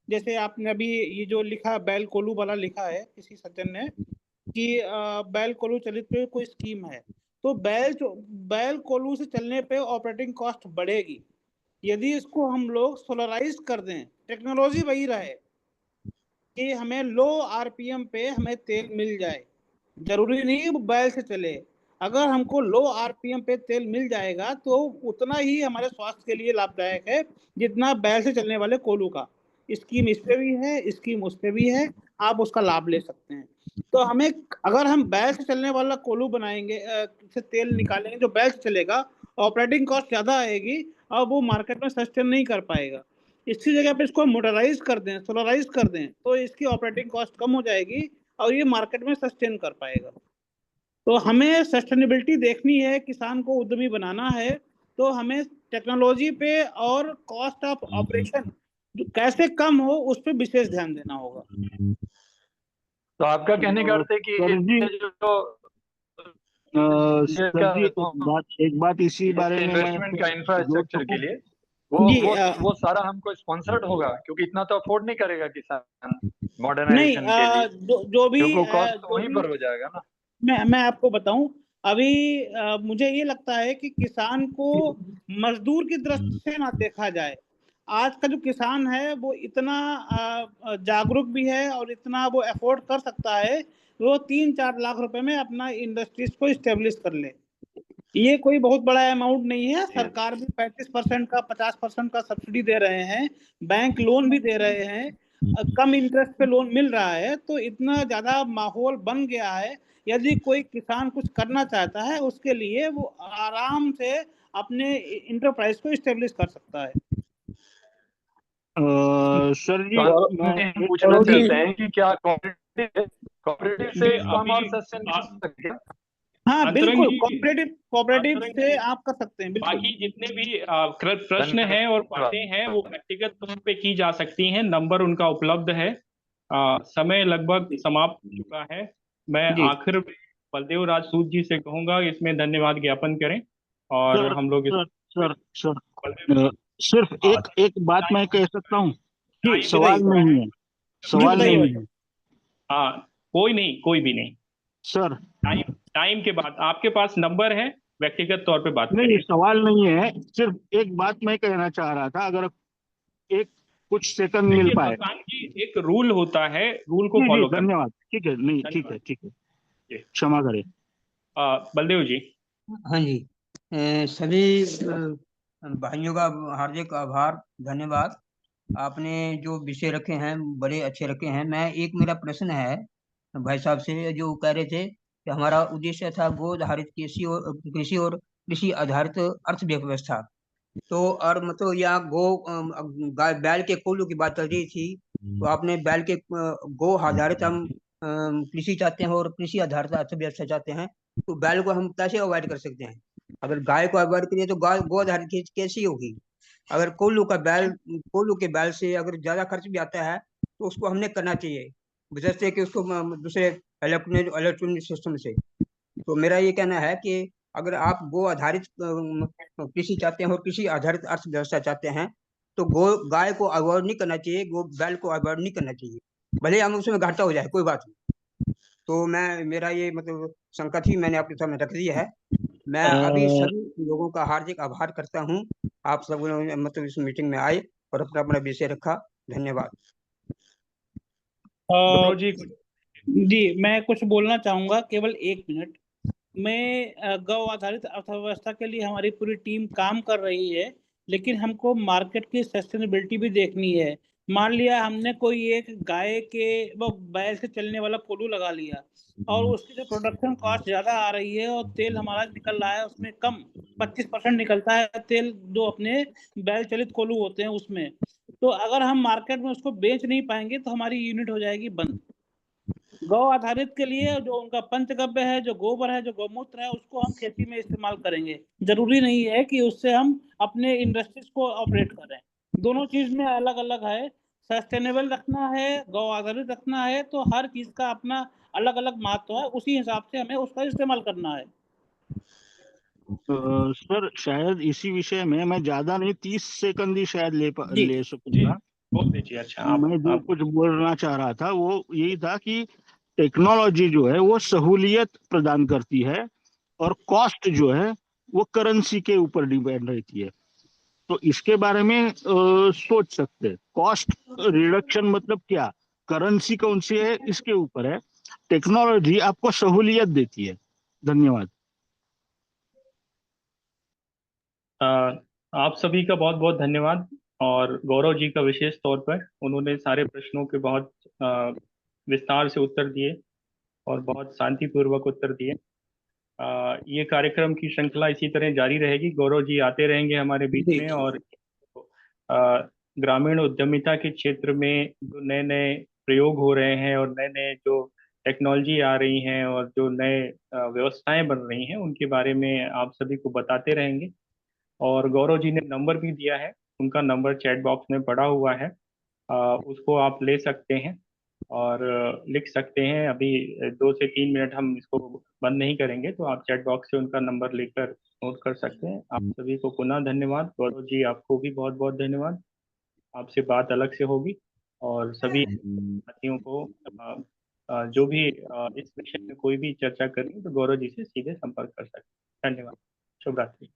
जैसे आपने अभी ये जो लिखा बैल कोलू वाला लिखा है किसी सज्जन ने कि बैल कोलू चलित पे कोई स्कीम है, तो बैल कोलू से चलने पे ऑपरेटिंग कॉस्ट बढ़ेगी। यदि इसको हम लोग सोलराइज कर दें, टेक्नोलॉजी वही रहे कि हमें लो RPM पे हमें तेल मिल जाए, जरूरी नहीं वो बैल से चले। अगर हमको लो RPM पे तेल मिल जाएगा तो उतना ही हमारे स्वास्थ्य के लिए लाभदायक है जितना बैल से चलने वाले कोलू का। स्कीम इस पे भी है, स्कीम उस पे भी है, आप उसका लाभ ले सकते हैं। तो हमें, अगर हम बैल से चलने वाला कोलू बनाएंगे, से तेल निकालेंगे जो बैल से चलेगा, ऑपरेटिंग कॉस्ट ज्यादा आएगी और वो मार्केट में सस्टेन नहीं कर पाएगा। इसकी जगह पे इसको मोटराइज कर दें, सोलराइज कर दें, तो इसकी ऑपरेटिंग कॉस्ट कम हो जाएगी और ये मार्केट में सस्टेन कर पाएगा। तो हमें सस्टेनेबिलिटी देखनी है, किसान को उद्यमी बनाना है, तो हमें टेक्नोलॉजी पे और कॉस्ट ऑफ ऑपरेशन कैसे कम हो उस पर विशेष ध्यान देना होगा। तो आपका कहने का अर्थ है कि सर जी, इसमें जो सर जी एक बात इसी बारे में मैं इन्वेस्टमेंट का जोड़ इंफ्रास्ट्रक्चर के सकूं? लिए जी, वो सारा हमको स्पॉन्सर्ड होगा, क्योंकि इतना तो अफोर्ड नहीं करेगा किसान नहीं, मॉडर्नाइजेशन के लिए, जो भी क्योंकि कॉस्ट तो वहीं पर हो जाएगा ना। मैं आपको बताऊं, अभी मुझे ये लगता है कि किसान को मजदूर की दृष्टि से ना देखा जाए। आज का जो किसान है वो इतना जागरूक भी है और इतना वो अफोर्ड कर सकता है, वो 3-4 लाख रुपए में अपना इंडस्ट्रीज को इस्टेब्लिश कर ले। ये कोई बहुत बड़ा अमाउंट नहीं है। सरकार भी 35% का 50% का सब्सिडी दे रहे हैं, बैंक लोन भी दे रहे हैं, कम इंटरेस्ट पे लोन मिल रहा है। तो इतना ज्यादा माहौल बन गया है, यदि कोई किसान कुछ करना चाहता है उसके लिए वो आराम से अपने इंटरप्राइज को इस्टेब्लिश कर सकता है। सर जी तो मैं हम पूछना गौरव जी चाहते हैं कि क्या कोऑपरेटिव से जी इसको हम और अभी सस्टेन कर सकते हैं? हाँ अंतरंग बिल्कुल, जी कोऑपरेटिव अंतरंग से जी आप कर सकते हैं, बिल्कुल। बाकी जितने भी प्रश्न हैं और बातें धन्यवाद। हैं वो व्यक्तिगत तौर पे की जा सकती हैं। नंबर उनका उपलब्ध है। समय लगभग समाप्त हो चुका है। मैं जी आखिर में बलदेव राज सूद जी से कहूंगा इसमें धन्यवाद ज्ञापन करें और सर हम लोग सर सर सर बलदेव सिर्फ हाँ, एक बात मैं कह सकता हूँ, जी सवाल बताइए, नहीं है, जी सवाल बताइए नहीं भाई। है हाँ कोई नहीं, कोई भी नहीं। सर। टाइम टाइम के बाद आपके पास नंबर है, व्यक्तिगत तौर पे बात नहीं करिए। सवाल नहीं है, सिर्फ एक बात मैं कहना चाह रहा था, अगर एक कुछ सेकंड मिल देखिए पाए। शशांक जी, एक रूल होता है, रूल को जी जी फॉलो करना। धन्यवाद, ठीक है, नहीं ठीक है धन्यवाद ठीक है, जी। क्षमा करें। बलदेव जी। हाँ जी, सभी भाइयों का हार्दिक आभार, धन्यवाद। आपने जो विषय रखे हैं बड़े अच्छे रखे हैं। मैं एक मेरा प्रश्न है भाई साहब से, जो कह रहे थे कि हमारा उद्देश्य था गो आधारित कृषि और कृषि आधारित अर्थव्यवस्था। तो और मतलब यहाँ गाय बैल के कोल्हू की बात चल रही थी, तो आपने बैल के गो आधारित हम कृषि चाहते हैं और कृषि आधारित अर्थव्यवस्था चाहते हैं, तो बैल को हम कैसे अवॉइड कर सकते हैं? अगर गाय को अवॉइड करिए तो गाय गो आधारित कैसी होगी? अगर कोल्हू के बैल से अगर ज्यादा खर्च भी आता है तो उसको हमने करना चाहिए, जैसे कि उसको दूसरे इलेक्ट्रॉनिक सिस्टम से। तो मेरा ये कहना है कि अगर आप गो आधारित कृषि चाहते हैं और कृषि आधारित अर्थव्यवस्था चाहते हैं, तो गाय को अवॉइड नहीं करना चाहिए, गो बैल को अवॉइड नहीं करना चाहिए, भले हम उसमें घाटा हो जाए कोई बात नहीं। तो मेरा ये मतलब शंका थी, मैंने आपके सामने रख दी है। मैं अभी अ, सभी लोगों का हार्दिक आभार करता हूँ, आप सब लोगों मतलब इस मीटिंग में आए और अपना अपना विषय रखा। धन्यवाद। गौरव जी जी मैं कुछ बोलना चाहूंगा, केवल 1 मिनट। मैं गौ आधारित अर्थव्यवस्था के लिए हमारी पूरी टीम काम कर रही है, लेकिन हमको मार्केट की सस्टेनेबिलिटी भी देखनी है। मान लिया हमने कोई एक गाय के वो बैल से चलने वाला कोल्हू लगा लिया और उसकी जो प्रोडक्शन कॉस्ट ज्यादा आ रही है और तेल हमारा निकल रहा है उसमें कम, 25% निकलता है तेल जो अपने बैल चलित कोल्हू होते हैं उसमें। तो अगर हम मार्केट में उसको बेच नहीं पाएंगे तो हमारी यूनिट हो जाएगी बंद। गौ आधारित के लिए जो उनका पंचगव्य है, जो गोबर है, जो गौमूत्र है, उसको हम खेती में इस्तेमाल करेंगे। जरूरी नहीं है कि उससे हम अपने इंडस्ट्रीज को ऑपरेट करें। दोनों चीज में अलग अलग है। सस्टेनेबल रखना है, गौ आधारित रखना है, तो हर चीज का अपना अलग अलग महत्व है, उसी हिसाब से हमें उसका इस्तेमाल करना है। सर शायद इसी विषय में मैं ज्यादा नहीं, 30 सेकंड ही शायद जी ले सकूंगा। बोल दीजिए। अच्छा मैं जो आप कुछ बोलना चाह रहा था वो यही था कि टेक्नोलॉजी जो है वो सहूलियत प्रदान करती है और कॉस्ट जो है वो करेंसी के ऊपर डिपेंड रहती है। तो इसके बारे में सोच सकते हैं, कॉस्ट रिडक्शन मतलब क्या, करेंसी कौन सी है इसके ऊपर है, टेक्नोलॉजी आपको सहूलियत देती है। धन्यवाद। अ, आप सभी का बहुत बहुत धन्यवाद और गौरव जी का विशेष तौर पर, उन्होंने सारे प्रश्नों के बहुत विस्तार से उत्तर दिए और बहुत शांतिपूर्वक उत्तर दिए। ये कार्यक्रम की श्रृंखला इसी तरह जारी रहेगी। गौरव जी आते रहेंगे हमारे बीच जी में और अ, ग्रामीण उद्यमिता के क्षेत्र में जो नए नए प्रयोग हो रहे हैं और नए नए जो टेक्नोलॉजी आ रही हैं और जो नए व्यवस्थाएं बन रही हैं उनके बारे में आप सभी को बताते रहेंगे। और गौरव जी ने नंबर भी दिया है, उनका नंबर चैट बॉक्स में पड़ा हुआ है। उसको आप ले सकते हैं और लिख सकते हैं। अभी 2 से 3 मिनट हम इसको बंद नहीं करेंगे, तो आप चैट बॉक्स से उनका नंबर लेकर नोट कर सकते हैं। आप सभी को पुनः धन्यवाद। गौरव जी आपको भी बहुत बहुत धन्यवाद। आपसे बात अलग से होगी और सभी साथियों को जो भी इस विषय में कोई भी चर्चा करनी तो गौरव जी से सीधे संपर्क कर सकते हैं। धन्यवाद। शुभ रात्रि।